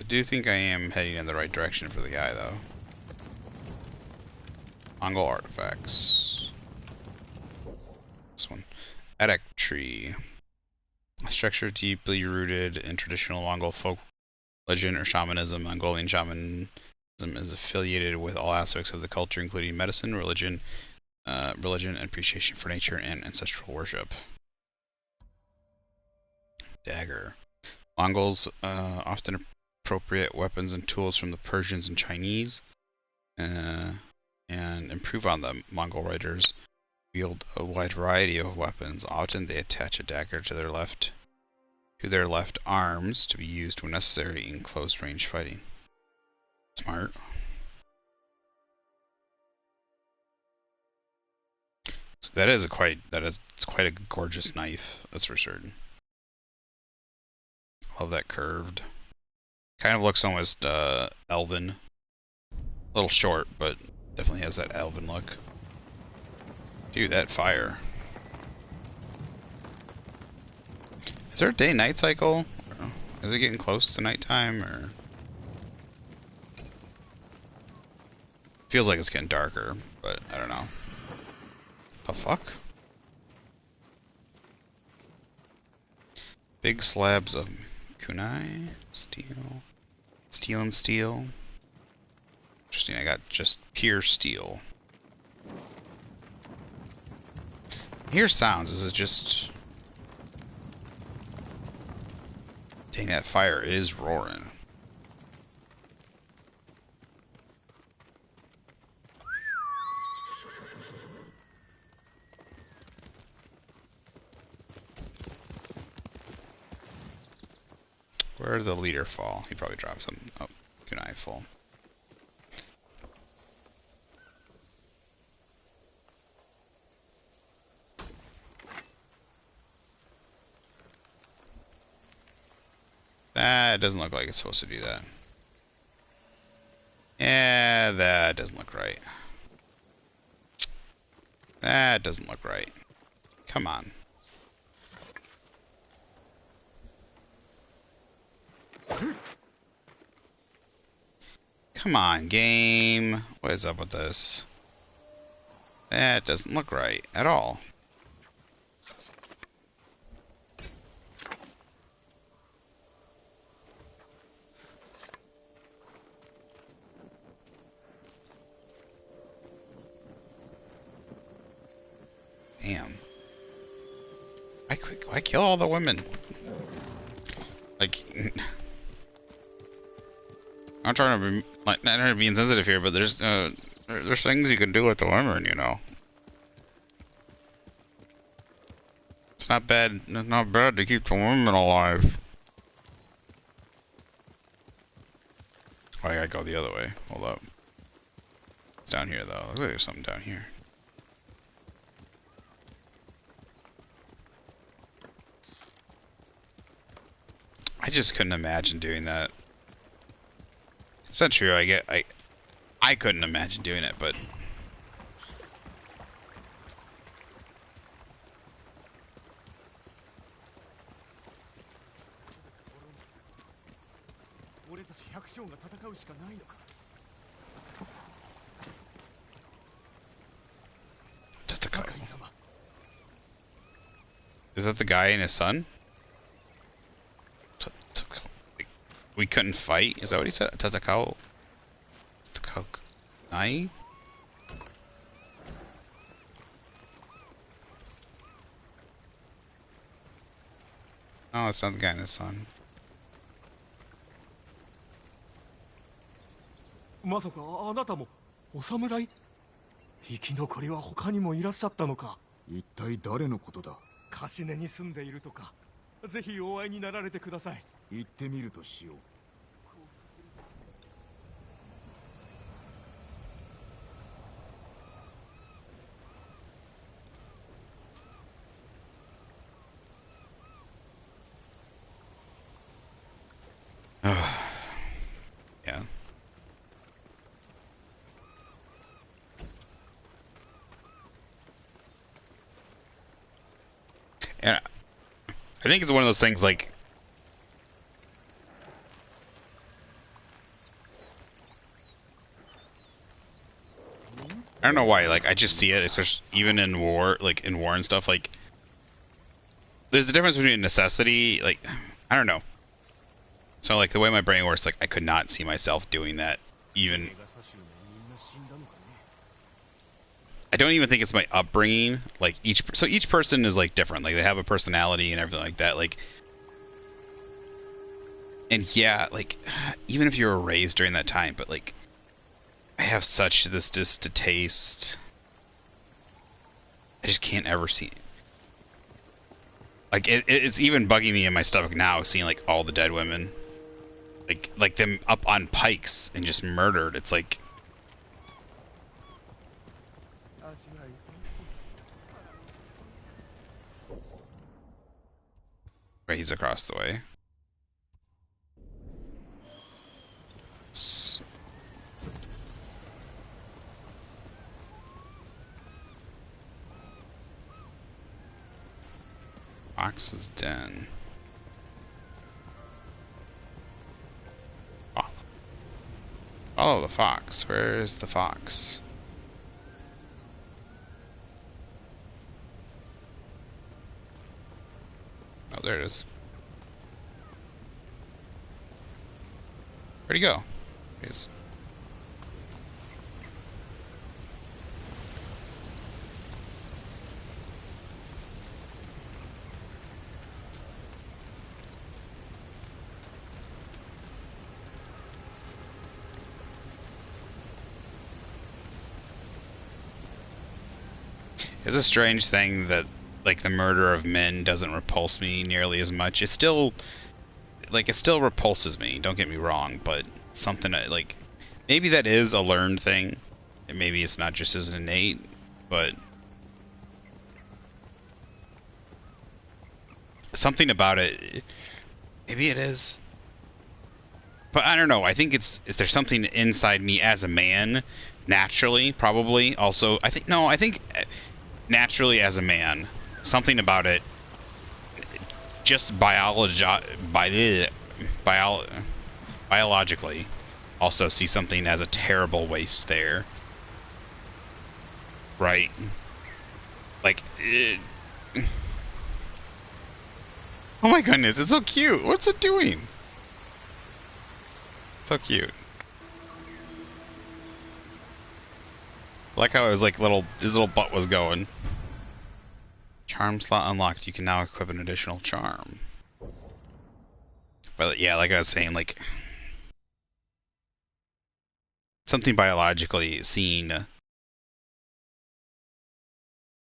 Do think I am heading in the right direction for the guy, though. Mongol artifacts. This one. Edek tree. A structure deeply rooted in traditional Mongol folk legend or shamanism. Mongolian shamanism is affiliated with all aspects of the culture, including medicine, religion, and appreciation for nature, and ancestral worship. Dagger. Mongols often appropriate weapons and tools from the Persians and Chinese and improve on them. Mongol riders wield a wide variety of weapons. Often they attach a dagger to their left arms to be used when necessary in close range fighting. Smart. So it's quite a gorgeous knife, that's for certain. Love that curved. Kind of looks almost elven. A little short, but definitely has that elven look. Dude, that fire. Is there a day-night cycle? Is it getting close to nighttime, or... Feels like it's getting darker, but I don't know. The fuck? Big slabs of kunai, steel and steel. Interesting, I got just pure steel. I hear sounds, is it just... Dang, that fire is roaring. Where did the leader fall? He probably dropped something. Oh, kunai full. That doesn't look like it's supposed to do that. Yeah, that doesn't look right. That doesn't look right. Come on. Come on, game. What is up with this? That doesn't look right at all. Damn. Why kill all the women? Like, I'm trying to be, like, not trying to be insensitive here, but there's things you can do with the women, you know. It's not bad. It's not bad to keep the women alive. Oh, I gotta go the other way. Hold up. It's down here, though. Looks like there's something down here. just couldn't imagine doing that. It's not true. I couldn't imagine doing it, but is that the guy and his son? We couldn't fight? Is that what he said? Tatakao. Nai? Oh, it's not the guy and his son. まさかあなたもお侍？生き残りは他にもいらっしゃったのか。一体誰のことだ。カシネに住んでいるとか。ぜひお会いになられてください。行ってみるとしよう。Yeah. And I think it's one of those things like I don't know why, like I just see it, especially even in war, like in war and stuff, like there's a difference between necessity, like I don't know. So like the way my brain works, like I could not see myself doing that even. I don't even think it's my upbringing. Like each person is like different. Like they have a personality and everything like that. Like, and yeah, like even if you were raised during that time, but like I have such this distaste. I just can't ever see. Like it's even bugging me in my stomach now, seeing like all the dead women, like them up on pikes and just murdered. It's like. Right, he's across the way. Fox's den. Follow the fox. Where is the fox? Oh, there it is. Where'd he go? He is. It's a strange thing that like the murder of men doesn't repulse me nearly as much. It's still like it still repulses me, don't get me wrong, but something like maybe that is a learned thing. And maybe it's not just as innate, but something about it, maybe it is. But I don't know. I think it's there's something inside me as a man, naturally, probably. Also, I think naturally as a man, something about it, just biologically, also see something as a terrible waste there. Right? Like, oh my goodness, it's so cute. What's it doing? So cute. I like how it was like his little butt was going. Charm slot unlocked. You can now equip an additional charm. But yeah, like I was saying, like something biologically seen,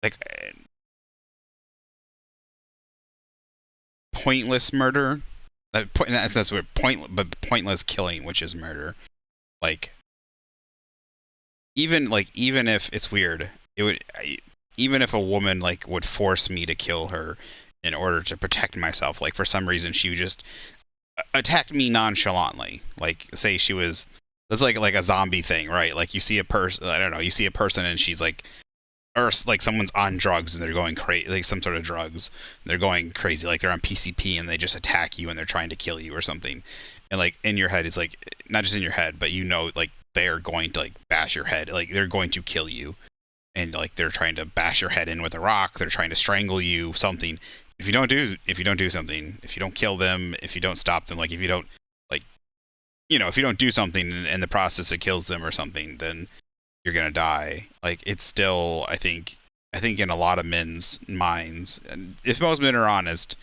like pointless murder. That's what pointless killing, which is murder. Like even if it's weird, it would. Even if a woman like would force me to kill her in order to protect myself, like for some reason she would just attacked me nonchalantly. Like, say she was, that's like a zombie thing, right? Like you see a person, I don't know, you see a person and she's like, or like someone's on drugs and they're going crazy, like some sort of drugs, they're going crazy, like they're on PCP and they just attack you and they're trying to kill you or something. And like in your head, it's like, not just in your head, but you know, like they're going to like bash your head, like they're going to kill you. And like they're trying to bash your head in with a rock, they're trying to strangle you, something. If you don't do something, if you don't kill them, if you don't stop them, like if you don't, like, you know, if you don't do something in the process it kills them or something, then you're gonna die. Like it's still, I think in a lot of men's minds, and if most men are honest,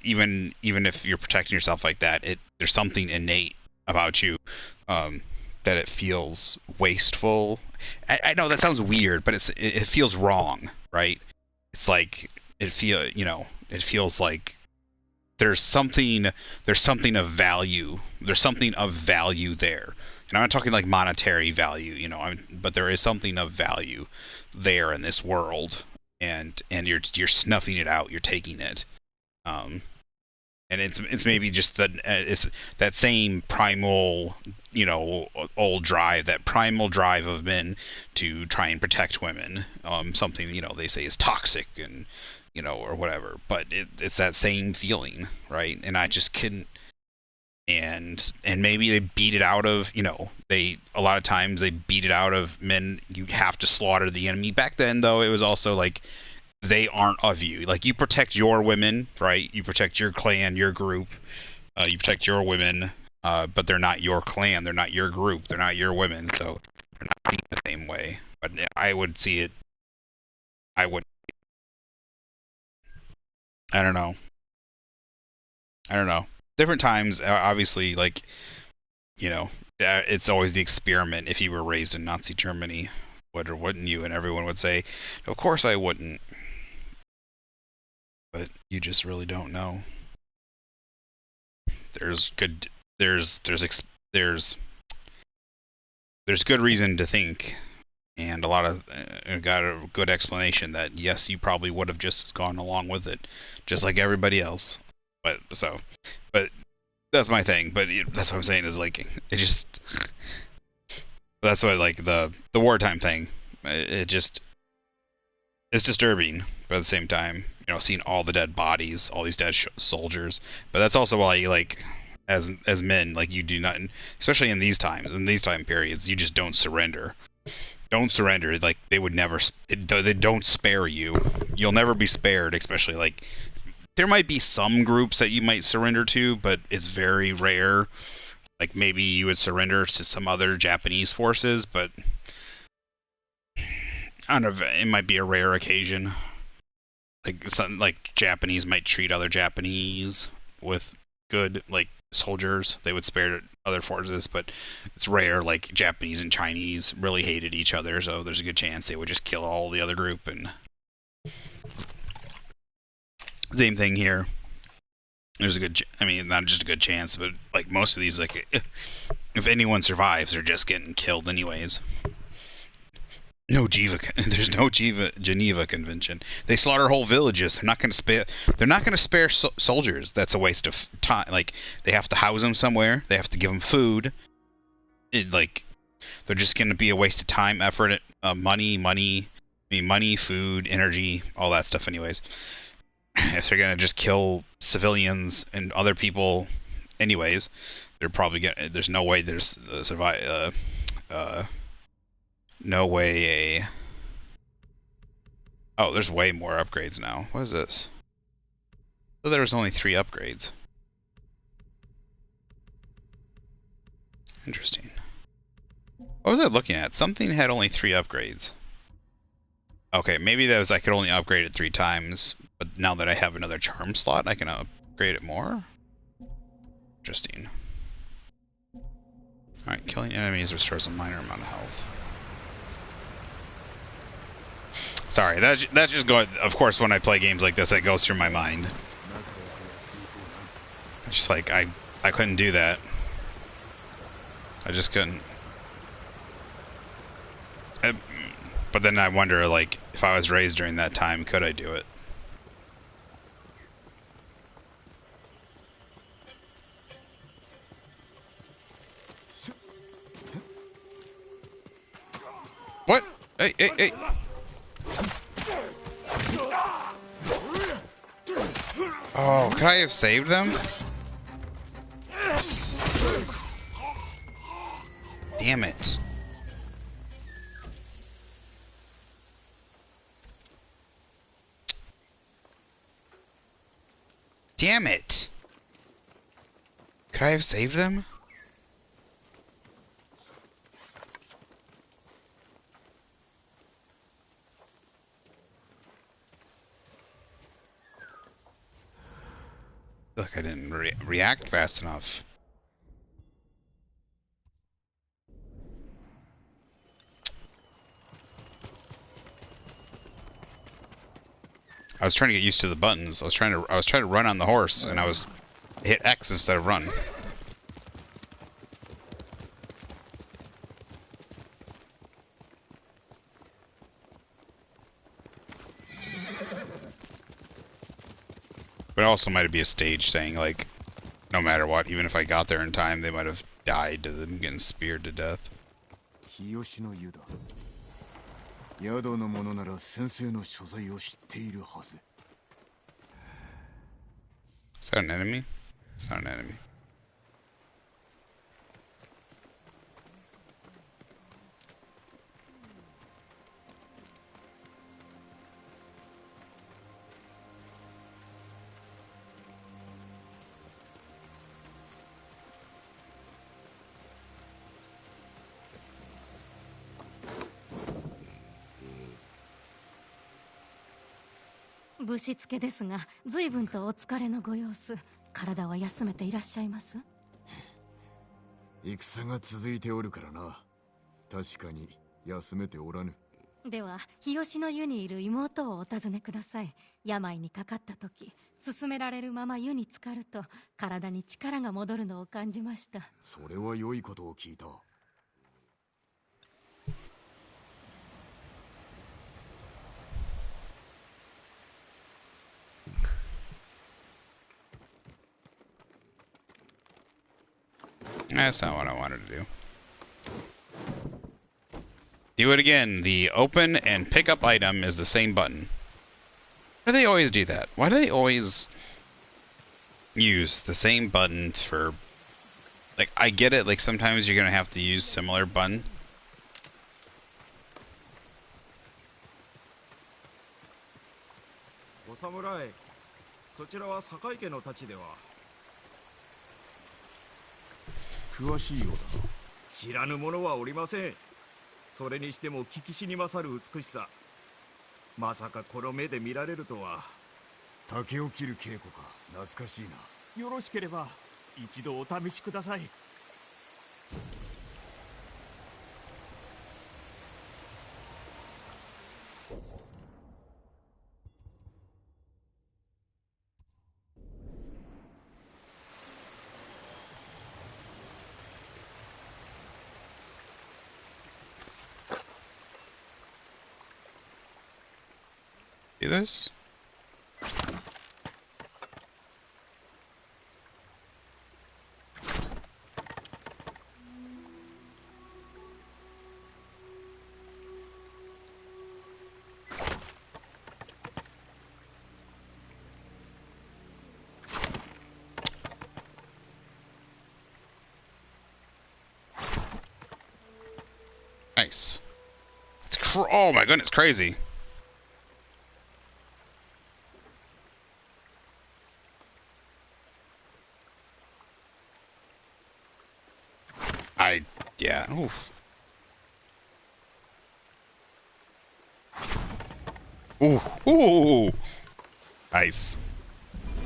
even if you're protecting yourself like that, there's something innate about you, that it feels wasteful. I know that sounds weird, but it feels wrong, right? It's like it feels like there's something of value. There's something of value there. And I'm not talking like monetary value, you know, but there is something of value there in this world, and you're snuffing it out, you're taking it. And it's maybe just it's that same primal, you know, old drive, that primal drive of men to try and protect women. Something, you know, they say is toxic and, you know, or whatever. But it's that same feeling, right? And I just couldn't. And maybe they beat it out of, you know, a lot of times they beat it out of men. You have to slaughter the enemy. Back then, though, it was also like, they aren't of you. Like, you protect your women, right? You protect your clan, your group. You protect your women, but they're not your clan. They're not your group. They're not your women. So they're not treated the same way. But I would see it. I would. I don't know. Different times, obviously, like, you know, it's always the experiment. If you were raised in Nazi Germany, would or wouldn't you? And everyone would say, of course I wouldn't. But you just really don't know. There's good reason to think, and a lot of got a good explanation that yes, you probably would have just gone along with it, just like everybody else. But that's my thing. But that's what I'm saying is like it just, that's what, like the wartime thing. It's disturbing, but at the same time, you know, seeing all the dead bodies, all these dead soldiers. But that's also why, like, as men, like, you do not, especially in these times, in these time periods, you just don't surrender. Don't surrender. Like, they would never, they don't spare you. You'll never be spared, especially, like, there might be some groups that you might surrender to, but it's very rare. Like, maybe you would surrender to some other Japanese forces, but I don't know, it might be a rare occasion. Like something like Japanese might treat other Japanese with good, like, soldiers. They would spare other forces, but it's rare. Like, Japanese and Chinese really hated each other, so there's a good chance they would just kill all the other group. And same thing here. There's a good, I mean, not just a good chance, but like most of these, like, if anyone survives, they're just getting killed anyways. There's no Geneva Convention. They slaughter whole villages. They're not going to spare. They're not going to spare soldiers. That's a waste of time. Like, they have to house them somewhere. They have to give them food. They're just going to be a waste of time, effort, money, food, energy, all that stuff. Anyways, if they're going to just kill civilians and other people, anyways, they're probably going. There's no way there's survive. No way Oh, there's way more upgrades now. What is this? So there was only 3 upgrades. Interesting. What was I looking at? Something had only 3 upgrades. Okay, maybe that was I could only upgrade it 3 times, but now that I have another charm slot, I can upgrade it more? Interesting. Alright, killing enemies restores a minor amount of health. Sorry, that's just going. Of course, when I play games like this, that goes through my mind. It's just like I couldn't do that. I just couldn't. But then I wonder, like, if I was raised during that time, could I do it? Hey, hey, hey! Oh, could I have saved them? Damn it. Damn it! Could I have saved them? Look, I didn't react fast enough. I was trying to get used to the buttons. I was trying to run on the horse, and I hit X instead of run. But it also might be a stage thing, like, no matter what, even if I got there in time, they might have died to them getting speared to death. Is that an enemy? It's not an enemy.「ぶしつけですが、随分とお疲れのご様子。体は休めていらっしゃいます？」戦が続いておるからな。確かに休めておらぬ。では、日吉の湯にいる妹をお尋ねください。病にかかった時、勧められるまま湯に浸かると体に力が戻るのを感じました。それは良いことを聞いた。That's not what I wanted to do. Do it again. The open and pick up item is the same button. Why do they always do that? Why do they always use the same button for... Like, I get it, like, sometimes you're gonna have to use similar button. O samurai, そちらは堺家の太刀では詳しいようだな。知らぬ者はおりません。それにしても聞きしに勝る美しさ。まさかこの目で見られるとは。竹を切る稽古か。懐かしいな。よろしければ一度お試しください。Do this? Nice. It's oh my goodness, crazy. Yeah. Oof. Ooh. Ooh. Nice.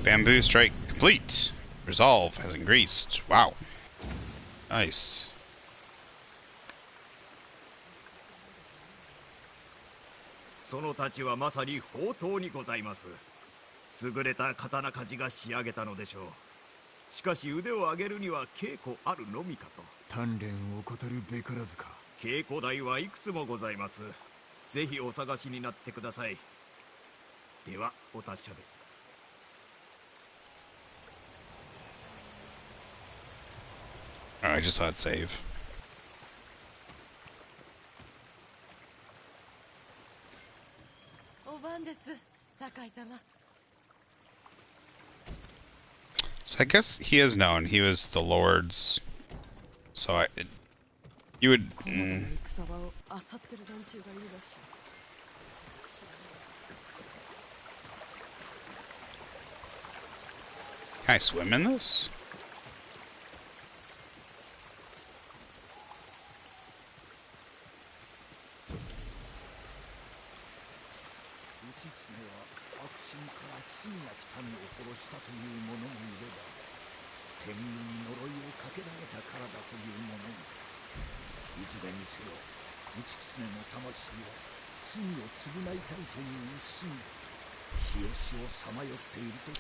Bamboo strike complete. Resolve has increased. Wow. Nice. その太刀はまさに宝刀にございます。優れた刀鍛冶が仕上げたのでしょう。しかし腕を上げるには稽古あるのみかと。鍛錬を怠るべからずか。稽古台はいくつもございます。ぜひお探しになってください。ではお達者で。I just saw it save. So I guess he is known. He was the Lord's. So you would. Can I swim in this?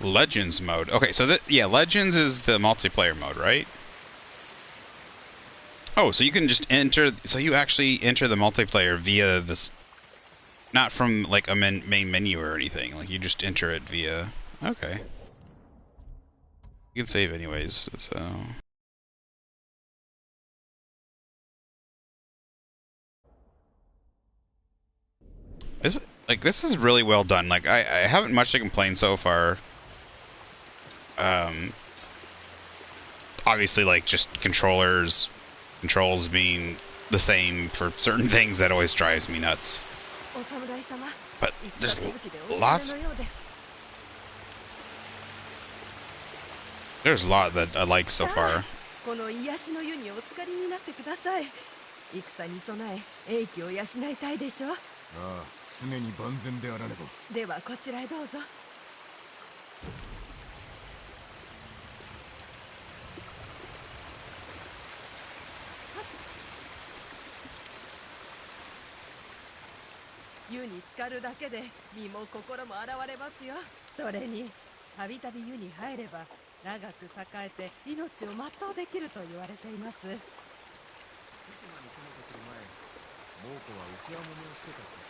Legends mode. Okay, so yeah, Legends is the multiplayer mode, right? Oh, so you can just enter. So you actually enter the multiplayer via this, not from like a main menu or anything. Like you just enter it via. Okay. You can save anyways. So. This is really well done. Like I haven't much to complain so far. Obviously, like just controls being the same for certain things that always drives me nuts. But there's lots. There's a lot that I like so far. この癒しの湯にお浸かりになってください。戦に備え英気を養いたいでしょ。ああ、常に万全であらねば。ではこちらへどうぞ。湯に浸かるだけで身も心も洗われますよ。それにたびたび湯に入れば長く栄えて命を全うできると言われています。対馬に攻めてくる前、猛虎は内輪もめをしてたって。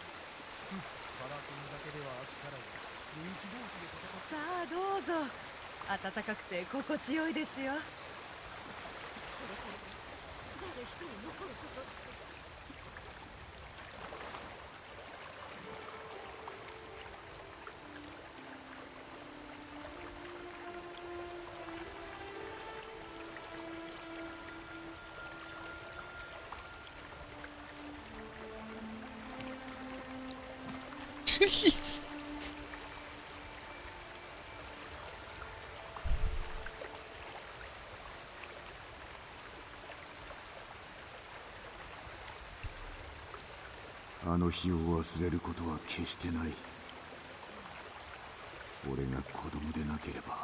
カラコンだけでは飽き足らず、身内同士で戦って。さあどうぞ。暖かくて心地よいですよ。誰一人残ること。あの日を忘れることは決してない。俺が子供でなければ、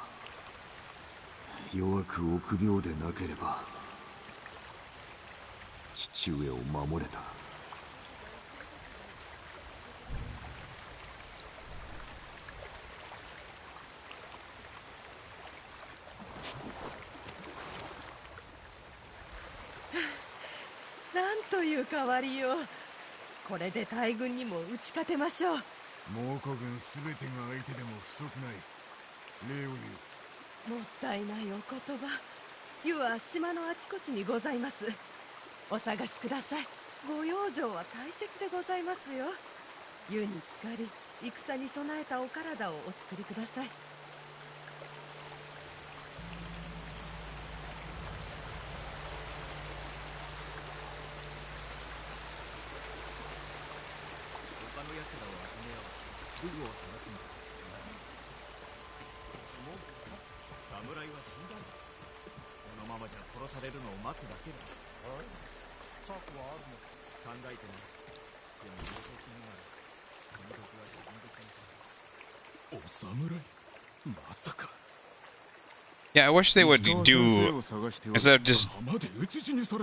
弱く臆病でなければ、父上を守れた。なんという変わりよう。これで大軍にも打ち勝てましょう。猛虎軍すべてが相手でも不足ない。礼を言う。もったいないお言葉。湯は島のあちこちにございます。お探しください。ご養生は大切でございますよ。湯に浸かり戦に備えたお体をお作りください。武具を探すんだ。侍は死んだんだ。このままじゃ殺されるのを待つだけだ。策はあるのか。考えてない。でも要請しながらその毒は自分で決めた。お侍？まさか。Yeah, I wish they would do instead of just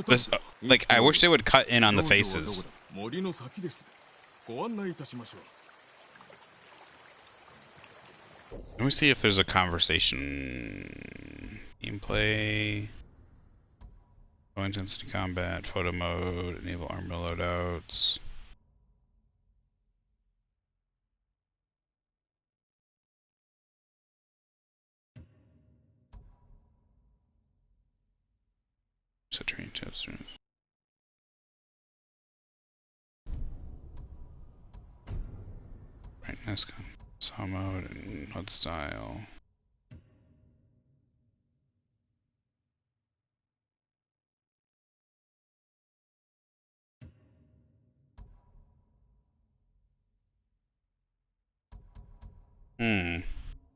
this. Like, I wish they would cut in on the faces. 森の先です。ご案内いたしましょう。Let me see if there's a conversation. Gameplay. Low intensity combat. Photo mode. Enable armor loadouts. Set training tips. Right, nice gun. Sound mode and HUD style.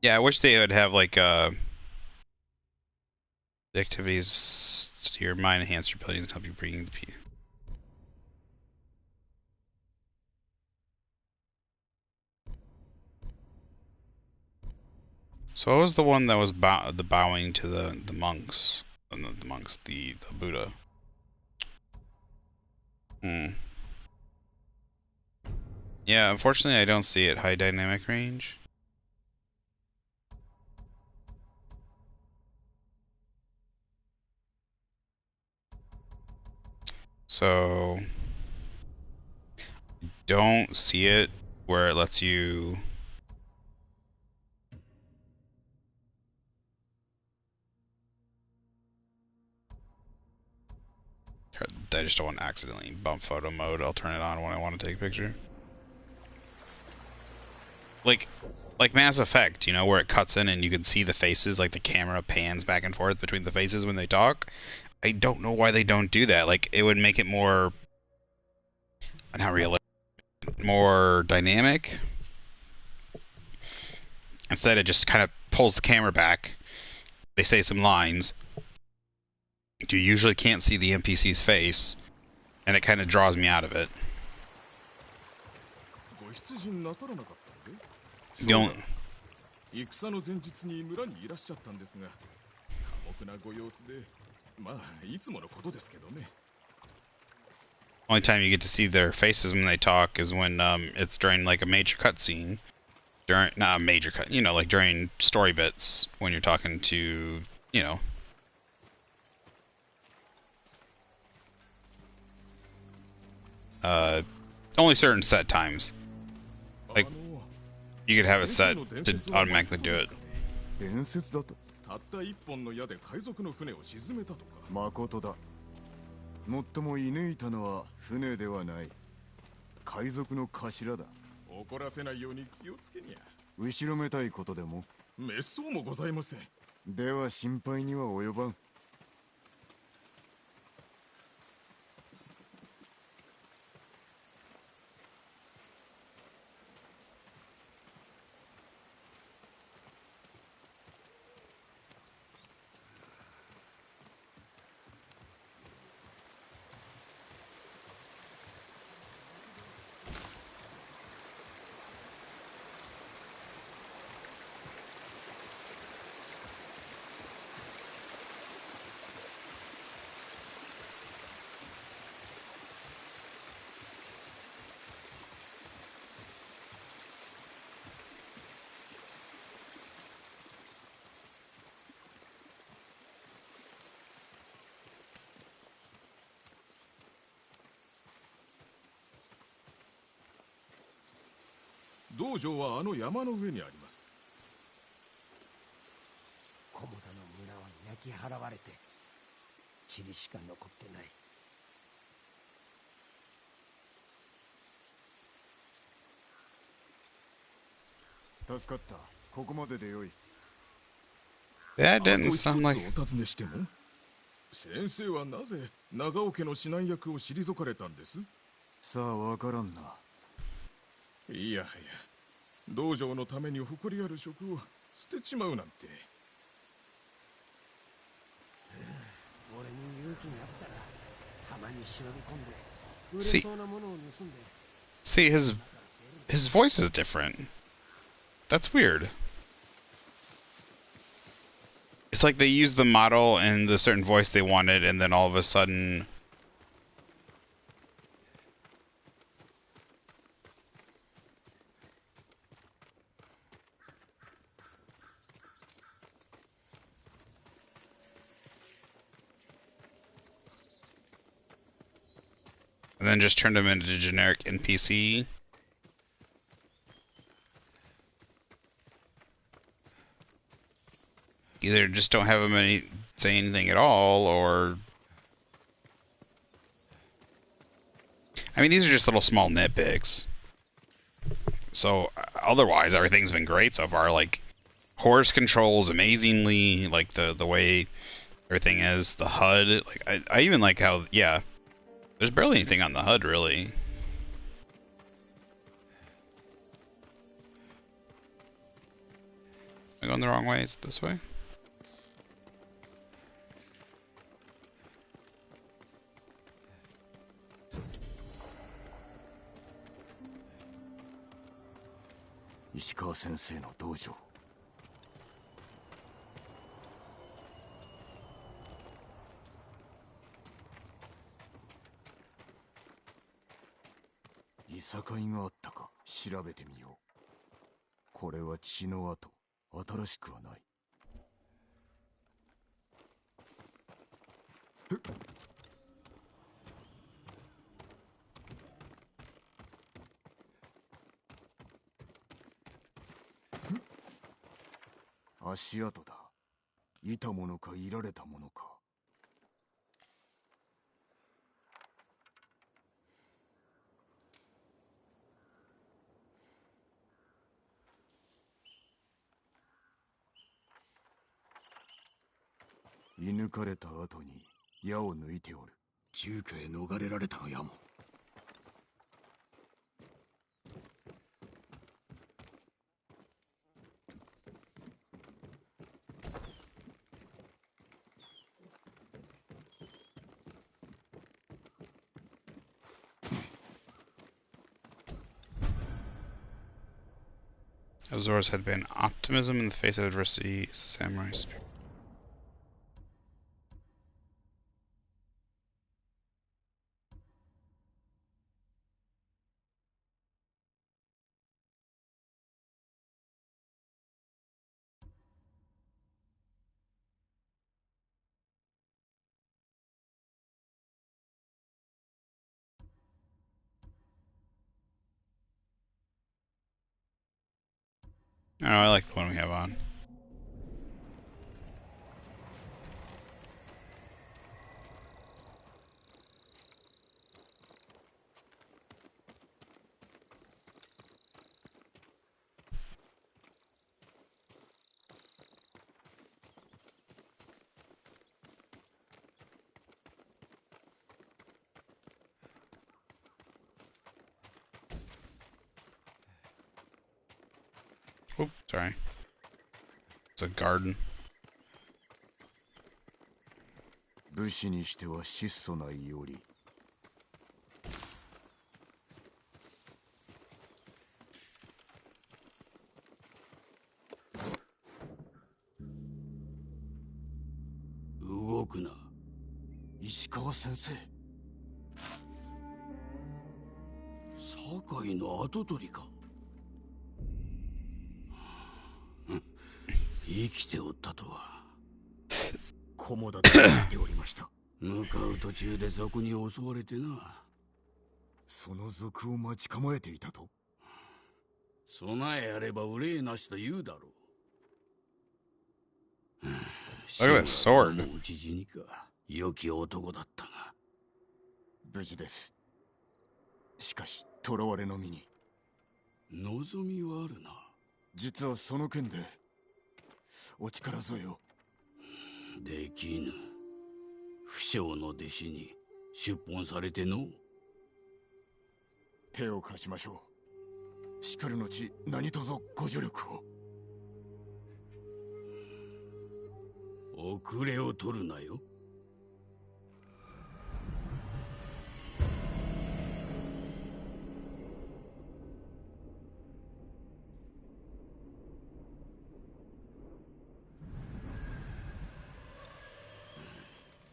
Yeah, I wish they would have like the activities to your mind enhance your abilities and help you bring the P. So what was the one that was the bowing to the monks? The monks, the Buddha. Yeah, unfortunately I don't see it. High dynamic range. So don't see it where it lets you I just don't want to accidentally bump photo mode. I'll turn it on when I want to take a picture. Like Mass Effect, you know, where it cuts in and you can see the faces, like the camera pans back and forth between the faces when they talk. I don't know why they don't do that. Like, it would make it more, not realistic, more dynamic. Instead, it just kind of pulls the camera back. They say some lines. You usually can't see the NPC's face, and it kind of draws me out of it. The only... 戦の前日に村にいらっしゃったんですが、寡黙なご様子で、まあいつものことですけどね。Only time you get to see their faces when they talk is when it's during like a major cutscene. During not a major cut, you know, like during story bits when you're talking to, you know. Only certain set times. Like you could have it set to automatically do it. 伝説だと。たった一本の矢で海賊の船を沈めたとか。誠だ。もっとも射抜いたのは船ではない。海賊の頭だ。怒らせないように気をつけにゃ。後ろめたいことでも。滅相もございません。では心配には及ばん。道場はあの山の上にあります。菰田の村は焼き払われて塵しか残ってない。助かった。ここまででよい。That didn't sound like. お尋ねしても、先生はなぜ長尾家の指南役を退かれたんです？さあわからんな。いやはや、道場のために誇りある職を捨てちまうなんて。俺に勇気があったら、たまに忍び込んで、売れそうなものを盗んで。See, his voice is different. That's weird. It's like they used the model and the certain voice they wanted, and then all of a sudden. And then just turned him into a generic NPC. Either just don't have him say anything at all, or... I mean, these are just little small nitpicks. So otherwise, everything's been great so far. Like horse controls amazingly. Like the way everything is, the HUD. Like I even like how there's barely anything on the HUD really. Am I going the wrong way? Is it this way?石川先生の道場。いさかいがあったか調べてみよう。これは血の跡、新しくはない。足跡だ。いたものかいられたものか。射抜かれた後に矢を抜いておる。住居へ逃れられたのやも。Azor's had been optimism in the face of adversity is the samurai spirit. Oh, I like the one we have on. Oop, sorry. It's a garden. 武士にしては質素ないより。動くな。石川先生。酒井の跡取りか。生きておったとは。菰田と言っておりました。向かう途中で賊に襲われてな。その賊を待ち構えていたと。備えあれば憂いなしと言うだろう。Look at that sword. 討ち死にか。良き男だったが。無事です。しかし囚われの身に。望みはあるな。実はその件でお力添えを。できぬ。不肖の弟子に出奔されての。手を貸しましょう。しかるのち何とぞご助力を。遅れを取るなよ。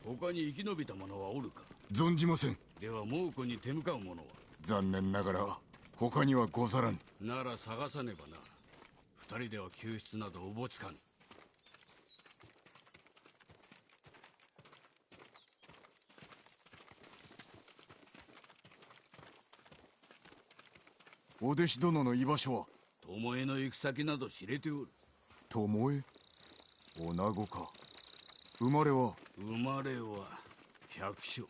他に生き延びた者はおるか。存じません。では猛虎に手向かう者は。残念ながら他にはござらん。なら探さねばな。二人では救出などおぼつかぬ。お弟子殿の居場所は。巴の行く先など知れておる。巴？女子か。生まれは百姓。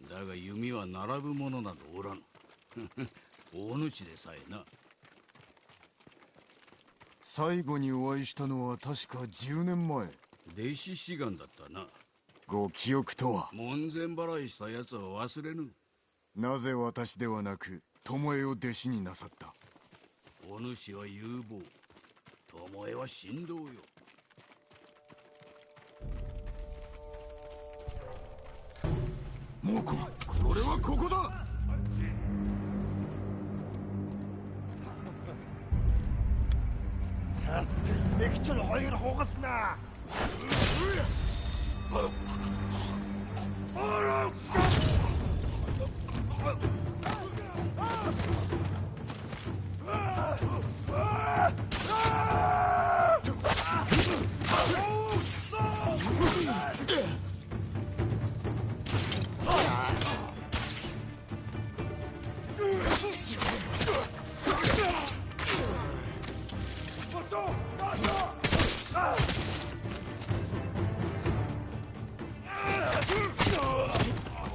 だが弓は並ぶ者などおらぬ。大主でさえな。最後にお会いしたのは確か10年前。弟子志願だったな。ご記憶とは？門前払いした奴は忘れぬ。なぜ私ではなく巴を弟子になさった？お主は有望、巴は神道よ。もうこれはここだ。맥주를 허이를 호갔으나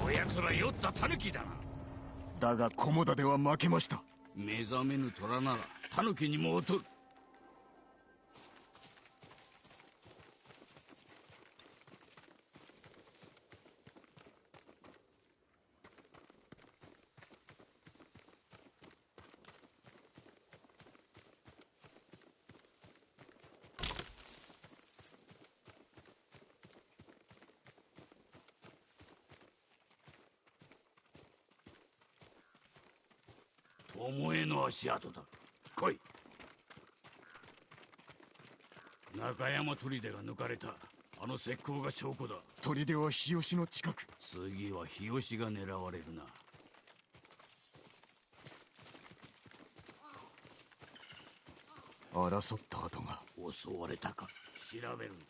おやつら酔ったタヌキだな。だが菰田では負けました。目覚めぬ虎ならタヌキにも劣る。巴の足跡だ。来い。中山砦が抜かれた。あの石膏が証拠だ。砦は日吉の近く。次は日吉が狙われるな。争った跡が。襲われたか調べるんだ。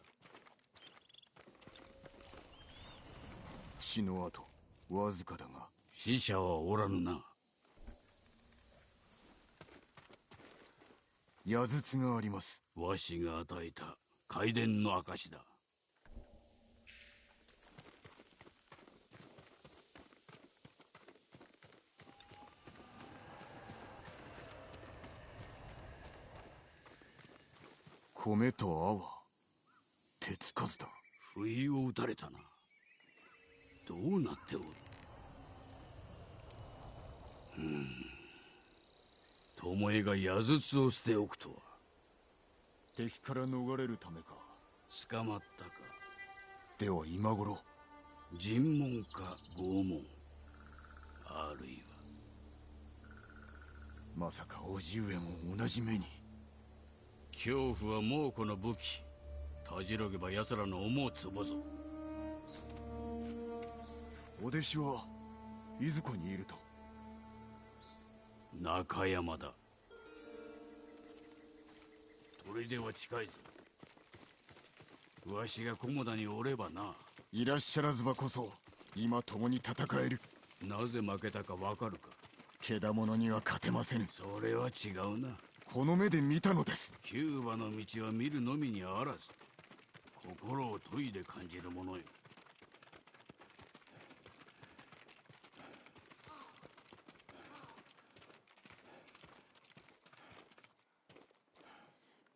血の跡わずかだが。死者はおらぬな。矢筒があります。わしが与えた開伝の証だ。米と泡手つかずだ。不意を打たれたな。どうなっておる？巴が矢筒を捨ておくとは。敵から逃れるためか。捕まったか。では今頃尋問か拷問、あるいはまさか叔父上も同じ目に。恐怖は猛虎の武器。たじろげば奴らの思うつぼぞ。お弟子はいずこにいると？中山だ。砦は近いぞ。わしが菰田におればな。いらっしゃらずばこそ今共に戦える。なぜ負けたかわかるか？けだものには勝てませぬ。それは違うな。この目で見たのです。キューバの道は見るのみにあらず、心を研いで感じるものよ。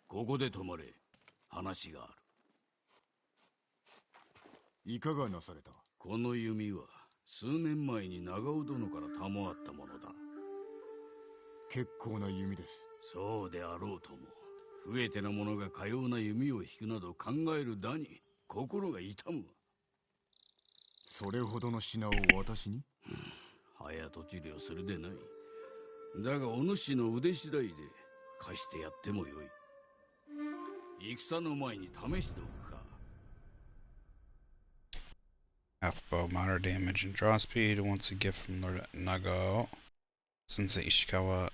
ここで止まれ。話がある。いかがなされた？この弓は数年前に長尾殿から賜ったものだ。結構な弓です。そうであろうとも、増えての者がかような弓を引くなど考えるだに心が痛むわ。それほどの品を私に？早とちりをするでない。だがお主の腕次第で貸してやってもよい。戦の前に試しておくか。Half bow, moderate damage and draw speed. Once a gift from Lord Nagao, Sensei Ishikawa,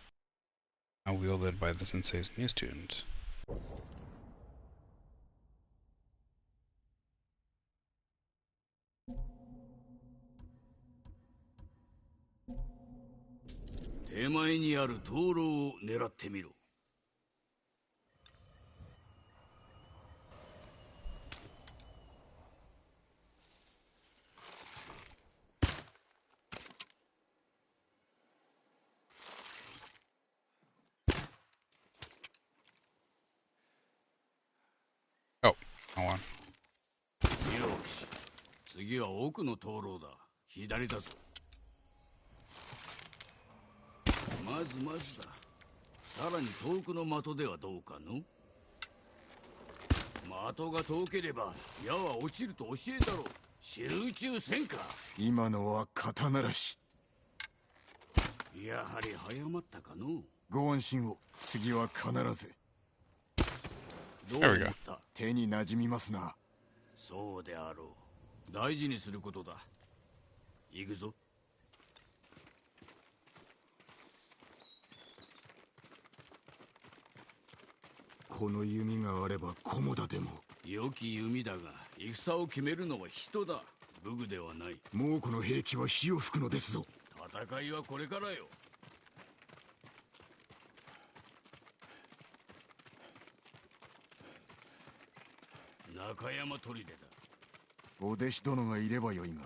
now wielded by the sensei's new student. 手前にある灯籠を狙ってみろ。敵は奥の灯籠だ。左だぞ。まずだ。さらに遠くの的ではどうかの？的が遠ければ矢は落ちると教えだろう。集中せんか。今のは肩慣らし。やはり早まったかの。ご安心を。次は必ず。どう思った？手に馴染みますな。そうであろう。大事にすることだ。行くぞ。この弓があれば菰田でも。良き弓だが戦を決めるのは人だ。武具ではない。猛虎の兵器は火を吹くのですぞ。戦いはこれからよ。中山砦だ。お弟子殿がいればよいが。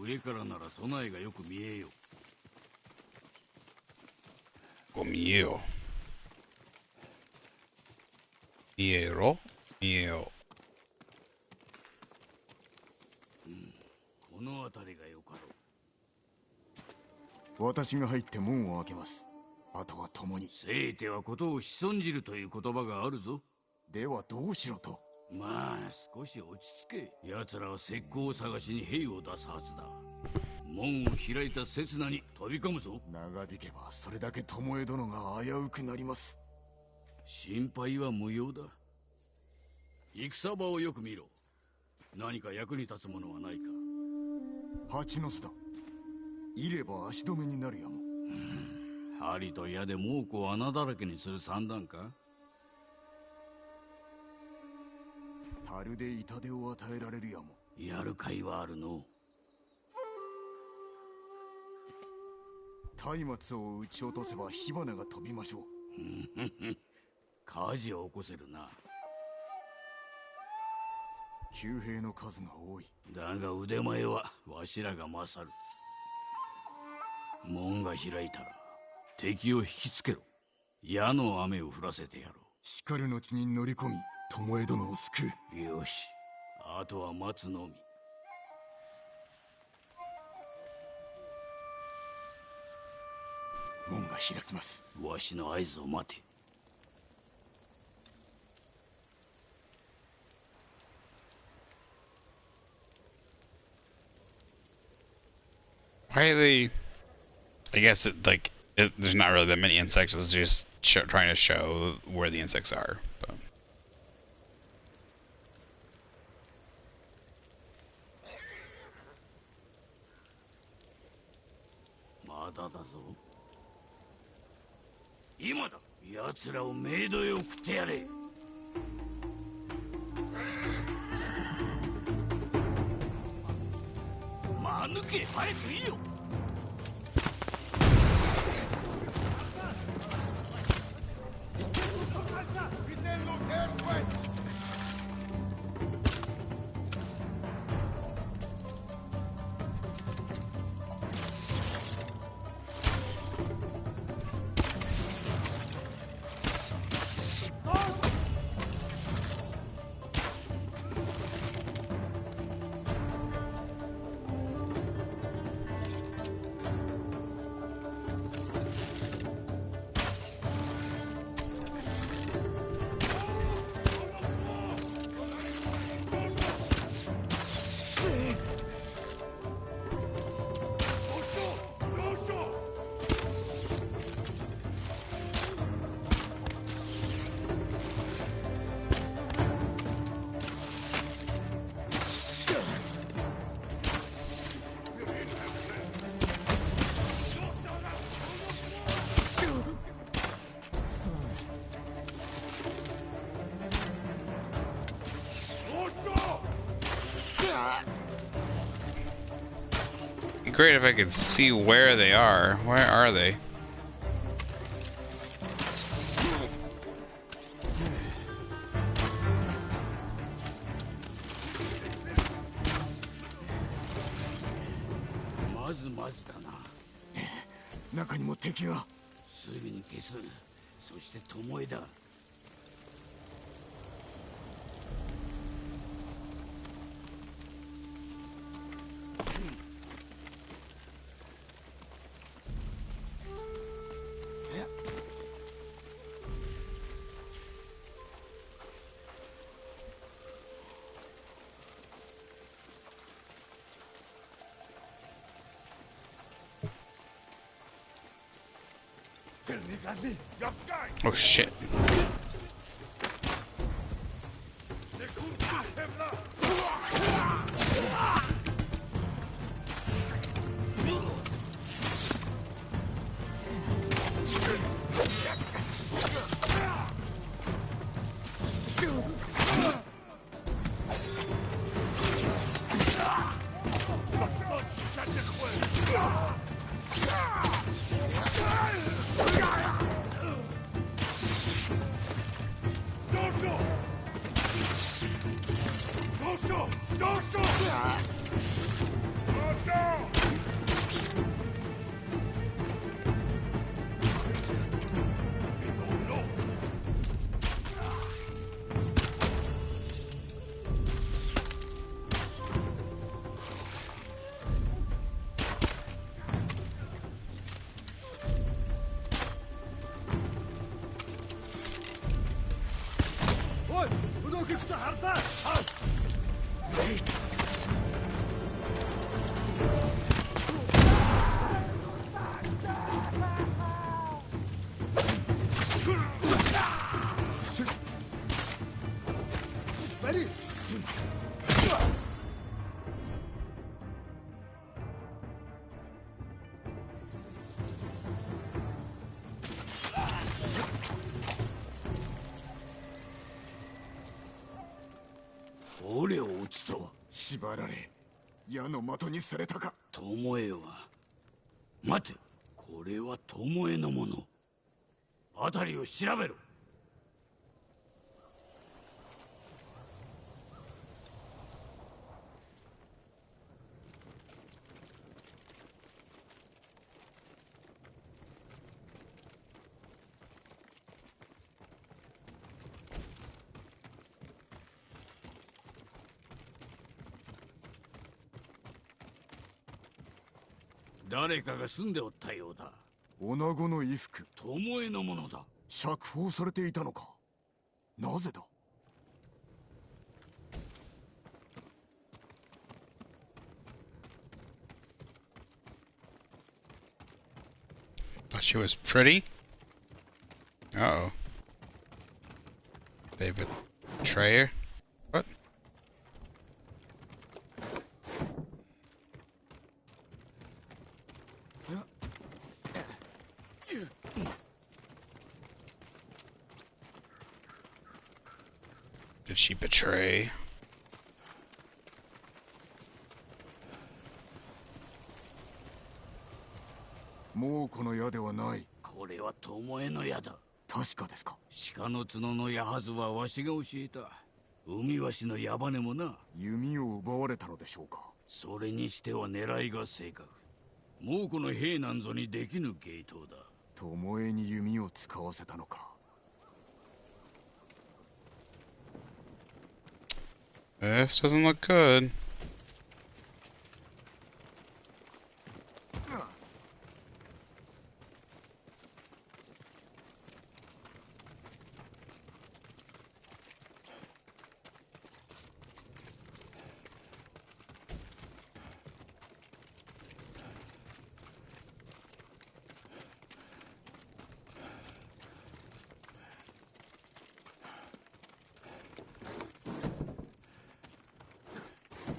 上からなら備えがよく見えよ。こう見えよ。見えろ。見えよ。この辺りがよかろう。私が入って門を開けます。あとは共に。せいてはことを潜んじるという言葉があるぞ。ではどうしろと。まあ少し落ち着け。奴らは石膏を探しに兵を出すはずだ。門を開いた刹那に飛び込むぞ。長引けばそれだけ巴殿が危うくなります。心配は無用だ。戦場をよく見ろ。何か役に立つものはないか。蜂の巣だ。いれば足止めになるやも。針と矢で猛虎を穴だらけにする算段か。樽で痛手を与えられるやも。やるかいはあるの。松明を撃ち落とせば火花が飛びましょう。火事を起こせるな。旧兵の数が多い。だが腕前はわしらが勝る。門が開いたら敵を引きつけろ。矢の雨を降らせてやろう。しかる後に乗り込み巴殿を救う。よし、あとは待つのみ。門が開きます。わしの合図を待て。Why are they? I guess there's not really that many insects. It's just trying to show where the insects are. But. Ima da. 奴らをメイドへ送ってやれ。間抜け、早くいいよ。Great if I could see where they are. Where are they?まずだな。中にも敵が。すぐに消す。そして巴だ。Oh shit.俺を撃つとは。縛られ矢の的にされたか。巴は。待て、これは巴のもの。辺りを調べろ。誰かが住んでおったようだ。女子の衣服。巴のものだ。釈放されていたのか。なぜだ。Thought she was pretty. Uh-oh. They betray her? What? Did she betray? もうこの矢ではない。これは巴の矢だ。確かですか。鹿の角の矢はずはわしが教えた。海わしの矢羽もな。弓を奪われたのでしょうか。それにしては狙いが正確。猛虎の兵なんぞにできぬ芸当だ。巴に弓を使わせたのか。This doesn't look good.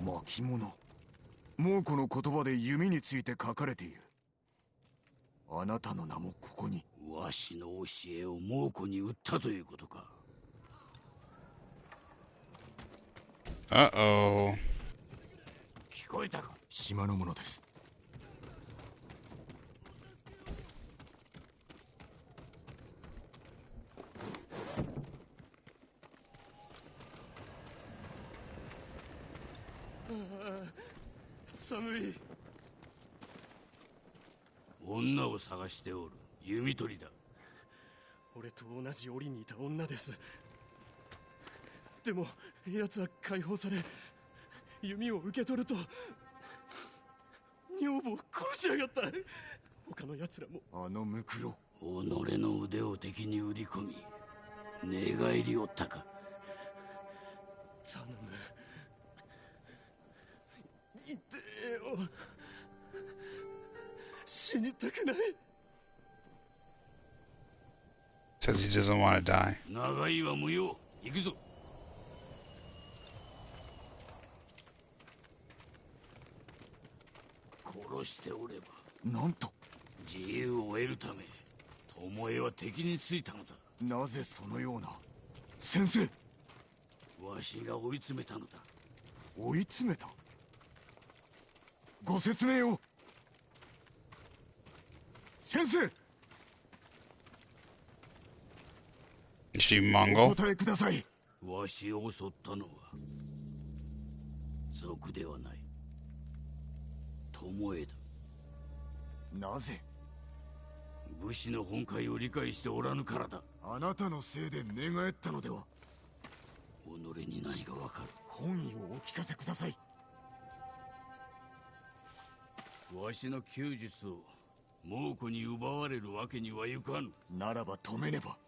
巻物。猛虎の言葉で弓について書かれている。あなたの名もここに。わしの教えを猛虎に売ったということか。Uh-oh. 聞こえたか。島のものです。寒い。女を探しておる。弓取りだ。俺と同じ檻にいた女です。でも奴は解放され弓を受け取ると女房を殺しやがった。他の奴らも。あのムクロ。己の腕を敵に売り込み寝返りおったか。頼む。痛えよ。死にたくない。Says he doesn't want to die. 長いは無用。行くぞ。殺しておれば。なんと。自由を得るため、巴は敵についたのだ。なぜそのような。先生。わしが追い詰めたのだ。追い詰めた。ご説明を。先生。Is she Mongol? お答えください。わしを襲ったのは賊ではない。巴だ。なぜ？武士の本懐を理解しておらぬからだ。あなたのせいで寝返ったのでは？己に何がわかる。本意をお聞かせください。わしの弓術を猛虎に奪われるわけにはいかぬ。ならば止めねば。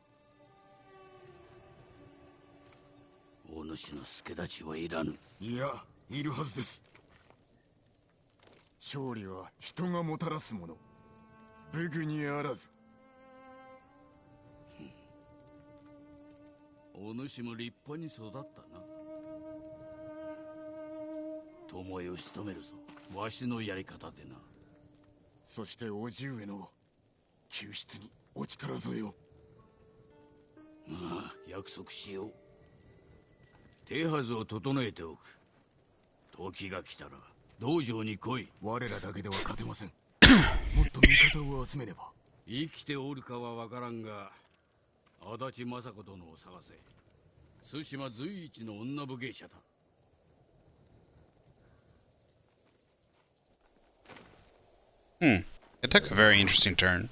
お主の助太刀はいらぬ。いや、いるはずです。勝利は人がもたらすもの。武具にあらず。お主も立派に育ったな。巴を仕留めるぞ。わしのやり方でな。そして叔父上の救出にお力添えを。ああ、約束しよう。手はずを整えておく。時が来たら道場に来い。我らだけでは勝てません。もっと味方を集めねば。生きておるかはわからんが、足立政子殿を探せ。対馬随一の女武芸者だ。It took a very interesting turn.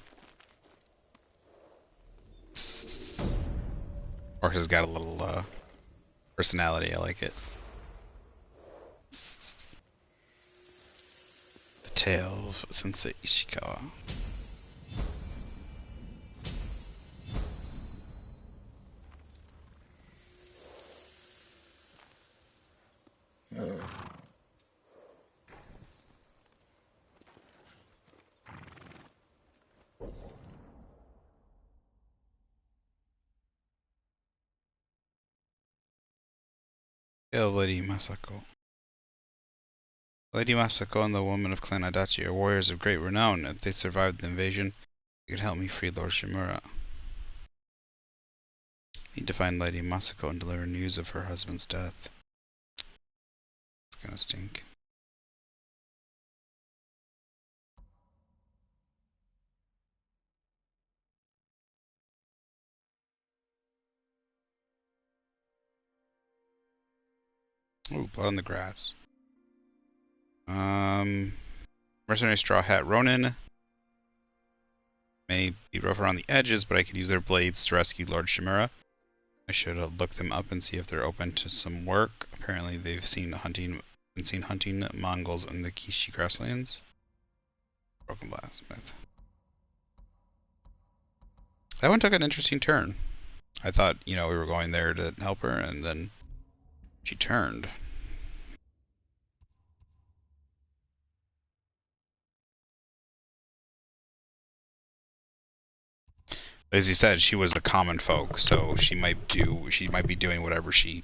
Horse has got a little personality. I like it. The tale of Sensei Ishikawa. Lady Masako. Lady Masako and the woman of Clan Adachi are warriors of great renown. If they survived the invasion, they could help me free Lord Shimura. Need to find Lady Masako and deliver news of her husband's death. It's gonna stink. Ooh, blood on the grass. Mercenary Straw Hat Ronin. May be rough around the edges, but I could use their blades to rescue Lord Shimura. I should look them up and see if they're open to some work. Apparently they've been seen hunting Mongols in the Kishi grasslands. Broken Blacksmith. That one took an interesting turn. I thought, we were going there to help her, and then she turned. As he said, she was a common folk, so she might be doing whatever she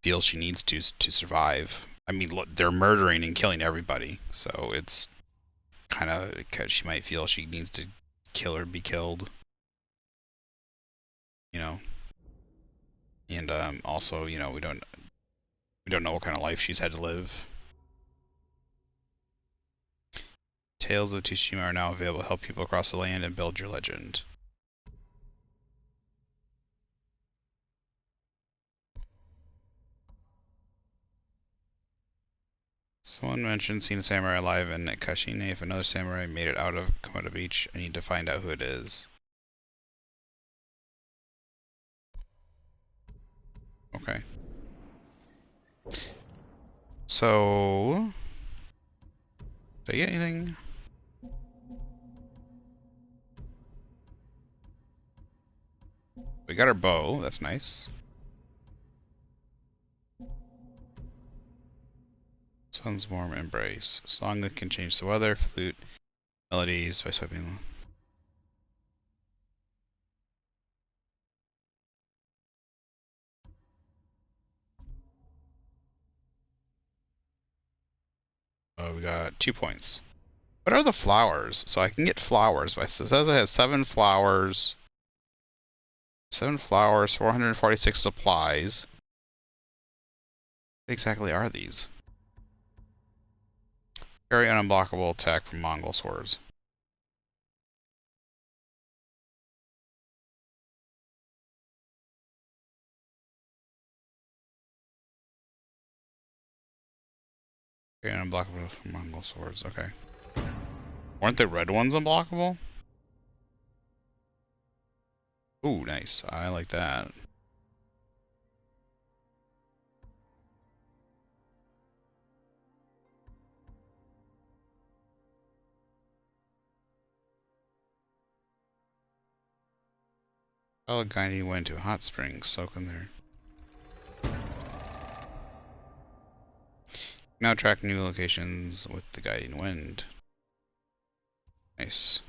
feels she needs to survive. I mean, look, they're murdering and killing everybody, so it's kind of because she might feel she needs to kill or be killed, And also, we don't know what kind of life she's had to live. Tales of Tsushima are now available to help people across the land and build your legend. Someone mentioned seeing a samurai alive in Kashine. If another samurai made it out of Komoda Beach, I need to find out who it is. Okay. So, did I get anything? We got our bow, that's nice. Sun's warm embrace. A song that can change the weather, flute, melodies by swiping. we got 2 points. What are the flowers? So I can get flowers, but it says it has 7 flowers. 7 flowers, 446 supplies. What exactly are these? Very unblockable attack from Mongol swords. Very unblockable from Mongol swords. Okay. Weren't the red ones unblockable? Ooh, nice. I like that. Allegheny went to a hot spring, soak in there. Now track new locations with the guiding wind. Nice.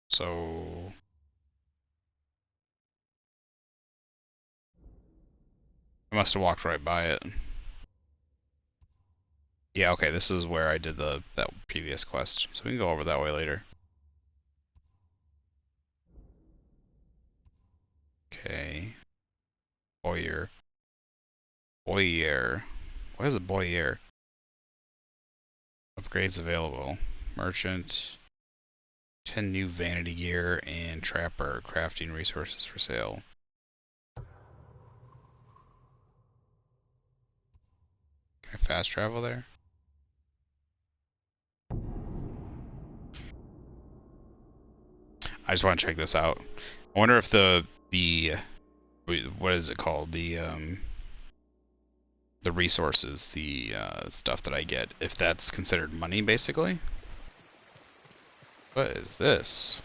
So I must have walked right by it. Yeah, okay, this is where I did that previous quest. So we can go over that way later. Okay. Boyer. Boyer. What is a Boyer? Upgrades available. Merchant. 10 new vanity gear and trapper crafting resources for sale. Can I fast travel there? I just want to check this out. I wonder if the what is it called? The resources, the stuff that I get, if that's considered money, basically. What is this?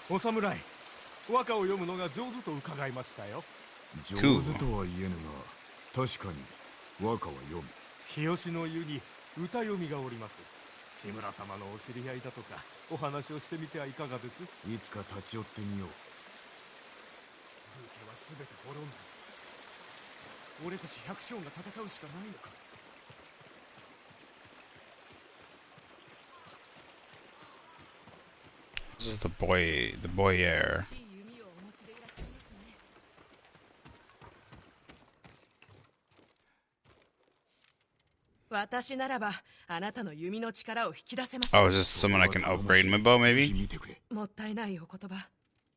お侍、和歌を読むのが上手と伺いましたよ。上手とは言えぬが、確かに和歌は読む。日吉の湯に歌読みがおります。志村様のお知り合いだとか、お話をしてみてはいかがです？いつか立ち寄ってみよう。風景はすべて滅んだ。俺たち百姓が戦うしかないのか。This is the Boyer. 私ならばあなたの弓の力を引き出せます。Oh, is this someone I can upgrade my bow, maybe? もったいないお言葉。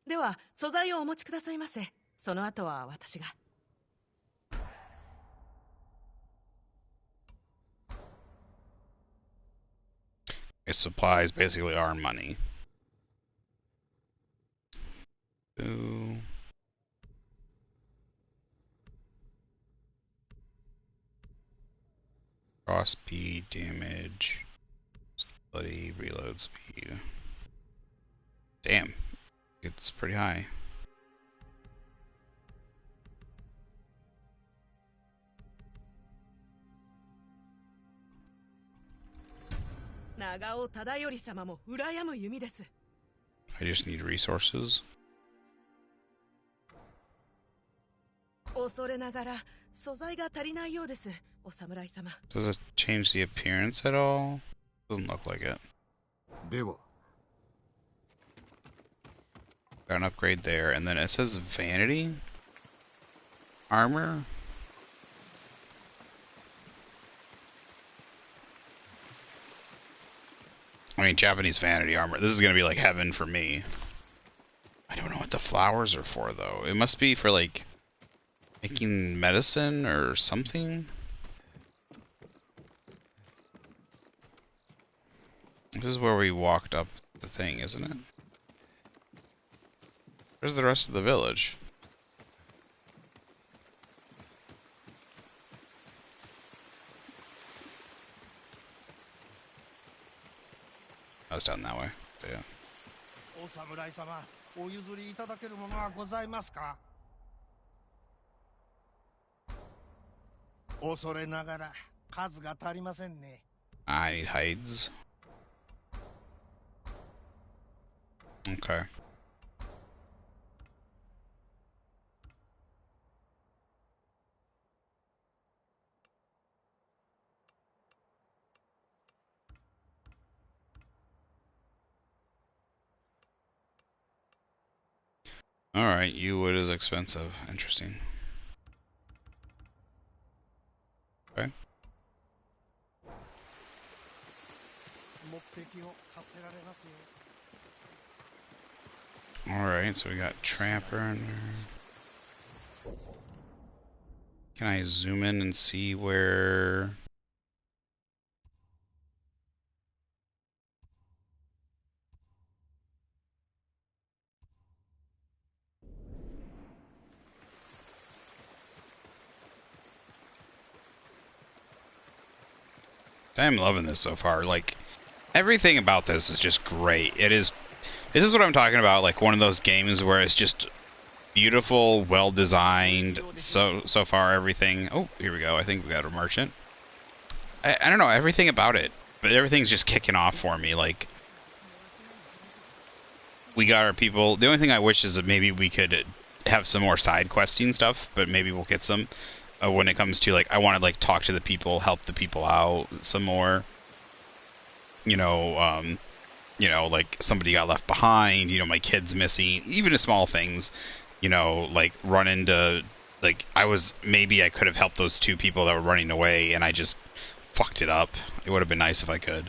では素材をお持ちくださいませ。その後は私が。His supplies basically are money. Ooh. Cross speed, damage, bloody, reload speed. Damn, it's pretty high.長尾忠頼様も羨む弓です。I just need resources. 恐れながら素材が足りないようです、お侍様。Does it change the appearance at all? Doesn't look like it. では。 Got an upgrade there, and then it says vanity armor. I mean, Japanese vanity armor. This is gonna be like heaven for me. I don't know what the flowers are for, though. It must be for, like, making medicine or something. This is where we walked up the thing, isn't it? Where's the rest of the village? I was down that way. So, yeah. お侍様、お譲りいただけるものはございますか？恐れながら数が足りませんね。I need hides. Okay. Alright, you wood is expensive. Interesting. Okay. Alright, so we got Trapper in there. Can I zoom in and see where... I'm loving this so far. Like, everything about this is just great. This is what I'm talking about, like one of those games where it's just beautiful, well designed. So far everything. Oh, here we go. I think we got a merchant. I don't know everything about it, but everything's just kicking off for me. Like, we got our people. The only thing I wish is that maybe we could have some more side questing stuff, but maybe we'll get some when it comes to, like, I want to like talk to the people, help the people out some more. You know, like somebody got left behind. You know, my kid's missing. Even the small things. You know, like run into, like, maybe I could have helped those two people that were running away, and I just fucked it up. It would have been nice if I could.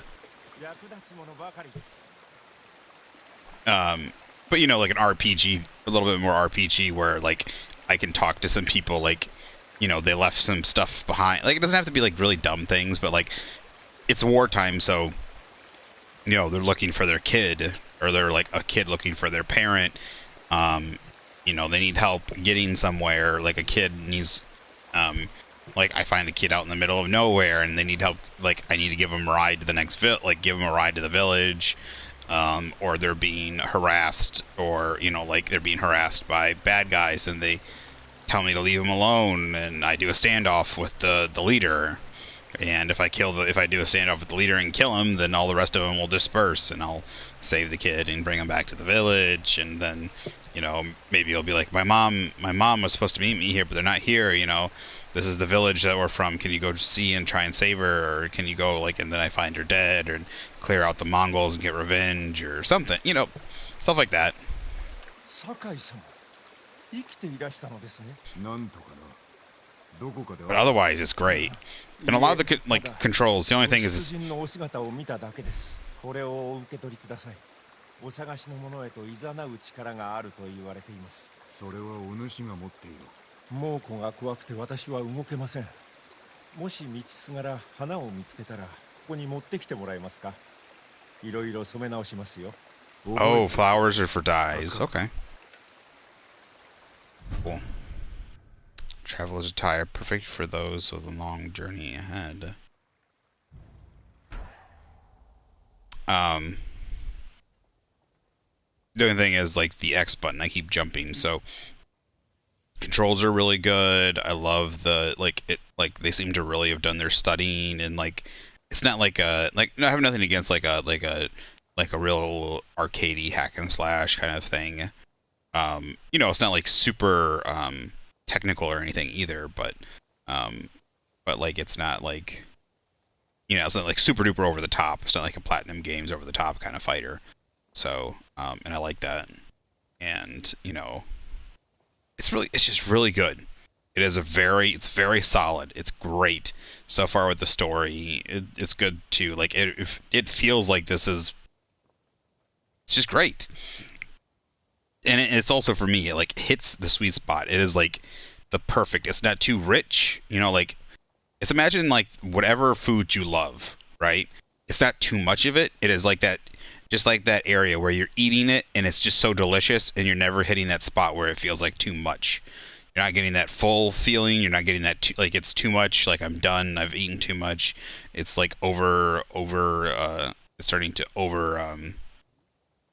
But you know, like an RPG, a little bit more RPG, where like I can talk to some people, like, you know, they left some stuff behind. Like, it doesn't have to be like really dumb things, but like it's wartime, so you know they're looking for their kid, or they're like a kid looking for their parent. You know, they need help getting somewhere. Like a kid needs, like I find a kid out in the middle of nowhere, and they need help. Like I need to give them a ride to the next give them a ride to the village. Or they're being harassed, or, you know, like they're being harassed by bad guys, and they tell me to leave them alone, and I do a standoff with the leader. And if I do a standoff with the leader and kill him, then all the rest of them will disperse, and I'll save the kid and bring him back to the village. And then, you know, maybe it'll be like, my mom was supposed to meet me here, but they're not here. You know, this is the village that we're from. Can you go see and try and save her, or can you go, like, and then I find her dead, or clear out the Mongols and get revenge, or something. You know, stuff like that. But otherwise, it's great. And a lot of the controls. The only thing is, これをお受け取りください。お探しの者へと誘う力があると言われています。それはお主が持っている。猛虎が怖くて私は動けません。もし道すがら花を見つけたらここに持ってきてもらえますか。いろいろ染め直しますよ。Oh, flowers are for dyes. Okay. Cool. Traveler's attire, perfect for those with a long journey ahead. The only thing is, like, the X button, I keep jumping, so controls are really good. I love they seem to really have done their studying, and like it's not like I have nothing against like a real arcadey hack and slash kind of thing. You know, it's not like super technical or anything either, but like it's not like, you know, it's not like super duper over the top. It's not like a Platinum Games over the top kind of fighter. So, and I like that. And, you know, it's just really good. It's very solid. It's great so far with the story. It's good too. Like it feels like it's just great. And it's also, for me, it like hits the sweet spot. It is like the perfect. It's not too rich, you know, like it's, imagine like whatever food you love, right? It's not too much of it. It is like that, just like that area where you're eating it and it's just so delicious, and you're never hitting that spot where it feels like too much. You're not getting that full feeling. You're not getting that like it's too much. Like I'm done. I've eaten too much. It's like it's starting to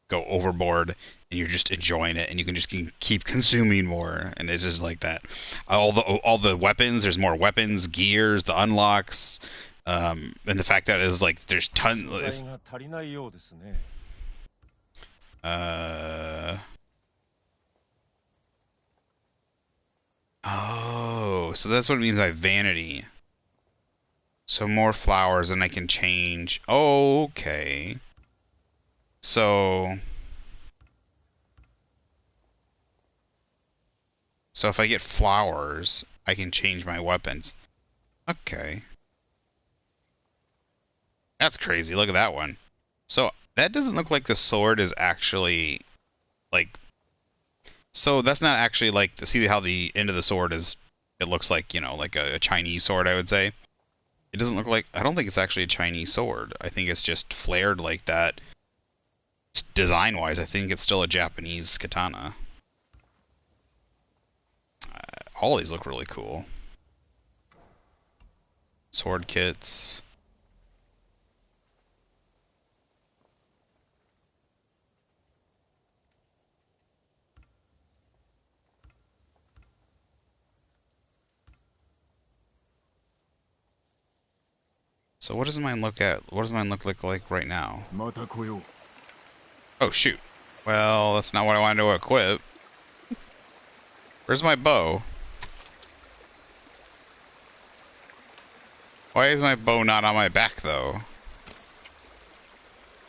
go overboard, and you're just enjoying it, and you can just keep consuming more, and it's just like that. All the weapons, there's more weapons, gears, the unlocks, And the fact that is like there's tons. 素材が足りないようですね。Oh, so that's what it means by vanity. So more flowers and I can change. Oh, okay. So if I get flowers, I can change my weapons. Okay. That's crazy. Look at that one. So that doesn't look like the sword is actually like. So that's not actually like. See how the end of the sword is. It looks like, you know, like a Chinese sword, I would say. It doesn't look like. I don't think it's actually a Chinese sword. I think it's just flared like that. Design-wise, I think it's still a Japanese katana. All these look really cool. Sword kits. So what does mine look at? What does mine look like right now? Oh shoot. Well, that's not what I wanted to equip. Where's my bow? Why is my bow not on my back though?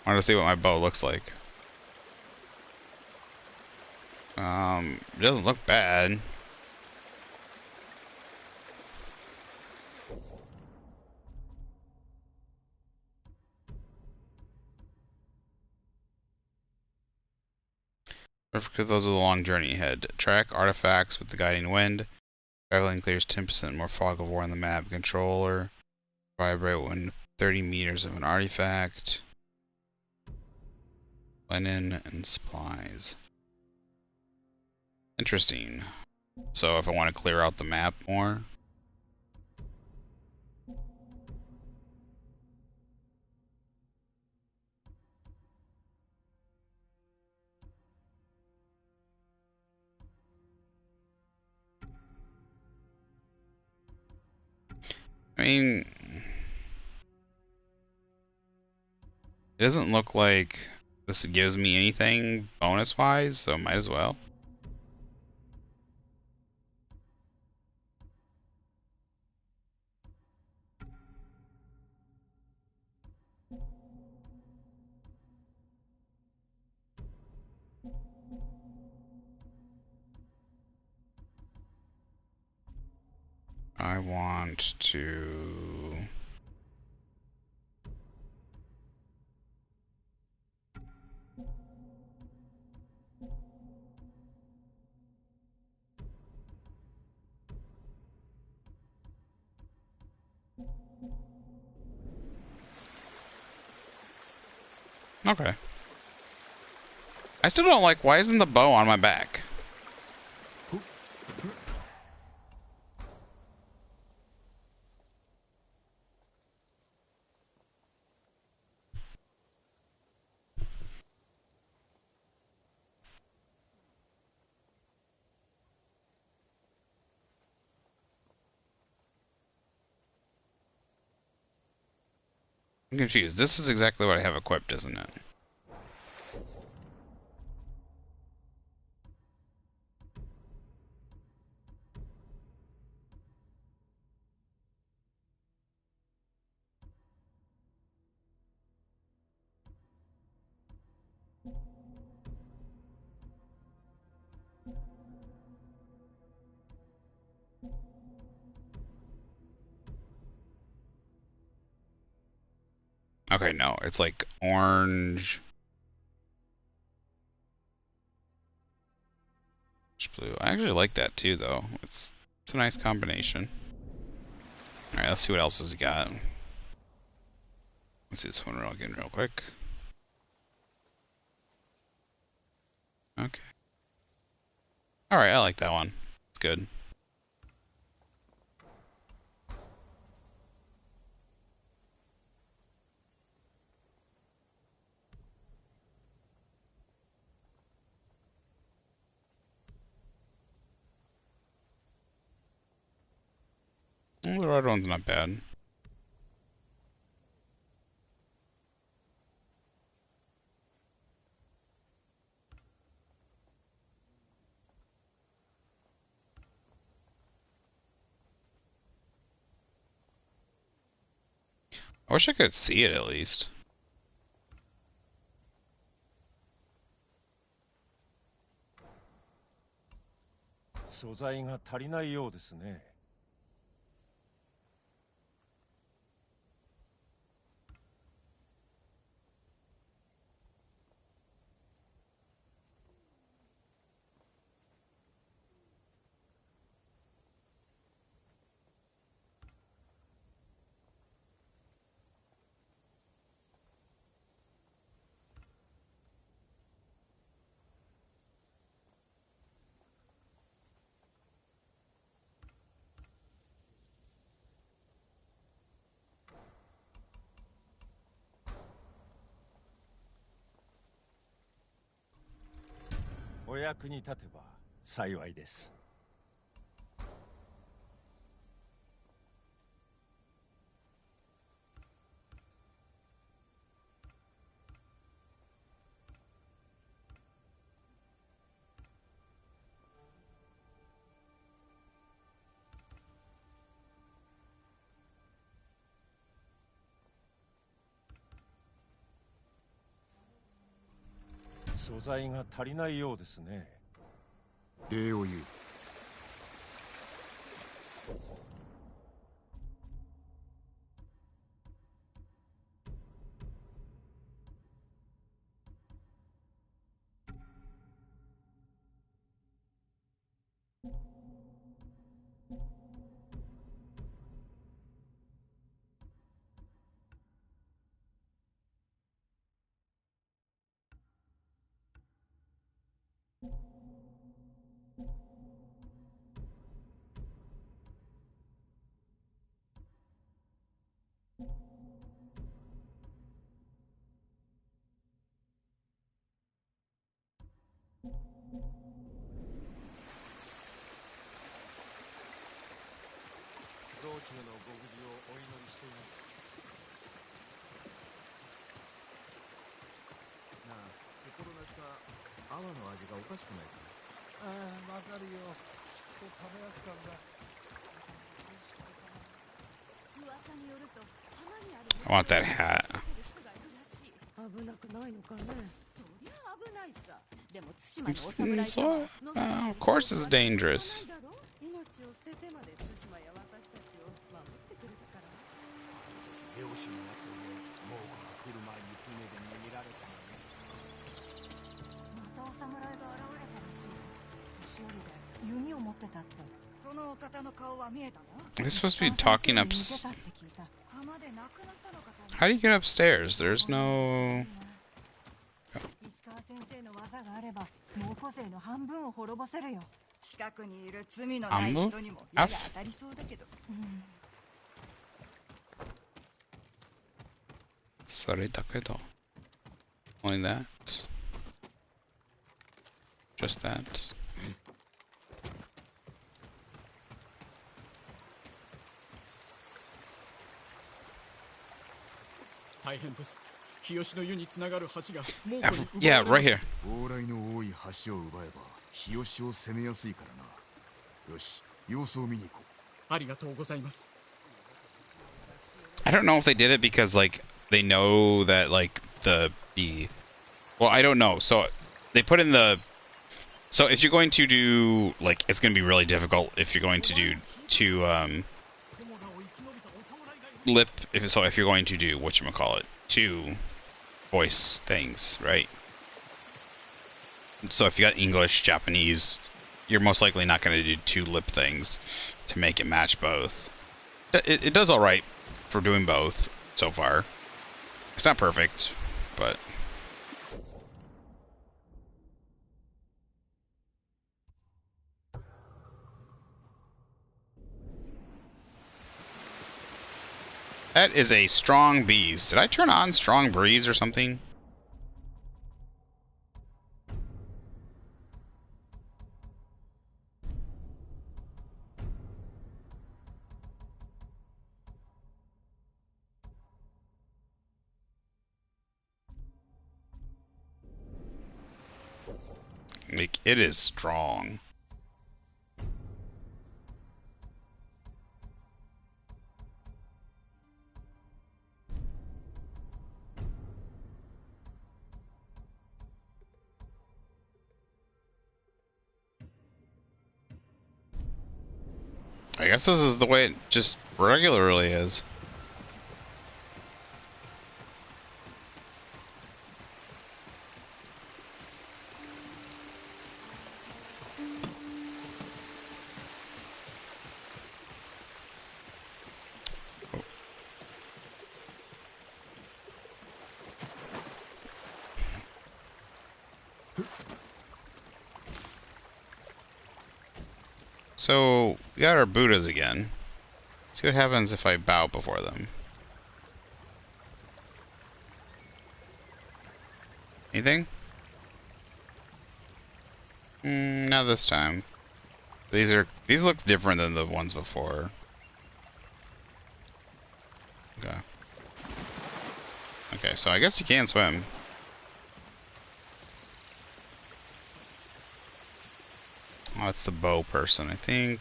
I wanted to see what my bow looks like. It doesn't look bad. Perfect for those with a long journey ahead. Track artifacts with the guiding wind. Traveling clears 10% more fog of war on the map. Controller. Vibrate when 30 meters of an artifact. Linen and supplies. Interesting. So if I want to clear out the map more. I mean, it doesn't look like this gives me anything bonus-wise, so might as well. I want to... Okay. I still don't like, why isn't the bow on my back? I'm confused. This is exactly what I have equipped, isn't it? Okay, no, it's like orange, blue. I actually like that too, though. It's a nice combination. All right, let's see what else has he got. Let's see this one again real quick. Okay. All right, I like that one. It's good. Well, the red one's not bad. I wish I could see it at least. 素材が足りないようですね。お役に立てば幸いです。素材が足りないようですね。礼を言う。道中のご無事をお祈りしています。なあ、心なしか泡の味がおかしくないか。ああ、わかるよ。きっと食べ飽きたんだ。噂によると浜にある I want that hat. 危なくないのかね。そりゃ危ないさ。でも対馬のお Mm, 侍 so, 様 of course it's dangerous. 命を捨ててまで対馬や私たちを守ってくれたから。漁師の後で猛虎が来る前に船で逃げられたのね。またお侍が現れたらしい。年寄りで弓を持ってたって。そのお方の顔は見えたの？ Are they supposed to be talking up? 浜で亡くなったのかと。 How do you get upstairs? There's no. 石川先生の技があれば猛虎勢の半分を滅ぼせるよ。近くにいる罪のない人にもやや当たりそうだけど。それだけど. Only that. Just that. 大変です。日吉の湯につながる橋が猛 Yeah, 虎に yeah, 奪われ right まし here. 往来の多い橋を奪えば日吉を攻めやすいからな。よし、様子を見に行こた。ありがとうございます。 I don't know if they did it because like they know that like the well, I don't know. So they put in the so if you're going to do like it's going to be really difficult if you're going to do lip if you're going to do whatchamacallit, two voice things, right? So if you got English, Japanese, you're most likely not going to do two lip things to make it match both. It does all right for doing both so far. It's not perfect, but that is a strong breeze. Did I turn on strong breeze or something? Like, it is strong. I guess this is the way it just regularly is. So, we got our Buddhas again. Let's see what happens if I bow before them. Anything? Not this time. These look different than the ones before. Okay. Okay, so I guess you can swim. Oh, that's the bow person, I think.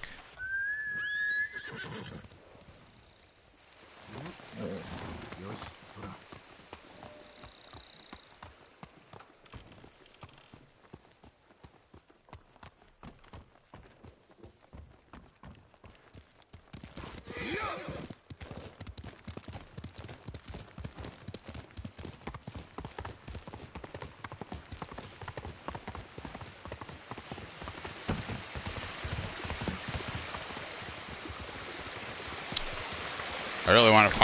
I really want to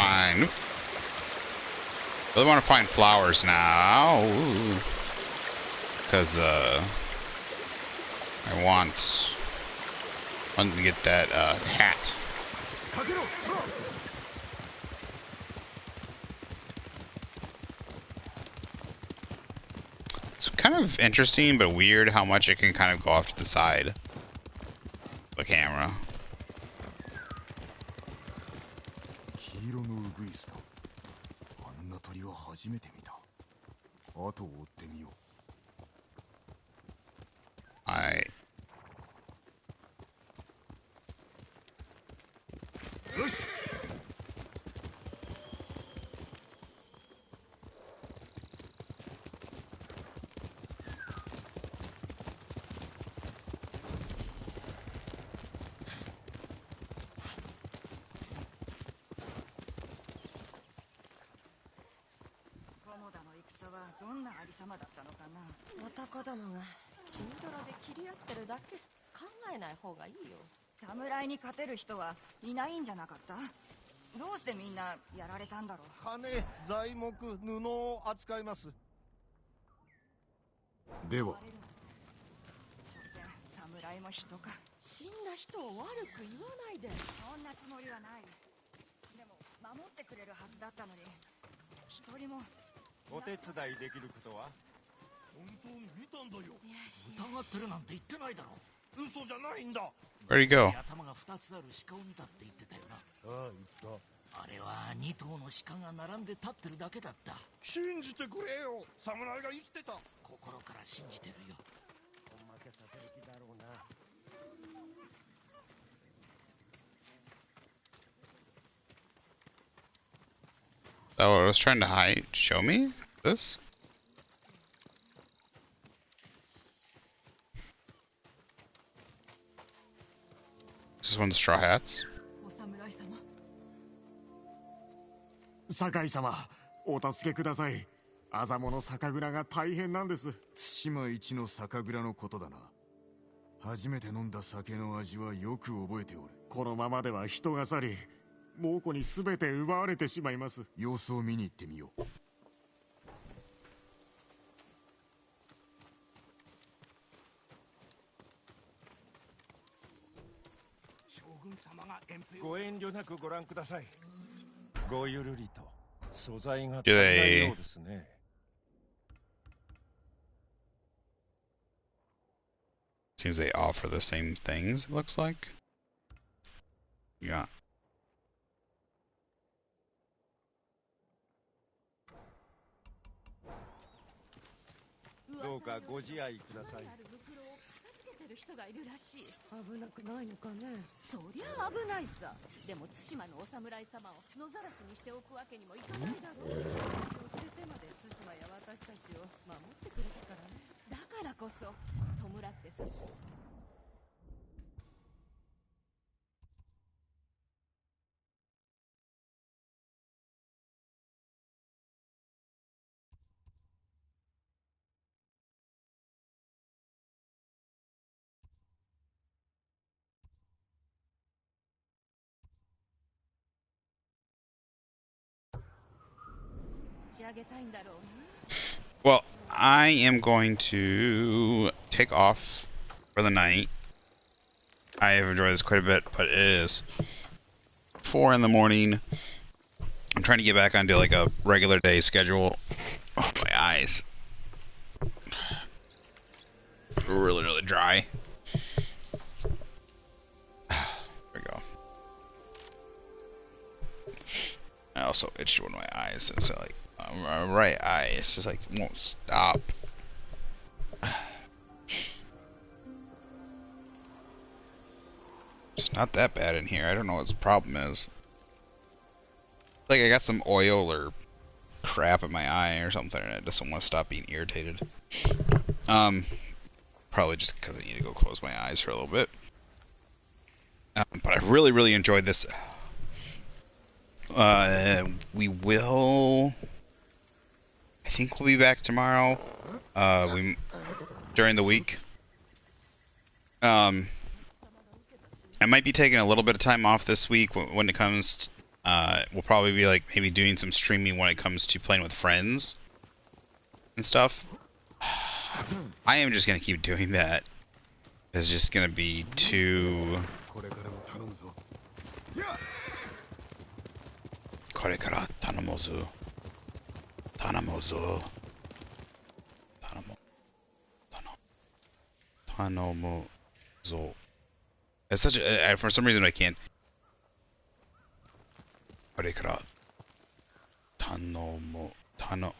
find flowers now. Because I want to get that hat. It's kind of interesting but weird how much it can kind of go off to the side of the camera.男どもが血みどろで切り合ってるだけ。考えない方がいいよ。侍に勝てる人はいないんじゃなかった？どうしてみんなやられたんだろう。金、材木、布を扱います。では所詮侍も人か。死んだ人を悪く言わないで。そんなつもりはない。でも守ってくれるはずだったのに一人も。お手伝いできることは？本当に見たんだよ。疑ってるなんて言ってないだろ。嘘じゃないんだ。Where'd he go? 頭が2つある鹿を見たって言ってたよな。ああ、言った。あれは2頭の鹿が並んで立ってるだけだった。信じてくれよ。侍が生きてた。心から信じてるよ。おまけさせる気だろうな。Is that what I was trying to hide? Show me? This? This is one of the straw hats? 酒井様、お助けください。アザモの酒蔵が大変なんです。対馬一の酒蔵のことだな。初めて飲んだ酒の味はよく覚えておる。このままでは人が去り、猛虎に全て奪われてしまいます。様子を見に行ってみよう。将軍様が遠征を。ご遠慮なくご覧ください。ごゆるりと素材が足 Do りない they ようですね。Seems they offer the same things, it looks like. Yeah. どうかご自愛ください。人がいるらしい。危なくないのかね。そりゃ危ないさ。でも対馬のお侍様を野ざらしにしておくわけにもいかないだろう。捨ててまで対馬や私たちを守ってくれたからね。だからこそ弔ってさ。Well, I am going to take off for the night. I have enjoyed this quite a bit, but it is 4 in the morning. I'm trying to get back onto like a regular day schedule. Oh, my eyes. Really, really dry. There we go. I also itched one of my eyes. It's like my right eye. It's just like won't stop. It's not that bad in here. I don't know what the problem is. Like I got some oil or crap in my eye or something, and it doesn't want to stop being irritated. Probably just because I need to go close my eyes for a little bit. But I really, really enjoyed this. We will. I think we'll be back tomorrow. During the week. I might be taking a little bit of time off this week when it comes. We'll probably be like maybe doing some streaming when it comes to playing with friends and stuff. I am just gonna keep doing that. It's just gonna be too. Korekara tanamozu. Tanamozu. Tanamozu. It's such a. For some reason I can't. Korekara tanomo. Tanomozo.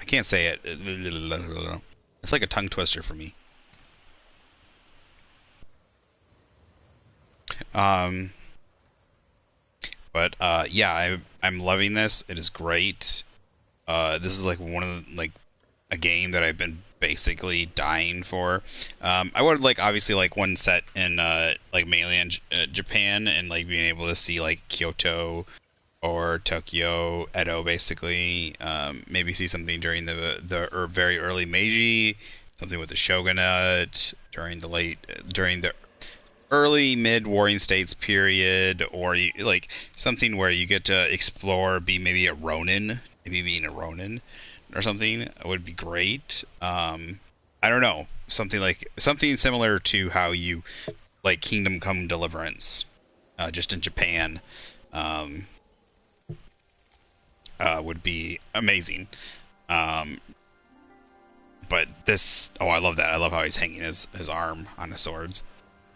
I can't say it. It's like a tongue twister for me. But yeah, I'm loving this. It is great. This is like one of the, like a game that I've been basically dying for. I would like obviously like one set in like mainland Japan and like being able to see like Kyoto or Tokyo, Edo, basically. Maybe see something during the very early Meiji, something with the shogunate during the early mid Warring States period, or like something where you get to explore, be maybe a Ronin, maybe being a Ronin or something would be great. I don't know, something similar to how you like Kingdom Come Deliverance, just in Japan. Would be amazing. But this, oh, I love that. I love how he's hanging his arm on his swords.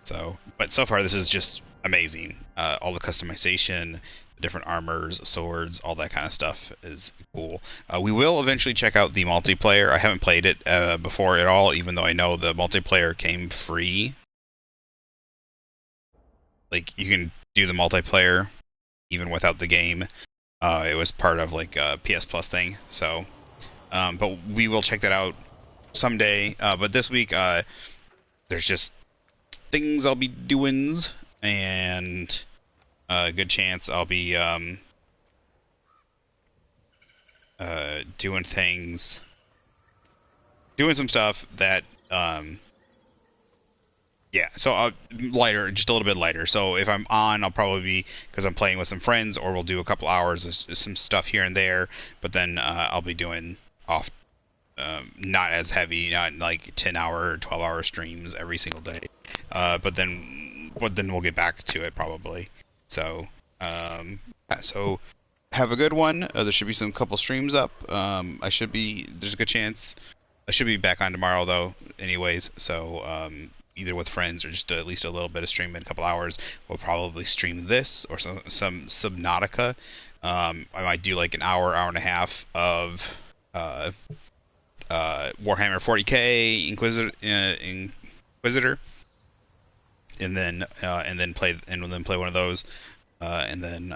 So, but so far this is just amazing. All the customization, the different armors, swords, all that kind of stuff is cool. We will eventually check out the multiplayer. I haven't played it before at all, even though I know the multiplayer came free. Like, you can do the multiplayer even without the game. It was part of like a PS Plus thing. So, but we will check that out someday. But this week, there's just things I'll be doings, and a good chance I'll be doing things, doing some stuff that yeah, so lighter, just a little bit lighter. So if I'm on, I'll probably be, because I'm playing with some friends, or we'll do a couple hours of some stuff here and there, but then I'll be doing off, not as heavy, not like 10-hour or 12-hour streams every single day. But then we'll get back to it probably. So, so have a good one. There should be some couple streams up. There's a good chance I should be back on tomorrow though, anyways. So, either with friends or just at least a little bit of stream in a couple hours. We'll probably stream this or some Subnautica. I might do like an hour and a half of Warhammer 40k Inquisitor, and then play one of those, and then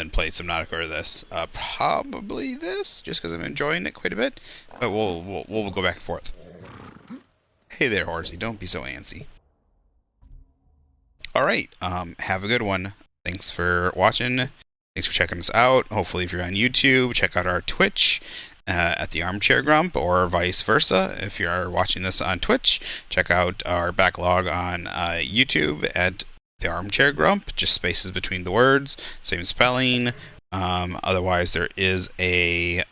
play Subnautica or this. Probably this, just because I'm enjoying it quite a bit. But we'll go back and forth. Hey there, horsey. Don't be so antsy. All right. Have a good one. Thanks for watching. Thanks for checking us out. Hopefully, if you're on YouTube, check out our Twitch at the Armchair Grump, or vice versa. If you're watching this on Twitch, check out our backlog on YouTube at the armchair grump, just spaces between the words, same spelling. Otherwise, there is a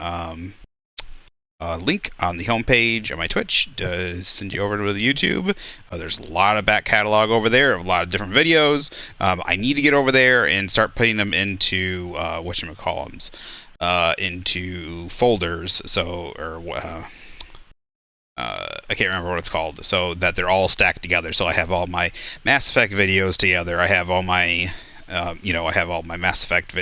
link on the homepage of my Twitch to send you over to the YouTube. There's a lot of back catalog over there, a lot of different videos. I need to get over there and start putting them into whatchamacallums, into folders. So, I can't remember what it's called, so that they're all stacked together. So I have all my Mass Effect videos together. I have all my, I have all my Mass Effect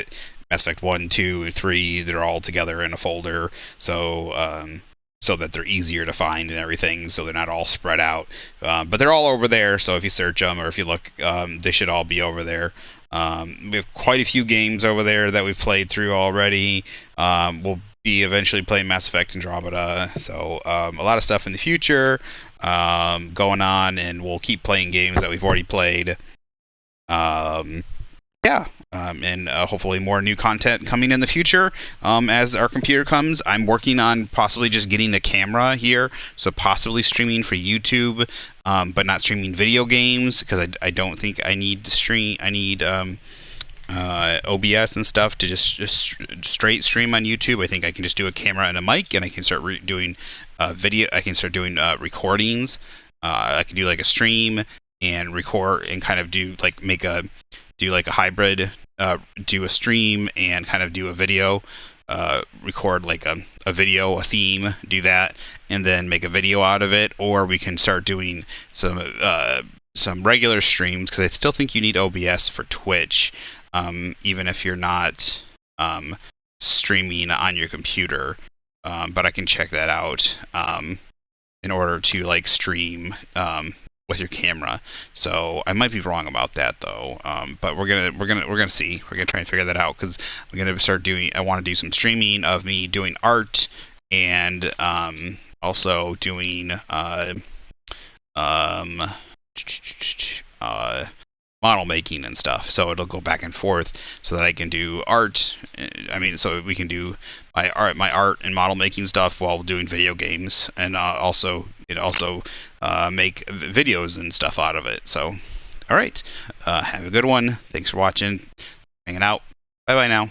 1, 2, 3. They're all together in a folder. So, so that they're easier to find and everything. So they're not all spread out. But they're all over there. So if you search them or if you look, they should all be over there. We have quite a few games over there that we've played through already. We'll be eventually playing Mass Effect Andromeda, so a lot of stuff in the future going on, and we'll keep playing games that we've already played. And hopefully more new content coming in the future as our computer comes. I'm working on possibly just getting a camera here, so possibly streaming for YouTube, but not streaming video games, because I don't think I need to stream. I need OBS and stuff to just straight stream on YouTube. I think I can just do a camera and a mic, and I can start doing video. I can start doing recordings. I can do like a stream and record and kind of do like do like a hybrid. Do a stream and kind of do a video. Record like a video, a theme, do that, and then make a video out of it. Or we can start doing some regular streams, because I still think you need OBS for Twitch. Even if you're not streaming on your computer, but I can check that out in order to like stream with your camera. So I might be wrong about that though. But we're gonna see. We're gonna try and figure that out, because I'm gonna start doing. I want to do some streaming of me doing art, and also doing model making and stuff. So it'll go back and forth, so that I can do art. So we can do my art and model making stuff while doing video games, and also make videos and stuff out of it. So, all right, have a good one. Thanks for watching, hanging out. Bye bye now.